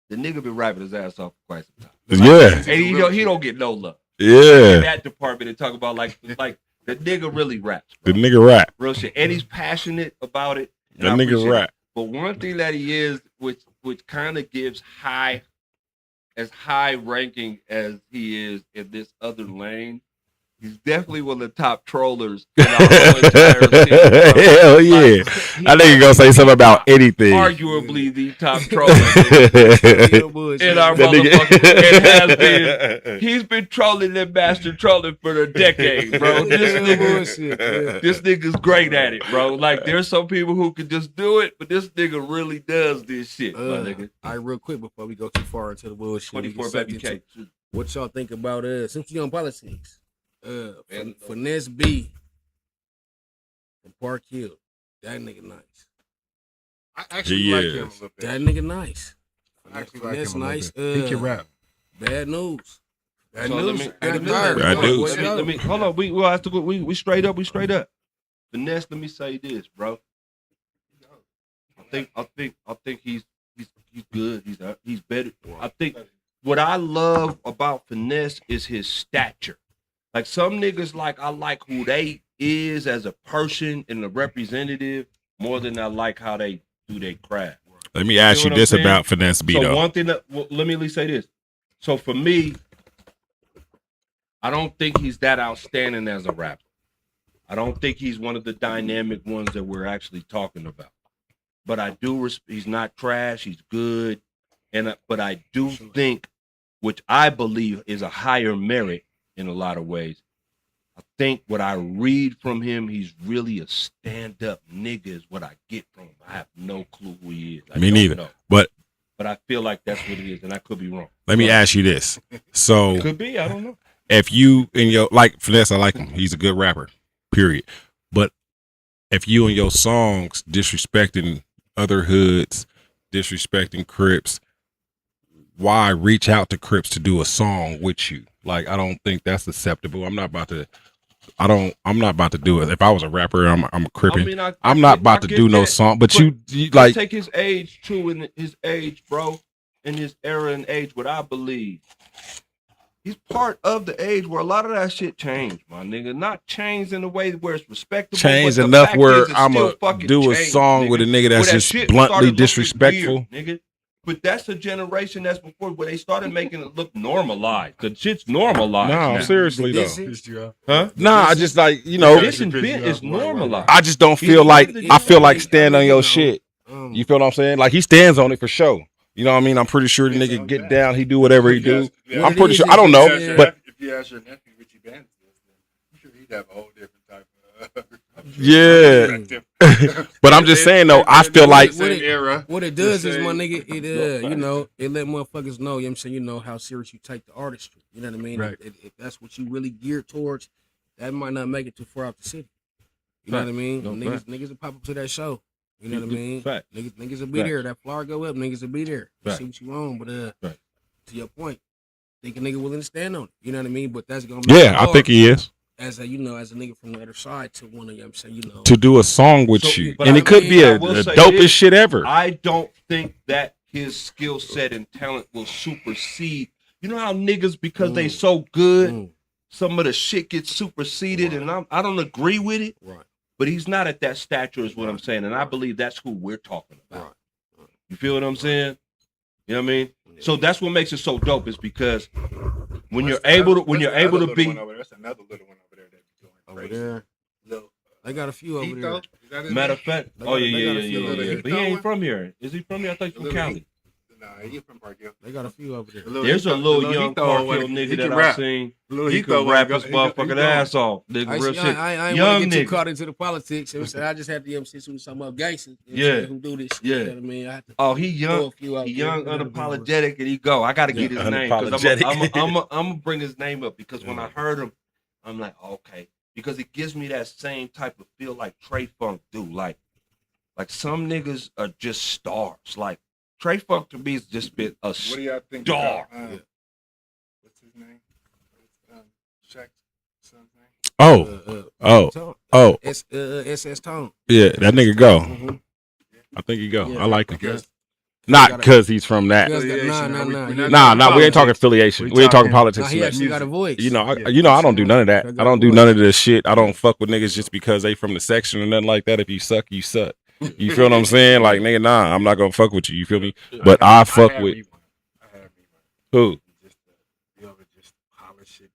the nigga been rapping his ass off for quite some time, Yeah, and he don't get no love. In yeah. that department, they talk about like the nigga really raps, The bro. nigga rap. Real shit, and he's passionate about it. and The I nigga appreciate it. rap. But one thing that he is, which kind of gives high ranking as he is in this other lane, he's definitely one of the top trollers in our whole entire city, bro. Hell yeah. Like, I think you gonna say something about anything. arguably the top troller in our That motherfucking. It has been. nigga. He's been trolling and master trolling for a decade, bro. This nigga's great at it, bro. Like there's some people who can just do it, but this nigga really does this shit, my nigga. All right, real quick before we go too far into the bullshit. 24 baby K. What y'all think about since we on politics? Finesse B from Park Hill. That nigga nice. I actually He like is. him a little bit. That nigga nice. I actually like Finesse him a little nice. bit. He can rap. Bad news. Bad So news. let me Bad news. hold on. We have to go. We straight up. Finesse, let me say this, bro. I think he's good. He's better. I think what I love about Finesse is his stature. Like some niggas, I like who they is as a person and a representative more than I like how they do their craft. Let me ask You you know what this I'm saying? about Finesse B So though. one thing let me at least say this. So for me, I don't think he's that outstanding as a rapper. I don't think he's one of the dynamic ones that we're actually talking about. But I do. He's not trash. He's good, but I do think, which I believe is a higher merit in a lot of ways. I think what I read from him, he's really a stand-up nigga. Is what I get from him. I have no clue who he is. Me neither. Know. But I feel like that's what it is, and I could be wrong. let me ask you this. So Could be. I don't know. if you in your Finesse, I like him. He's a good rapper. Period. But if you in your songs disrespecting other hoods, disrespecting Crips, why reach out to Crips to do a song with you? Like, I don't think that's acceptable. I'm not about to do it. If I was a rapper, I'm a Crippin'. I mean, I'm not about to do no song. But you like take his age too, in his age, bro, in his era and age. What I believe, he's part of the age where a lot of that shit changed, my nigga. Not changed in a way where it's respectable. change but the enough fact where is it's I'm still gonna fucking do a changed, song with a nigga that's Where that just shit bluntly started looking disrespectful. weird, nigga. But that's a generation that's before where they started making it look normalized. Cause shit's normalized. No, now. seriously though. Dissing? Huh? Nah, I just like Dissing bit is normalized. I just don't feel like I feel like stand on your shit You feel what I'm saying? Like he stands on it for sure. You know what I mean? I'm pretty sure the nigga get down, he do whatever he do. I'm pretty sure. I don't know, but if you ask your nephew Richie Benz, I'm sure he'd have a whole different type of. yeah. But I'm just saying though, I feel like what it does is, my nigga, it you know, it let motherfuckers know, you know what I'm saying, you know how serious you take the artistry. You know what I mean? Right. If that's what you really geared towards, that might not make it too far out the city. You know what I mean? No, niggas will pop up to that show. You know what I mean? Fact. Niggas will be there. That flower go up, niggas will be there. You see what you want, but Right. to your point, think a nigga willing to stand on it. You know what I mean? But that's gonna make yeah, it I hard think he is as a, you know, as a nigga from the other side to want to, you know what I'm saying, you know. to do a song with So, you, but and I it could mean, be I a will say dopest this. shit ever. I don't think that his skill set and talent will supersede. You know how niggas, because they so good, some of the shit gets superseded, and I don't agree with it. Right. But he's not at that stature, is what I'm saying, and I believe that's who we're talking about. Right. You feel what I'm saying? You know what I mean? So that's what makes it so dope, is because when you're able to be That's another little one over there that's doing Over crazy. there. Little, They got a few over there. Hito? Is that his matter name? of fact. They Oh got- yeah, they yeah, got a yeah, few yeah, little yeah. But he Hito ain't one? from here. Is he from here? I thought he's from Little Cali. Nah, he from Park Hill. They got a few over there. There's a little young Park Hill nigga that I've seen. He could rap his motherfucking ass off. Nigga, real shit. I ain't Young want to get too nigga. caught into the politics. You know what I'm saying? I just had to MC some about gangsters. Yeah. Who do this shit. Yeah. You know what I mean? I had to Oh, he throw young. a few out He there. young, unapologetic, and he go. I got to get his name because Unapologetic. I'm gonna bring his name up because when I heard him, I'm like, okay, because it gives me that same type of feel like Trey Funk do. Like some niggas are just stars. Like Trey Funk to me has just been a What do y'all think? star. About, what's his name? Shaq's son's name? Oh, SS Tone. yeah, that nigga go. Mhm. I think he go. Yeah, I like him. Because Not because he's from that. Because affiliation, nah, we- nah, we're nah. not Nah, we ain't talking affiliation. We ain't talking Nah, politics. he tonight. actually got a voice. You know, Yeah. I don't do none of that. I I got don't a do voice. none of this shit. I don't fuck with niggas just because they from the section or nothing like that. If you suck, you suck. You feel what I'm saying? Like, nigga, nah, I'm not gonna fuck with you. You feel me? But I fuck have with me one. I have me one. who? Just be able to just polish it,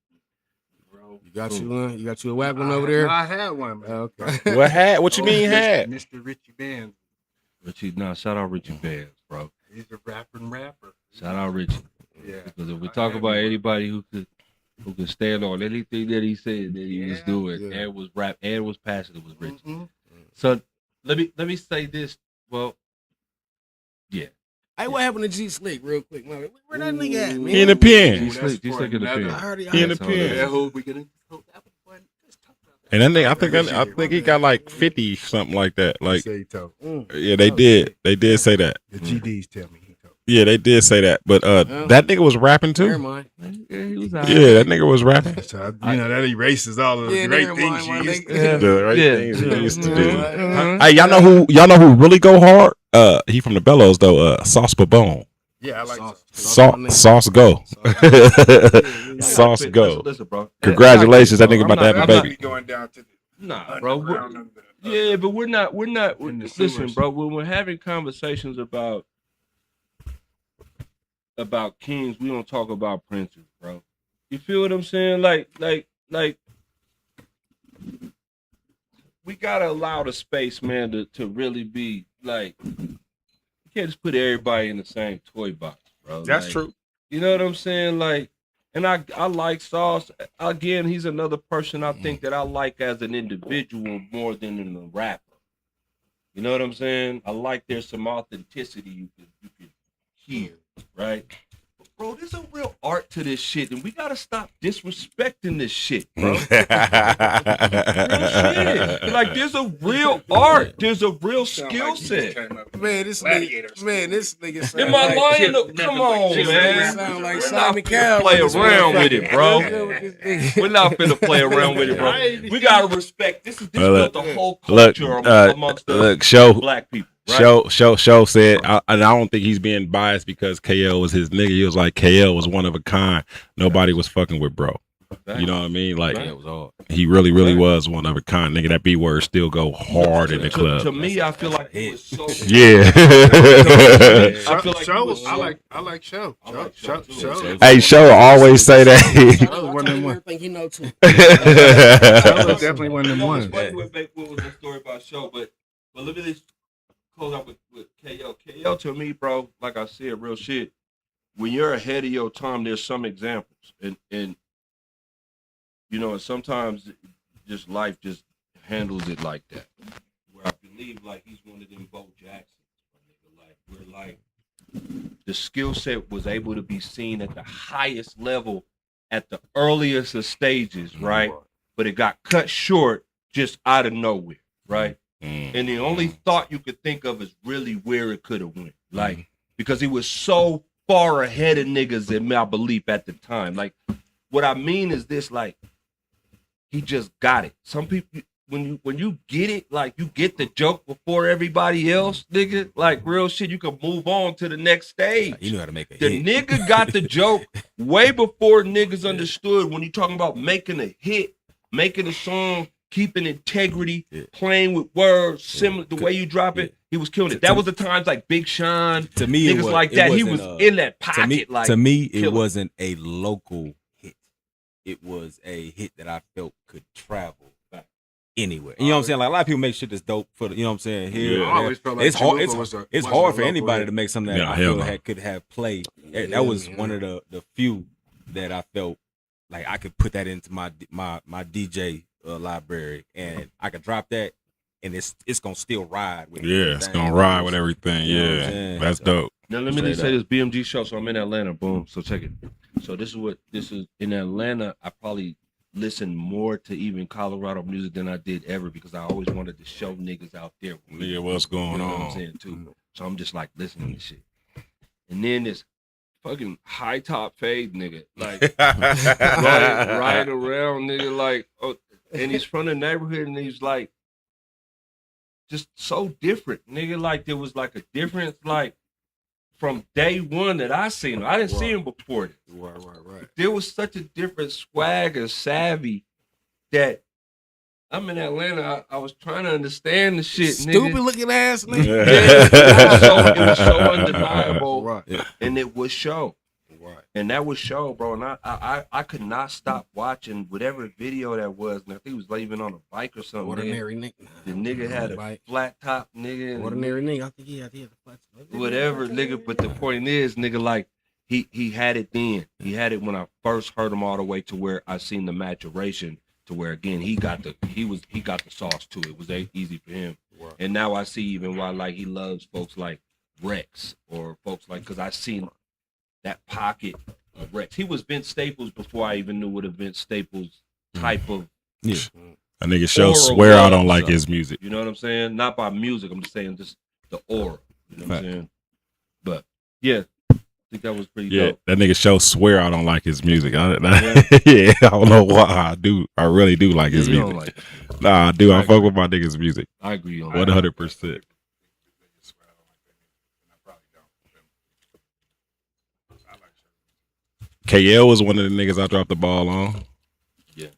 bro. You got you one? You got you a whack one over there? I had one, man. Okay. What had? What you mean had? Mr. Richie Benz. Richie, nah, shout out Richie Bands, bro. He's a rapper. Shout out Richie. Yeah. Because if we talk about anybody who could stand on anything that he said that he was Yeah. doing Yeah. and was rap and was passionate, was Richie. Mhm. So let me say this. Well, yeah. Hey, what happened to G Slick real quick, man? Where that nigga at, man? He in the pen. G Slick in the another- pen. I heard he He in the That's all pen. that is. Yeah, who we gonna? And that nigga, I think he got like 50 something like that. Like, Say he told. yeah, they did. They did say that. The GDs tell me he told. Yeah, they did say that. But that nigga was rapping Never too. mind. Yeah, he was Yeah, that nigga was rapping. So that erases all of the Yeah, great never things mind, you my used to nigga. The right Yeah. things he used to Yeah. do. Uh-huh. Hey, y'all know who really go hard? He from the Bellows though. Sauce Babone. Yeah, I like Sauce go. Sauce go. Listen, bro. Congratulations, that nigga I'm about to have a I'm baby. be going down to the Nah, bro. underground of the- Yeah, but we're not. In the Listen, sewers. bro. When we're having conversations about kings, we don't talk about princes, bro. You feel what I'm saying? Like, we gotta allow the space, man, to really be like. You can't just put everybody in the same toy box, bro. That's Like, true. You know what I'm saying? Like, and I like Sauce. Again, he's another person I think that I like as an individual more than in a rapper. You know what I'm saying? I like there's some authenticity you can hear, right? But bro, there's a real art to this shit, and we gotta stop disrespecting this shit, bro. Real shit. Like, there's a real art. There's a real skill set. Man, this nigga sound Am I like, lying? Come on, man. sound like We're Simon not Cowell. finna play around with it, bro. We're We're not finna play around with it, bro. We gotta respect. This Look, built the whole Look, culture amongst the look, show black people. Right? Show said, and I don't think he's being biased because KL was his nigga. He was like, KL was one of a kind. Nobody was fucking with bro. You know what I mean? Like, Yeah, it was hard. he really was one of a kind. Nigga, that B word still go hard in the To club. me, I feel like it was so. Yeah. I feel like it was so. I like show. I like Show. Show, too. Hey, show always say that. One of them ones. Everything he know too. Show was definitely one of them You know what's ones. funny what was the story about Show, but let me just close out with KO. KO to me, bro, like I said, real shit. When you're ahead of your time, there's some examples. And you know, sometimes just life just handles it like that. Where I believe like he's one of them Bo Jacksons. Like where like the skill set was able to be seen at the highest level at the earliest of stages, right? But it got cut short just out of nowhere, right? And the only thought you could think of is really where it could have went. Like, because he was so far ahead of niggas in my belief at the time. Like, what I mean is this, like, he just got it. Some people, when you get it, like, you get the joke before everybody else, nigga, like, real shit, you can move on to the next stage. You know how to make a The hit. nigga got the joke way before niggas understood when you talking about making a hit, making a song, keeping integrity, playing with words, similar the way you drop it. He was killing it. That was the times like Big Sean, To me, niggas like that. He was in that pocket. To me, it killer. wasn't a local hit. It was a hit that I felt could travel anywhere. You know what I'm saying? Like a lot of people make shit that's dope for the, you know what I'm saying? Here, I always felt like it's hard. Chalupa It's wasn't hard a for local anybody hit. to make something that Yeah, I hell feel no. could have play. That was one of the few that I felt like I could put that into my DJ library, and I could drop that, and it's gonna still ride with Yeah, it's gonna ride with everything. You know what I'm Yeah, saying? that's dope. Now let me Straight just say up. this BMG show. So I'm in Atlanta. Boom. So check it. So this is in Atlanta. I probably listened more to even Colorado music than I did ever because I always wanted to show niggas out there. Yeah, what's going You know what I'm on? saying too. So I'm just like listening to shit. And then this fucking high top fade nigga, like right around nigga, like, oh, and he's from the neighborhood and he's like just so different, nigga. Like there was like a difference, like from day one that I seen him. I didn't see him before this. Right. There was such a different swag and savvy that I'm in Atlanta. I was trying to understand the shit, Stupid nigga. looking ass nigga. Yeah, it was so undeniable, Right. and it was show. Right. And that was show, bro. And I could not stop watching whatever video that was. And I think he was even on a bike or something. Ordinary nigga. The nigga had a Bike. flat top, nigga. and Ordinary nigga. I think he had a flat. whatever, nigga. But the point is, nigga, like he had it then. He had it when I first heard him all the way to where I seen the maturation to where again he got the sauce too. It was easy for him. Right. And now I see even why like he loves folks like Rex or folks like because I seen that pocket of Rex. He was Vince Staples before I even knew what a Vince Staples type of A nigga show Aura swear I was don't like something. his music. you know what I'm saying? Not by music. I'm just saying just the aura. You know what I'm saying? But yeah, I think that was pretty Yeah, dope. that nigga show swear I don't like his music. Yeah, I don't know why I do. I really do like his You music. don't like it. Nah, I do. I I fuck with my niggas' music. I agree on that. 100%. KL was one of the niggas I dropped the ball on. Yeah.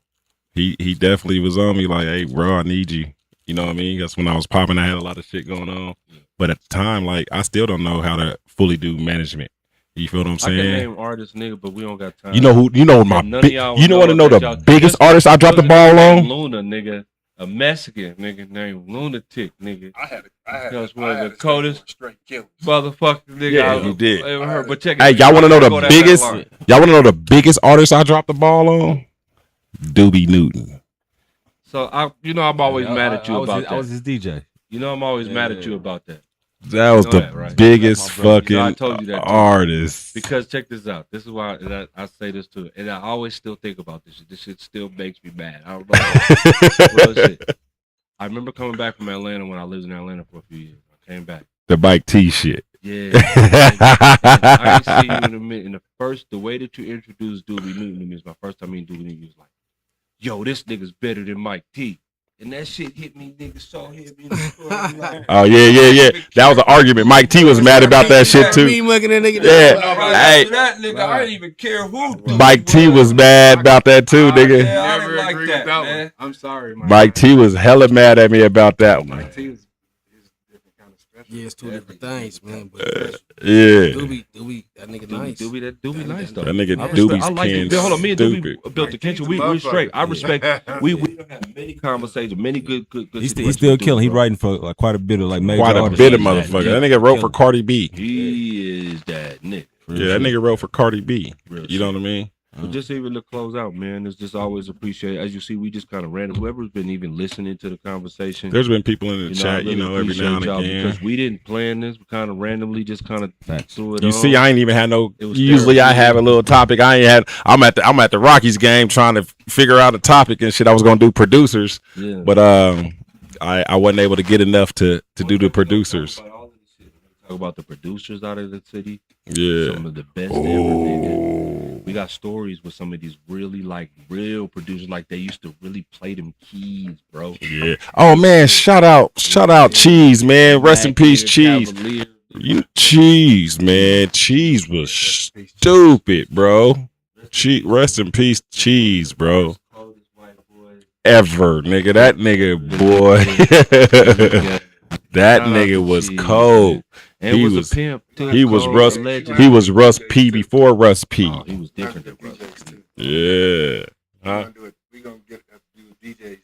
He definitely was on me like, hey, bro, I need you. You know what I mean? That's when I was popping. I had a lot of shit going on. Yeah. But at the time, like, I still don't know how to fully do management. You feel what I'm I can saying? name artists, nigga, but we don't got time. You know who? You know my. And none of Big, y'all you know want to know that the y'all- biggest Just- artist I dropped the There's a ball nigga on? named Luna, nigga, a Mexican nigga named Lunatic, nigga. I had That's one I of had the to say coldest straight killers. Motherfucker, nigga. Yeah, I you did. ever heard, but check it. Hey, y'all want to know Go the that biggest? line. Y'all want to know the biggest artist I dropped the ball on? Doobie Newton. So I'm always mad at you about I was that. his DJ. You know, I'm always mad at you about that. That was know the that, right? biggest That's my brother. fucking You know, I told you that, too. artist. Because check this out. This is why I say this too, and I always still think about this shit. This shit still makes me mad. I don't know. Real shit. I remember coming back from Atlanta when I lived in Atlanta for a few years. I came back. The Bike T shit. Yeah. I ain't seen you in a minute. And the way that you introduced Doobie Newton to me is my first time meeting Doobie Newton. You was like, yo, this nigga's better than Mike T. And that shit hit me, nigga, so heavy in the store. I'm like, Oh yeah. That was an argument. Mike T was mad about that shit too. Me mugging that nigga. Yeah. no, right Hey. after that, nigga, I didn't even care who. Doobie Mike T was mad about that too, nigga. Yeah, I Never didn't like agreed that, with that man. one. I'm sorry, Mike. Mike T was hella mad at me about that one. Mike T is different kind of special. Yeah, it's two different things, man. But Yeah. Doobie, that nigga nice. Doobie nice though. That nigga I respect- Doobie's I like it. pen Hold on, me and stupid. Doobie built the kitchen. We straight. I respect. We don't have many conversations, many good. He's situations still with Doobie, killing. He bro. writing for like quite a bit of like major Quite a artists. bit of He's that motherfucker. nigga. That nigga wrote for Cardi B. He is that nigga. Yeah, that nigga wrote for Cardi B. Real You know what I mean? But just even to close out, man, it's just always appreciated. As you see, we just kind of random. Whoever's been even listening to the conversation, There's been people in the I chat, really every appreciate now and y'all again. because we didn't plan this. We kind of randomly just kind of threw it You on. see, I ain't even had no. It was Usually, I therapeutic. have a little topic. I'm at the Rockies game trying to figure out a topic and shit. I was gonna do producers, Yeah. but I wasn't able to get enough to do the producers. Talk about the producers out of the city. Yeah. Some of the best ever, nigga. We got stories with some of these really like real producers, like they used to really play them keys, bro. Yeah. Oh man, shout out Cheese, man. Rest in peace, Cheese. You Cheese, man. Cheese was stupid, bro. Rest in peace, Cheese, bro. Ever, nigga. That nigga, boy. That nigga was cold. And He was was- a pimp. Too. He was Cold, Russ. legend. He was Russ P before Russ P. Oh, he was different than Russ. Yeah. Huh? We gonna get do DJs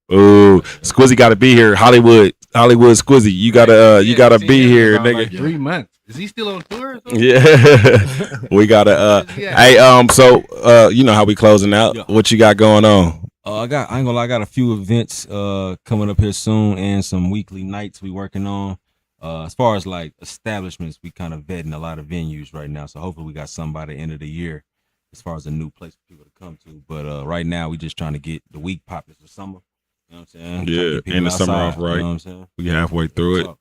too. Ooh, Squizzy got to be here. Hollywood Squizzy, you gotta be here, nigga. Like 3 months. Is he still on tour? Or something? Yeah, we gotta. Hey, so you know how we closing out? Yeah. What you got going on? I ain't gonna lie, I got a few events coming up here soon and some weekly nights we working on. As far as like establishments, we kind of vetting a lot of venues right now. So hopefully we got some by the end of the year as far as a new place for people to come to. But right now we just trying to get the week popping for summer. You know what I'm saying? Trying to Yeah, get people end the summer outside, off right. You know what I'm saying? We halfway through it. So,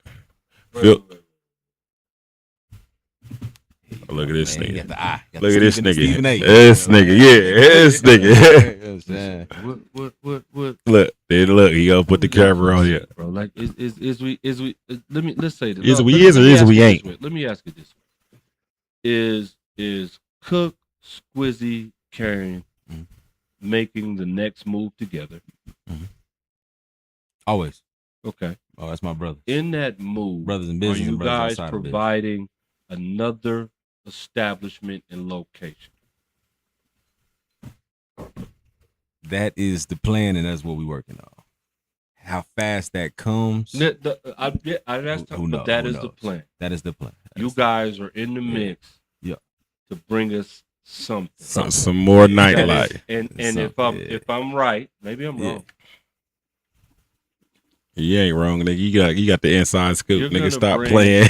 Phil- Look at this man, he nigga. got the eye. Got Look the at this Stephen- Stephen A. nigga. This nigga. Yeah, this nigga. You know what I'm saying? What? Look. He gonna put the camera on here. Bro, like is we let's say this. Is we let is or me is ask we you this ain't? way. Let me ask you this way. Is Cook, Squizzy, Karen Mhm. making the next move together? Always. Okay. Oh, that's my brother. In that move, Brothers in are business you and brothers guys outside of business. providing another establishment and location? That is the plan, and that's what we're working on. How fast that comes, That's Who knows? but that Who is the knows? plan. that is the plan. You guys are in the mix, Yeah. to bring us something. Some more That nightlife. is- and Something. if I'm right, maybe I'm Yeah. wrong. You ain't wrong, nigga. You got the inside scoop, You're nigga. gonna Stop bring- playing.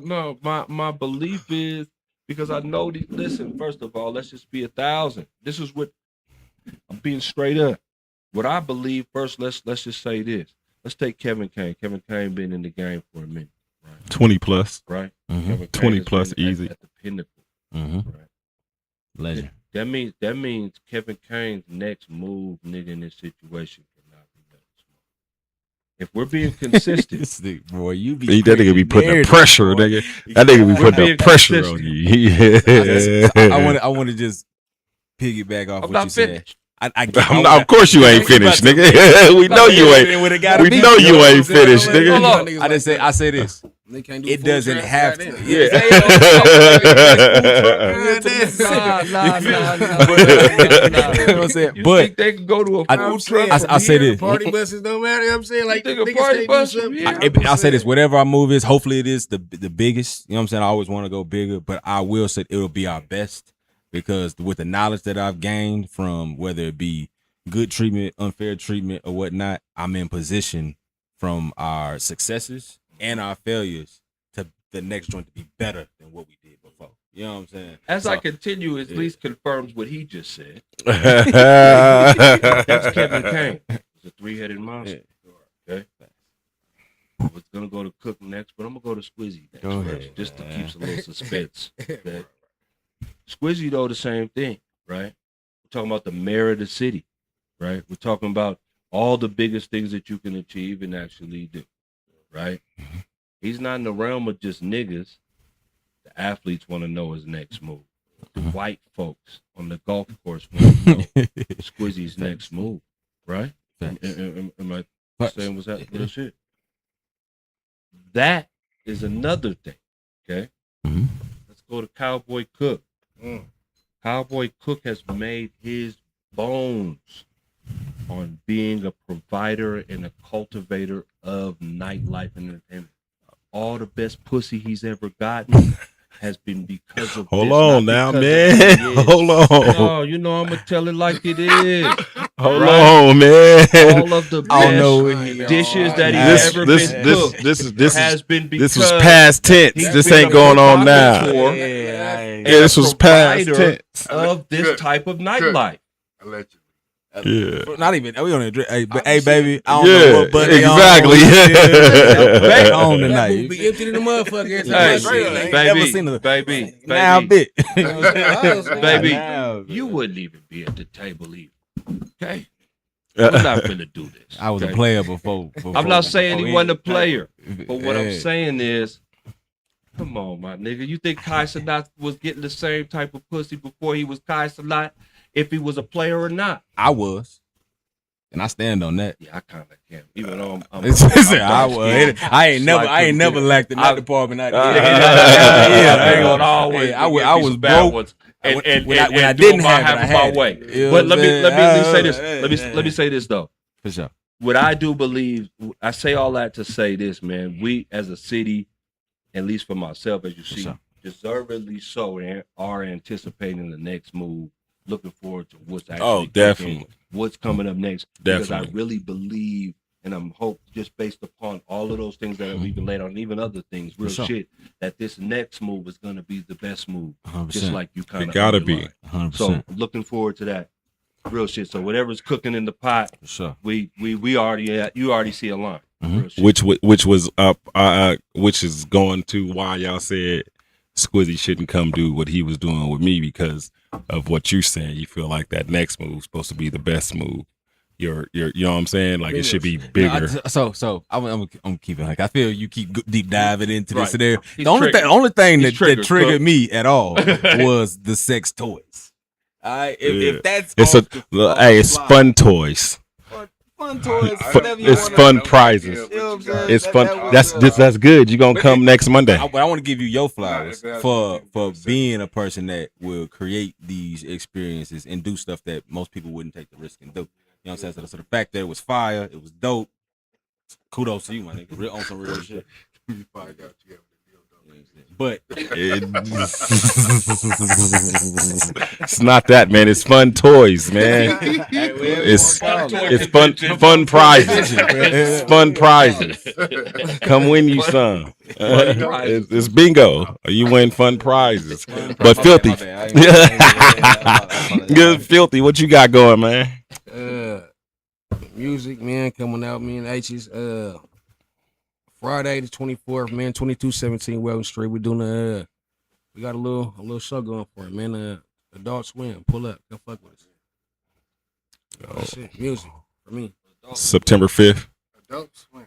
No. My belief is because I know these. Listen, first of all, let's just be 1,000. This is what I'm being straight up. What I believe first. Let's just say this. Let's take Kevin Kane. Kevin Kane been in the game for a minute, right? 20 plus. Right. Mhm. Kevin Kane 20 has plus been easy. at the pinnacle. Mhm. Right. Legend. That means Kevin Kane's next move, nigga, in this situation cannot be nothing small. If we're being consistent, This nigga, boy, you be That nigga be putting the narrative, pressure, boy. nigga. That nigga be We're putting the being pressure on consistent. you. I want to just piggyback off I'm what not you said. finished. I get. I'm not- of course you ain't finished, nigga. We know you ain't. We know you ain't finished, nigga. Hold on. I just say. I say this. They can't do It full doesn't track, have to. goddamn. Yeah. You know what I'm saying? You But think they can go to a I- food truck? I say this. Party buses don't matter. You know what I'm saying, like You think a niggas party can't bus do from something. here? I say this. Whatever our move is, hopefully it is the biggest. You know what I'm saying? I always want to go bigger, but I will say it'll be our best because with the knowledge that I've gained from whether it be good treatment, unfair treatment, or whatnot, I'm in position from our successes and our failures to the next joint to be better than what we did before. You know what I'm saying? As So- I continue, at least confirms what he just said. That's That's Kevin Kane. It's a three-headed monster. Okay. I was gonna go to Cook next, but I'm gonna go to Squizzy next Go first, ahead, just to man. keep some little suspense. Okay? Squizzy though, the same thing, right? We're talking about the mayor of the city, right? We're talking about all the biggest things that you can achieve and actually do, right? He's not in the realm of just niggas. The athletes want to know his next move. The white folks on the golf course want to know Squizzy's next move, right? Am I saying was that real shit? that is another thing. Okay, Mhm. let's go to Cowboy Cook. Mm. Cowboy Cook has made his bones on being a provider and a cultivator of nightlife and entertainment. All the best pussy he's ever gotten has been because of Hold this, on not now, because of man. who he is. Hold on. No, you know I'm gonna tell it like it is. Hold Right? on, man. All of the I don't know best what he dishes that he's This ever this been this cooked this has is been because this was past tense. he's This been ain't a going on now. provocateur Yeah, and Yeah, a this was past provider tense. of this type of nightlife. Allegedly. Yeah. not even. We don't even. Hey, I'm hey just baby, I don't Yeah, know what button exactly. Back on That tonight. booth be empty in the motherfucker. Every time Hey, I see it, like, never baby, seen a baby, now baby, bit. You know what I'm saying? baby, Now, you wouldn't even be at the table either. Okay, Uh, we're not gonna do this. I was okay? a player before. I'm not saying he before wasn't a player, but what I'm Yeah. saying is, come on, my nigga. You think Kai Cenat was getting the same type of pussy before he was Kai Cenat, if he was a player or not? I was, and I stand on that. Yeah, I kind of can't. Even though I'm I was. I ain't never lacked in that department. I ain't gonna always. I was broke. And when I do didn't my have it, I my had way. it. You know But what let me I'm at least say saying? this. Let me say this though. For sure. What I do believe, I say all that to say this, man. We as a city, at least for myself, as you see, sure. deservedly so, are anticipating the next move. Looking forward to what's actually Oh, cooking, definitely. what's coming up next. Because I Definitely. really believe, and I'm hope just based upon all of those things that have even laid on, and even other things, real sure. shit, that this next move is going to be the best move. 100%. Just like you kind of It gotta be. 100%. So looking forward to that, real shit. So whatever's cooking in the pot, For sure. we already you already see a line. Mhm. Real shit. Which was up which is going to why y'all said Squizzy shouldn't come do what he was doing with me because of what you're saying. You feel like that next move is supposed to be the best move. You know what I'm saying? Like it should be bigger. I'm keeping like I feel you keep deep diving into this Right. scenario. He's The only triggered. thing He's that triggered, triggered Cook. me at all was the sex toys. All right, Yeah. if that's It's off the it's fly, fun toys. fun toys, It's whatever you it's wanna- fun prizes. You know what I'm saying? It's That- fun. that was, That's good. You gonna but come it- next Monday? I want to give you your flowers Nah, if for that's- being a person that will create these experiences and do stuff that most people wouldn't take the risk and do. You know what I'm saying? So the fact that it was fire, it was dope. Kudos to you, my nigga. Real on some real shit. You probably got you have to deal though. But It's not that, man. It's fun toys, man. It's fun prizes. It's fun prizes. Come win you some. It's bingo. You win fun prizes. But filthy. Good filthy. What you got going, man? Music, man, coming out, man. H's Friday the 24th, man, 2217 Weldon Street. We're doing we got a little show going for it, man. Adult Swim, pull up, come fuck with us. That's it, music for me. September 5th. Adult Swim.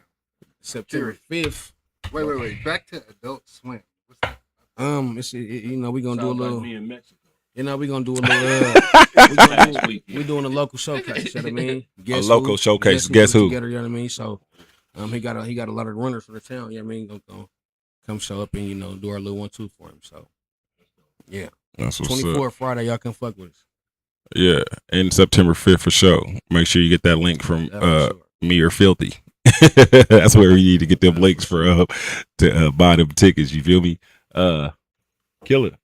September 5th. Wait. Back to Adult Swim. What's that? You know, we gonna do a Sounds like little. me in Mexico. You know, we gonna do a little. Next week, yeah. We're doing a local showcase. You know what I mean? Guess local who? showcase. Guess who? Together, you know what I mean? So, he got a lot of runners for the town. You know what I mean? Gonna come show up and do our little 1-2 for him. So, yeah, That's what's up. 24 Friday, y'all come fuck with us. Yeah, and September 5th for sure. Make sure you get that link from Yeah, for sure. me or Filthy. That's where we need to get them links for to buy them tickets. You feel me? Kill it.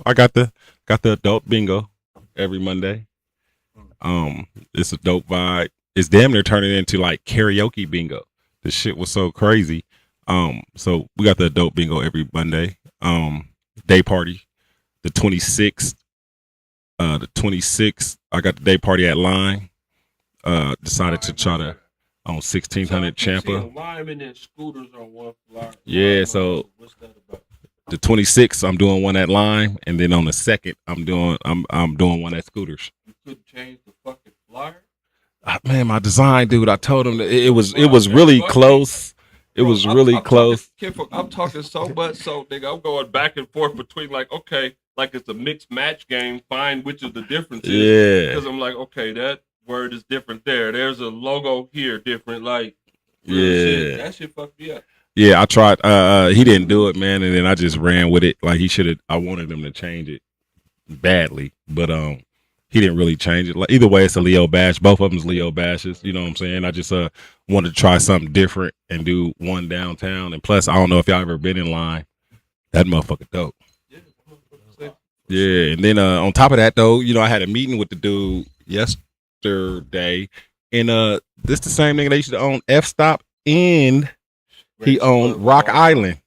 I got the adult bingo every Monday. It's a dope vibe. It's damn near turning into like karaoke bingo. This shit was so crazy. So we got the adult bingo every Monday. Day party, the 26th. The 26th, I got the day party at Line. Decided to try to on 1600 Champa. Linemen and scooters on one flyer. Yeah, so What's that about? the 26th, I'm doing one at Lime, and then on the 2nd, I'm doing one at Scooters. You couldn't change the fucking flyer? Man, my design dude, I told him that it was really close. It was really close. I'm talking so much, so nigga, I'm going back and forth between like it's a mixed match game. Find which of the differences. Yeah. Because I'm like, okay, that word is different there. There's a logo here different. Like, real Yeah. shit. That shit fucked me up. Yeah, I tried. He didn't do it, man, and then I just ran with it. Like he should have. I wanted him to change it badly, but he didn't really change it. Like either way, it's a Leo bash. Both of them's Leo bashes. You know what I'm saying? I just wanted to try something different and do one downtown. And plus, I don't know if y'all ever been in line. That motherfucker dope. Yeah, and then on top of that, though, you know, I had a meeting with the dude yesterday, and this the same nigga that used to own F Stop and he owned Rock Island.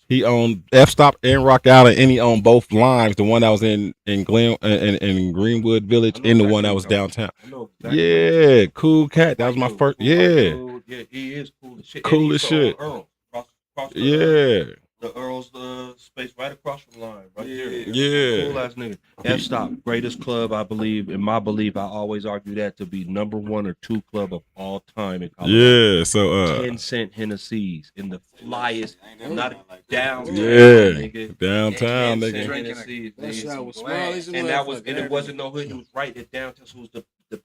He owned F Stop and Rock Island, and he owned both lines. The one that was in Glen in Greenwood Village, and the one that was downtown. Yeah, cool cat. That was my first. Yeah, Yeah, he is cool as shit. Cool as shit. Yeah. The Earl's space right across from the line, right there. Yeah. Cool ass nigga. F Stop, greatest club, I believe. In my belief, I always argue that to be number 1 or 2 club of all time in Colorado. Yeah. So 10-cent Hennessy's in the flyest, not downtown, yeah, nigga. downtown, 10-cent nigga. Hennessy's, That shit nigga. was small as a And that was, motherfucker. and it wasn't no hood. It was right at downtown. So it was the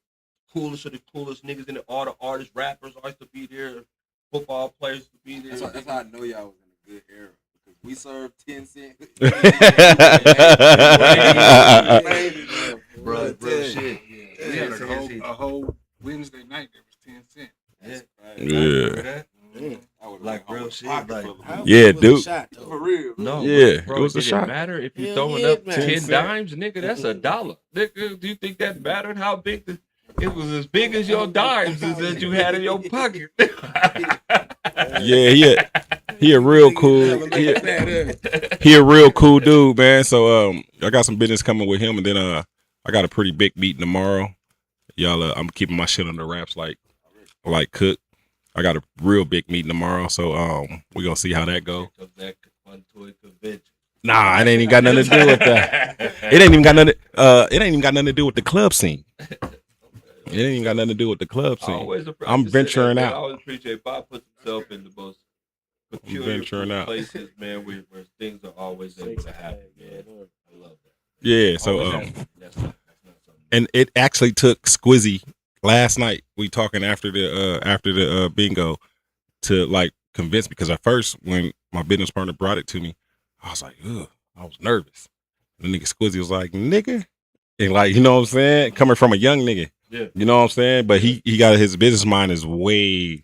coolest of the coolest niggas in it. All the artists, rappers always to be there. Football players to be there. That's how I know y'all was in a good era. Because we served 10 cents. Bro, real shit. We had a whole Wednesday night that was 10 cents. Yeah. Like real shit. Like, Yeah, dude. For real. no, Yeah, bro, it was a did shot. It matter if you Hell throwing yeah, up man. 10 10 dimes, nigga? That's $1. Nigga, do you think that mattered? How big it was as big as your dimes that you had in your pocket. Yeah, he a real cool. He a real cool dude, man. So I got some business coming with him, and then I got a pretty big meeting tomorrow. Y'all, I'm keeping my shit under wraps like Cook. I got a real big meeting tomorrow, so we gonna see how that go. Nah, it ain't even got nothing to do with that. It ain't even got nothing. It ain't even got nothing to do with the club scene. It ain't even got nothing to do with the club scene. I'm venturing out. I always appreciate Bob puts himself in the most peculiar venturing out. places, man, where things are always able to happen, man. I love that. Yeah, so That's not something. and it actually took Squizzy last night. We talking after the bingo to like convince me, because at first when my business partner brought it to me, I was like, ugh, I was nervous. The nigga Squizzy was like, nigga, and like, you know what I'm saying, coming from a young nigga, Yeah. you know what I'm saying, but he got his business mind is way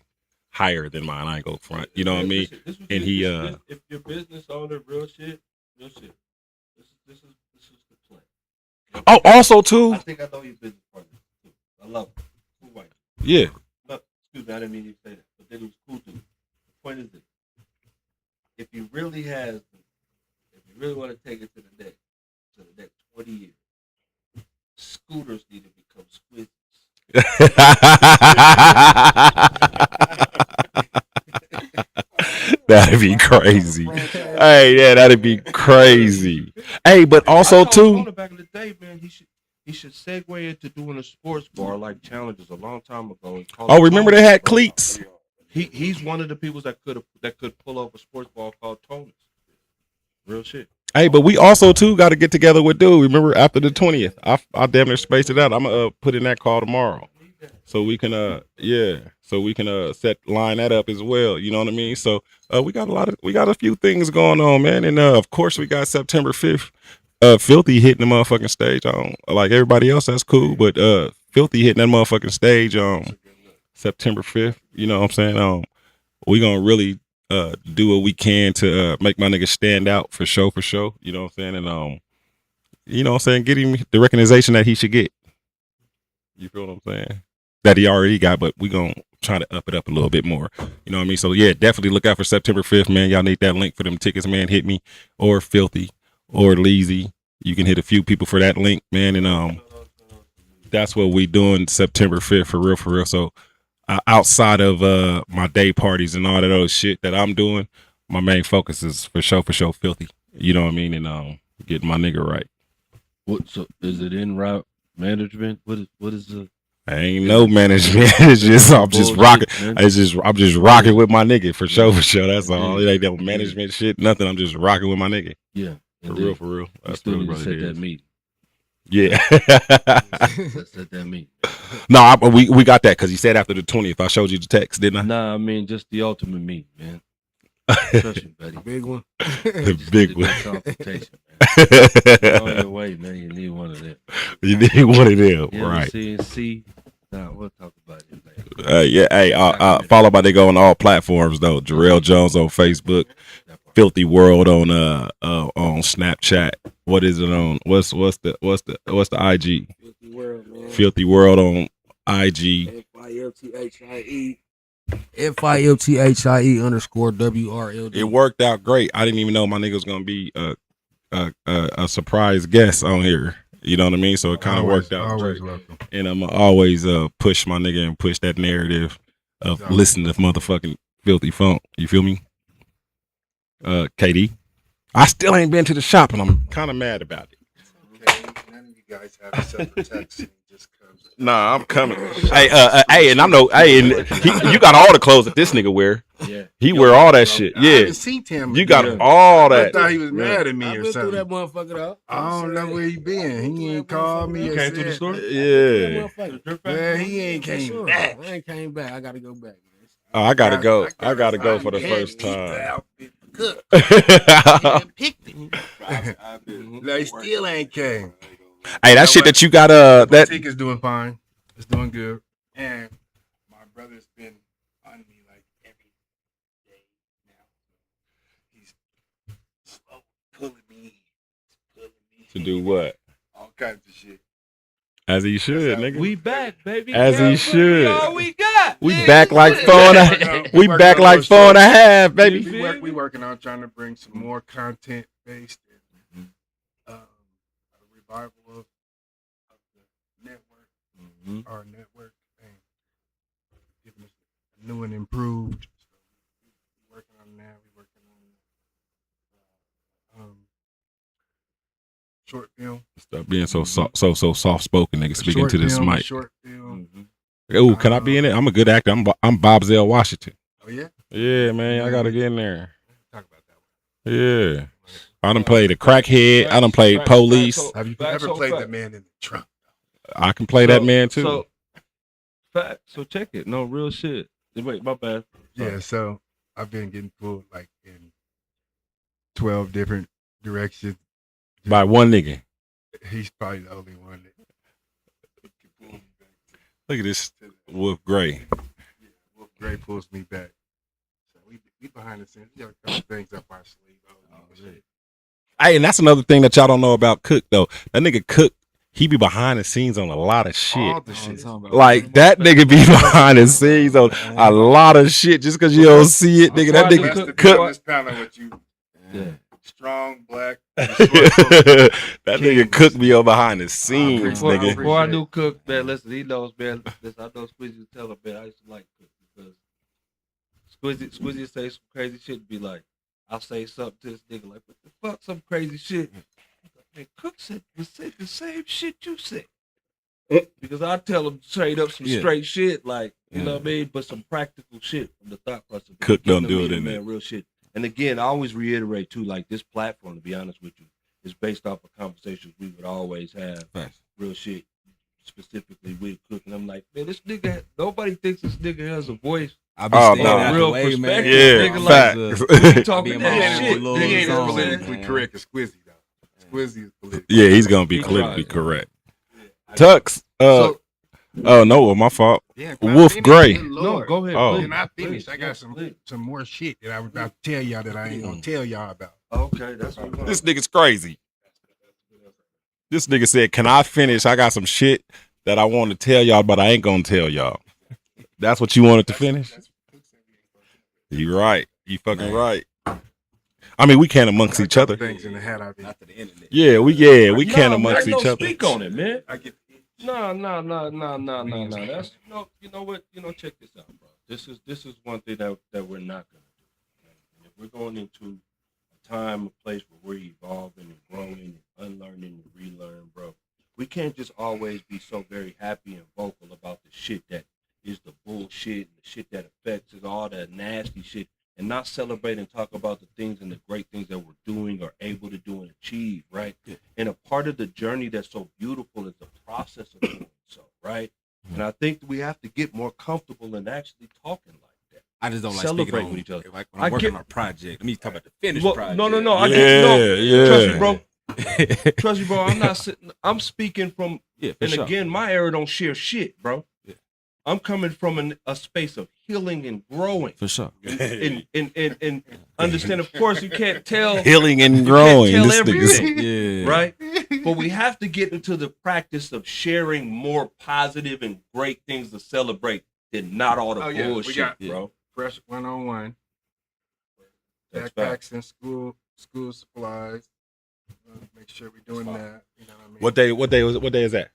higher than mine. I ain't go front, you know what I mean. And he if your business owner, real shit. This is the plan. Oh, also too, I think I know your business partner too. I love him. Cool white. yeah. No, excuse me, I didn't mean you to say that. But then he was cool dude. The point is this: if you really want to take it to the next 20 years, scooters need to become squids. That'd be crazy. Hey, yeah, that'd be crazy. Hey, but also I told too, Tony back in the day, man, he should segue into doing a sports bar like Challenges a long time ago. oh, remember they had cleats. He's one of the people that could pull off a sports bar called Tony's. Real shit. Hey, but we also too got to get together with dude. Remember after the 20th, I damn near spaced it out. I'm gonna put in that call tomorrow, so we can set line that up as well. You know what I mean? So we got a few things going on, man, and of course we got September 5th. Filthy hitting the motherfucking stage. I don't like everybody else. That's cool, but Filthy hitting that motherfucking stage on September 5th. You know what I'm saying? We gonna really do what we can to make my nigga stand out for show. You know what I'm saying? And you know what I'm saying, get him the recognition that he should get. You feel what I'm saying? That he already got, but we gonna try to up it up a little bit more. You know what I mean? So yeah, definitely look out for September 5th, man. Y'all need that link for them tickets, man. Hit me or Filthy or Leezy. You can hit a few people for that link, man. And that's what we doing September 5th for real. So outside of my day parties and all that other shit that I'm doing, my main focus is for show Filthy. You know what I mean? And getting my nigga right. What? So is it in route management? What is the? I ain't no management. It's just I'm just rocking. I'm just rocking with my nigga for sure. That's all. It ain't no management shit. Nothing. I'm just rocking with my nigga. Yeah. For real. That's That's really what what it it that is. meeting. Yeah. Let's set that meeting. No, we got that because he said after the 20th. I showed you the text, didn't I? Nah, I mean just the ultimate meat, man. Trust me, buddy. Big one. The Just big need one. that consultation, man. You're on your way, man. You need one of them. You need one of them, Yeah, right? CNC. Nah, we'll talk about it later. Yeah, hey, follow my nigga on all platforms though. Jarrell Jones on Facebook, Filthy World on Snapchat. What is it on? What's the IG? Filthy World, man. Filthy World on IG. FILTHIE_WRLD. It worked out great. I didn't even know my nigga was gonna be a surprise guest on here. You know what I mean? So it kind of worked out. Always Great. welcome. And I'm always push my nigga and push that narrative of listening to motherfucking Filthy Funk. You feel me? KD, I still ain't been to the shop and I'm kind of mad about it. Okay, none of you guys have a separate text. And he just comes. Nah, I'm coming. Hey, and I know. Hey, and you got all the clothes that this nigga wear. Yeah. He wear all that shit. I Yeah, haven't seen him. you got again. all I that. thought he was mad at me I've or been through something. that motherfucker though. I don't know where he been. He ain't called me. You or came to the said- store? Yeah. Man, he ain't came Sure. back. I ain't came back. I gotta go back, man. Oh, I gotta go. I gotta go for the first time. Picked it. No, he still ain't came. Hey, that shit that you got The that boutique is doing fine. It's doing good. And my brother's been on me like every day now. He's slow pulling me. to do what? All kinds of shit. As he should, nigga. We back, baby. As he should. All we got. We Yeah, back like shit. 4 and a we working back on like those 4 and a shorts. half, baby. We working on trying to bring some more content based and a revival of the network, our network, and giving us new and improved. So we working on that. We working on short film. Stop being so soft spoken, nigga. Speaking Short to this film, mic. Short film. Oh, can I be in it? I'm a good actor. I'm Bob Zell Washington. Oh yeah. Yeah, man. I gotta get in there. Talk about that one. Yeah. I done played a crackhead. I done played police. Have you Facts ever on played facts. the man in the trunk? I can play that man too. So, so check it. No real shit. Wait, my bad. Yeah, so I've been getting pulled like in 12 different directions. By one nigga. He's probably the only one that can pull me back. Look at this Wolf Gray. Yeah, Wolf Gray pulls me back. So we behind the scenes. We got a couple things up our sleeve. Shit. Hey, and that's another thing that y'all don't know about Cook though. That nigga Cook, he be behind the scenes on a lot of shit. All the shit. Like that nigga be behind the scenes on a lot of shit just because you don't see it, nigga. That Blessed nigga to be on Cook. this panel with you. Yeah. Strong, black. That nigga Cook be on behind the scenes, Before, nigga. before I knew Cook, man, listen, he knows, man. Listen, I know Squizzy tell him, man, I used to like Cook because Squizzy say some crazy shit and be like, I'll say something to this nigga like, what the fuck, some crazy shit. Man, Cook said the same shit you said. Because I tell him straight up some straight shit, like, you know what I mean? But some practical shit from the thought process. Cook don't do Getting it in man, it. real shit. And again, I always reiterate too, like this platform, to be honest with you, is based off of conversations we would always have. Real shit, specifically with Cook. And I'm like, man, this nigga, nobody thinks this nigga has a voice. I be Oh, staying no. out Real the way, man. perspective. Yeah, Nigga, facts. We talking Be in that my shit. own little He ain't as zone, politically man. correct as Squizzy, though. Squizzy is politically Yeah, he's gonna be He politically tried. correct. Tux. Oh no, my fault. Yeah, Wolf Gray. No, go ahead. Oh. please. Can I finish? Please, I got please. some more shit that I was about to tell y'all that I ain't gonna tell y'all about. Okay, that's what I'm This nigga's crazy. This nigga said, "Can I finish? I got some shit that I want to tell y'all, but I ain't gonna tell y'all." That's what you wanted to finish. You right. You fucking right. I mean, we can't amongst each other. Things in the hat I be. Not to the internet. Yeah, we can't amongst each other. Speak on it, man. I get No. That's you know what? Check this out, bro. This is one thing that we're not gonna do. And if we're going into a time, a place where we're evolving and growing and unlearning and relearning, bro, we can't just always be so very happy and vocal about the shit that is the bullshit and the shit that affects us, all that nasty shit, and not celebrate and talk about the things and the great things that we're doing or able to do and achieve, right? And a part of the journey that's so beautiful is the process of doing so, right? And I think we have to get more comfortable in actually talking like that. I just don't like Celebrate speaking with on each other. Like when I'm I working get- on a project. Let me talk about the finished Well, project. no. I get no. Yeah, Trust me, yeah. bro. Trust me, bro. I'm not sitting. I'm speaking from. Yeah, for And sure. again, my era don't share shit, bro. Yeah. I'm coming from a space of healing and growing. For sure. And understand, of course, you can't tell, Healing and you growing. can't tell This everything, Yeah. right? But we have to get into the practice of sharing more positive and great things to celebrate than not all the Oh, yeah, we bullshit, got- bro. Fresh 101. That's Backpacks and school supplies. Make sure we're doing that. You know what I mean? What day is that?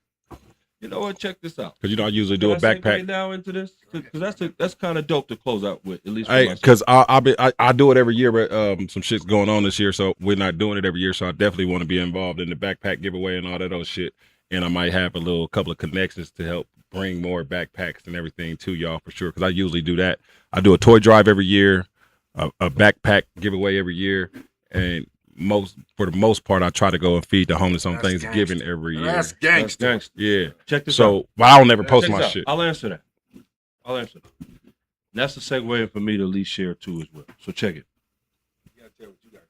You know what? Check this out. Because you know I usually do a Can I segue backpack. now into this? Because that's kind of dope to close out with, at least for myself. Because I do it every year, but some shit's going on this year, so we're not doing it every year. So I definitely want to be involved in the backpack giveaway and all that other shit. And I might have a couple of connections to help bring more backpacks and everything to y'all for sure. Because I usually do that. I do a toy drive every year, a backpack giveaway every year, and for the most part, I try to go and feed the homeless on That's Thanksgiving gangster. every year. That's That's gangster. gangster. Yeah. Check this out. So, but I don't never post Check my this out. shit. I'll answer that. And that's the segue for me to at least share too as well. So check it. You gotta tell what you got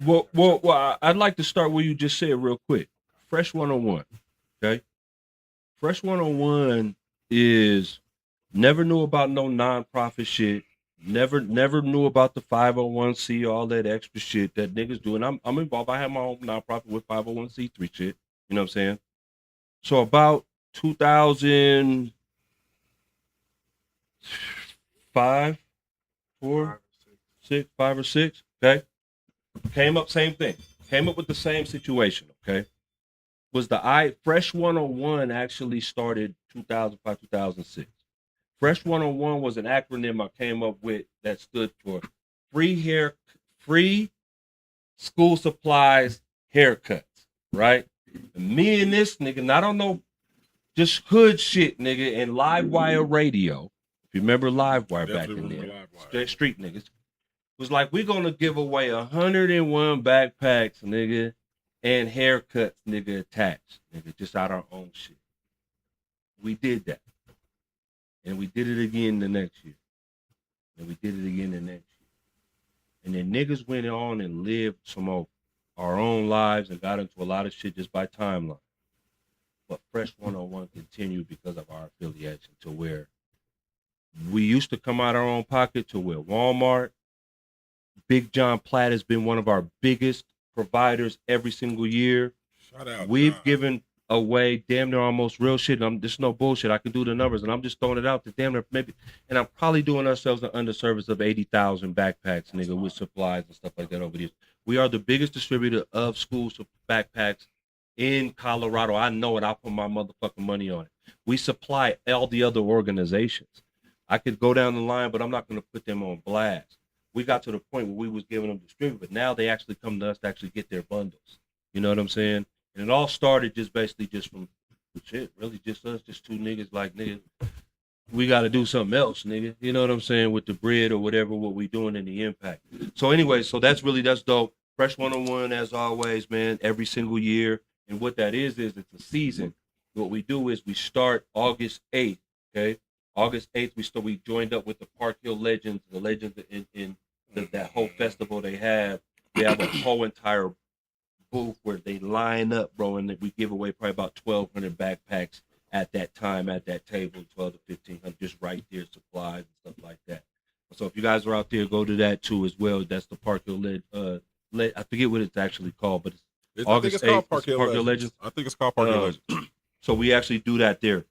going on. Well, I'd like to start where you just said real quick. Fresh 101. Okay. Fresh 101 is never knew about no nonprofit shit. Never knew about the 501c, all that extra shit that niggas do. And I'm involved. I have my own nonprofit with 501c3 shit. You know what I'm saying? So about 2005, 4, 6, 5 or 6, okay? Came up, same thing. Came up with the same situation, okay? Was Fresh 101 actually started 2005, 2006. Fresh 101 was an acronym I came up with that stood for free school supplies haircuts, right? And me and this nigga, and I don't know, just hood shit, nigga, and Livewire radio. If you remember Livewire back in there, street niggas, was like, we're gonna give away 101 backpacks, nigga, and haircuts, nigga, attached, nigga, just out our own shit. We did that. And we did it again the next year. And we did it again the next year. And then niggas went on and lived some of our own lives and got into a lot of shit just by timeline. But Fresh 101 continued because of our affiliation to where we used to come out our own pocket to where Walmart, Big John Platt has been one of our biggest providers every single year. Shout out. We've given away damn near almost real shit. There's no bullshit. I can do the numbers, and I'm just throwing it out to damn near maybe. And I'm probably doing ourselves an underservice of 80,000 backpacks, nigga, with supplies and stuff like that over there. We are the biggest distributor of school backpacks in Colorado. I know it. I'll put my motherfucking money on it. We supply all the other organizations. I could go down the line, but I'm not going to put them on blast. We got to the point where we was giving them distribute, but now they actually come to us to actually get their bundles. You know what I'm saying? And it all started just from shit, really just us, just two niggas like, nigga, we got to do something else, nigga. You know what I'm saying? With the bread or whatever, what we doing in the impact. So anyway, so that's dope. Fresh 101, as always, man, every single year. And what that is it's a season. What we do is we start August 8th, okay? August 8th, we joined up with the Park Hill Legends, the Legends in that whole festival they have. They have a whole entire booth where they line up, bro, and we give away probably about 1,200 backpacks at that time, at that table, 12 to 1,500, just right there, supplies and stuff like that. So if you guys are out there, go to that too as well. That's the Park Hill I forget what it's actually called, but it's August 8th. Park Hill Legends. I think it's called Park Hill Legends. So we actually do that there.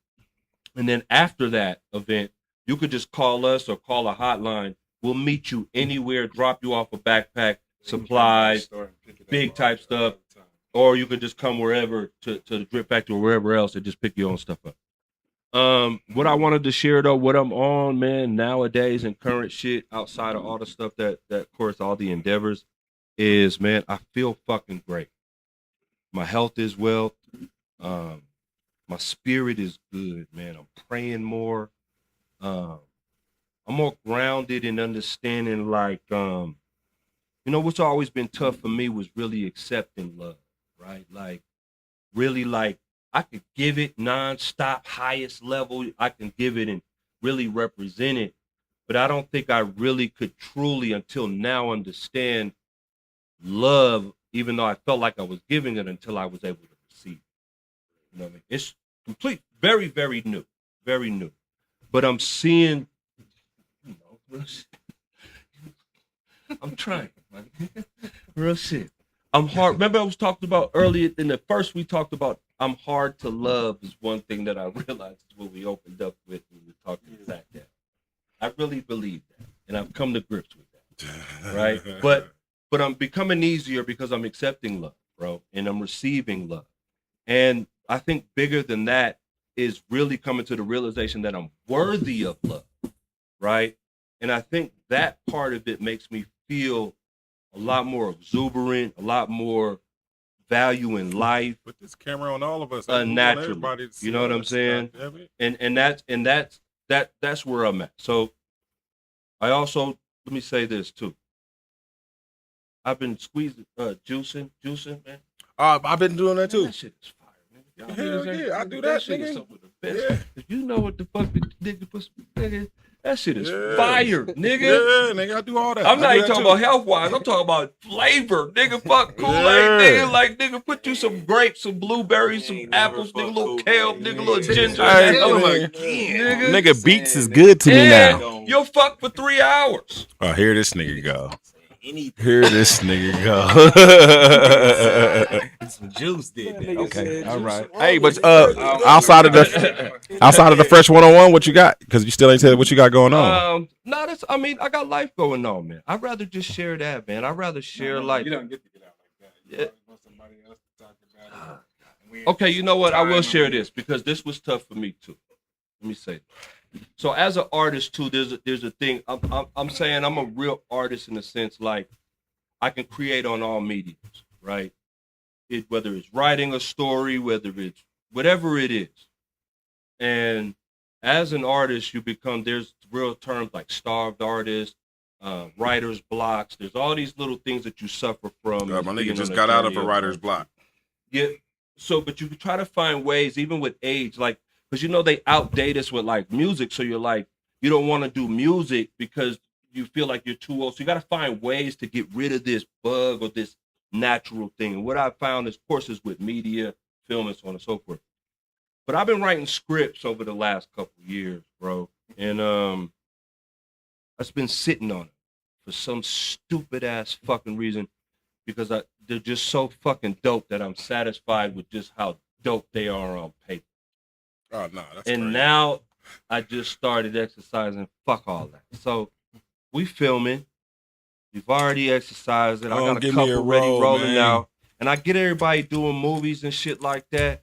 And then after that event, you could just call us or call a hotline. We'll meet you anywhere, drop you off a backpack, supplies, big type stuff, or you could just come wherever to the Drip Factory or wherever else and just pick your own stuff up. What I wanted to share though, what I'm on, man, nowadays and current shit outside of all the stuff that of course all the endeavors is, man, I feel fucking great. My health is well. My spirit is good, man. I'm praying more. I'm more grounded in understanding, like, what's always been tough for me was really accepting love, right? Like, really, like, I could give it nonstop, highest level. I can give it and really represent it. But I don't think I really could truly, until now, understand love, even though I felt like I was giving it until I was able to receive it. You know what I mean? It's complete, very, very new. Very new. But I'm seeing, you know, I'm trying, man. Real shit. I'm hard. Remember I was talking about earlier in the first we talked about I'm hard to love is one thing that I realized is what we opened up with when we were talking about that. I really believe that. And I've come to grips with that. Right? But I'm becoming easier because I'm accepting love, bro. And I'm receiving love. And I think bigger than that is really coming to the realization that I'm worthy of love. Right? And I think that part of it makes me feel a lot more exuberant, a lot more value in life. Put this camera on all of us. Naturally. You know what I'm saying? And that's where I'm at. So I also, let me say this too. I've been squeezing, juicing, man. I've been doing that Man, too. that shit is fire, nigga. Hell niggas yeah, I do that, shit is nigga. some of the best. Yeah. If you know what the fuck the nigga put, nigga, that shit is Yeah. fire, nigga. Yeah, nigga, I do all that. I'm not I do even that talking too. about health wise. I'm talking about flavor, nigga. Fuck Kool-Aid, Yeah. nigga. Like, nigga, put you some grapes, some blueberries, some apples, nigga, little kale, nigga, little ginger. Hey, Oh my man. nigga. Nigga, beats is good to me And now. you'll fuck for 3 hours. Oh, here this nigga go. Anything. Here this nigga go. Some juice did that. Okay, all right. some Hey, but orange. outside of the Fresh 101, what you got? Because you still ain't said what you got going on. No, that's. I mean, I got life going on, man. I'd rather just share that, man. I'd rather share like. You don't get to get out like that. You Yeah. always want somebody else to talk about it. And we- Okay, you know what? I will Time share on this because this was tough for me too. Let me say. So as an artist too, there's a thing. I'm saying I'm a real artist in the sense like I can create on all mediums, right? Whether it's writing a story, whether it's whatever it is. And as an artist, there's real terms like starved artist, writer's blocks. There's all these little things that you suffer from. My as nigga being just on got out of journey a writer's art. block. Yeah. So, but you can try to find ways, even with age, like, because you know they outdate us with like music. So you're like, you don't want to do music because you feel like you're too old. So you got to find ways to get rid of this bug or this natural thing. And what I found is courses with media, film, and so on and so forth. But I've been writing scripts over the last couple years, bro. And I've been sitting on it for some stupid ass fucking reason because they're just so fucking dope that I'm satisfied with just how dope they are on paper. Oh no, that's And crazy. now I just started exercising. Fuck all that. So we filming. We've already exercised it. I Oh, got a give me a couple ready role, rolling man. now. And I get everybody doing movies and shit like that.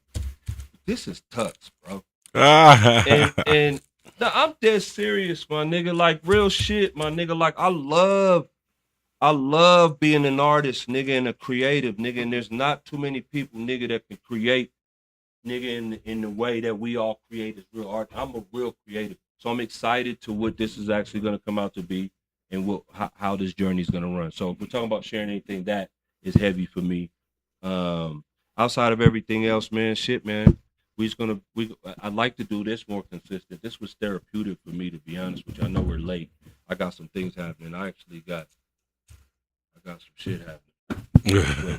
This is tucks, bro. And no, I'm dead serious, my nigga. Like real shit, my nigga. Like I love being an artist, nigga, and a creative, nigga. And there's not too many people, nigga, that can create, nigga, in the way that we all create as real art. I'm a real creative. So I'm excited to what this is actually gonna come out to be and how this journey is gonna run. So if we're talking about sharing anything, that is heavy for me. Outside of everything else, man, shit, man. I'd like to do this more consistent. This was therapeutic for me, to be honest with you. I know we're late. I got some things happening. I got some shit happening.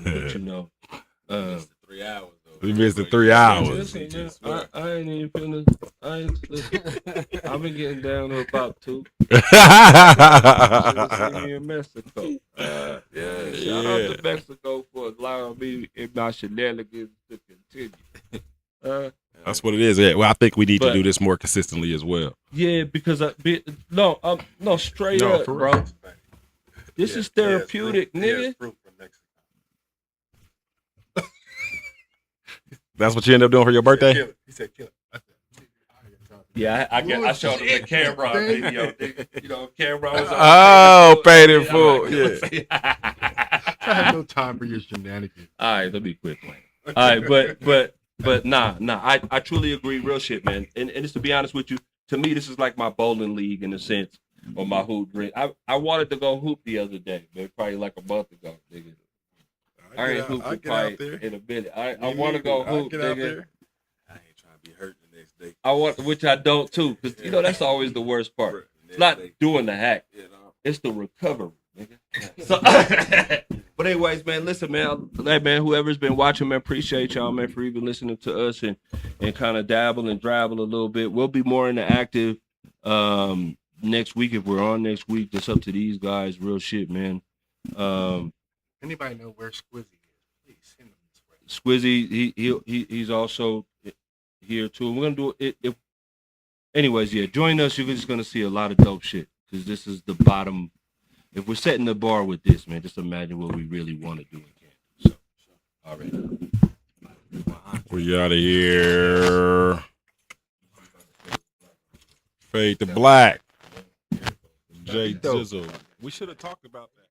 But you know, Missed the 3 hours though. We missed the 3 hours. listen, man, I ain't even finna. Listen, I've been getting down to about 2. See me in Mexico. Shout out to Mexico for allowing me and my shenanigans to continue. That's what it is. Yeah. Well, I think we need to But- do this more consistently as well. Yeah, because no, straight No, up, for bro. real. This is therapeutic, nigga. Fruit from Mexico. That's what you end up doing for your birthday? He said kill it. I said, Yeah, I showed him the camera video. You know, camera was Oh, paid in full. Yeah. I have no time for your shenanigans. All right, let me quit playing. All right, but nah. I truly agree, real shit, man. And it's to be honest with you, to me, this is like my bowling league in a sense, or my hoop ring. I wanted to go hoop the other day, man, probably like a month ago, nigga. I ain't hooped probably in a minute. I want to go hoop, nigga. be hurt the next day. Which I don't too, because you know that's always the worst part. It's not doing the hack; it's the recovery, nigga. So, but anyways, man, listen, man, whoever's been watching, man, appreciate y'all, man, for even listening to us and kind of dabble and drabble a little bit. We'll be more interactive next week if we're on next week. It's up to these guys, real shit, man. Anybody know where Squizzy is? Please send him this way. Squizzy, he's also here too. We're gonna do it. Anyways, yeah, join us. You're just gonna see a lot of dope shit because this is the bottom. If we're setting the bar with this, man, just imagine what we really want to do in Canada. So, all right. We out of here. Fade to black. Jay Dizzle. We should have talked about that.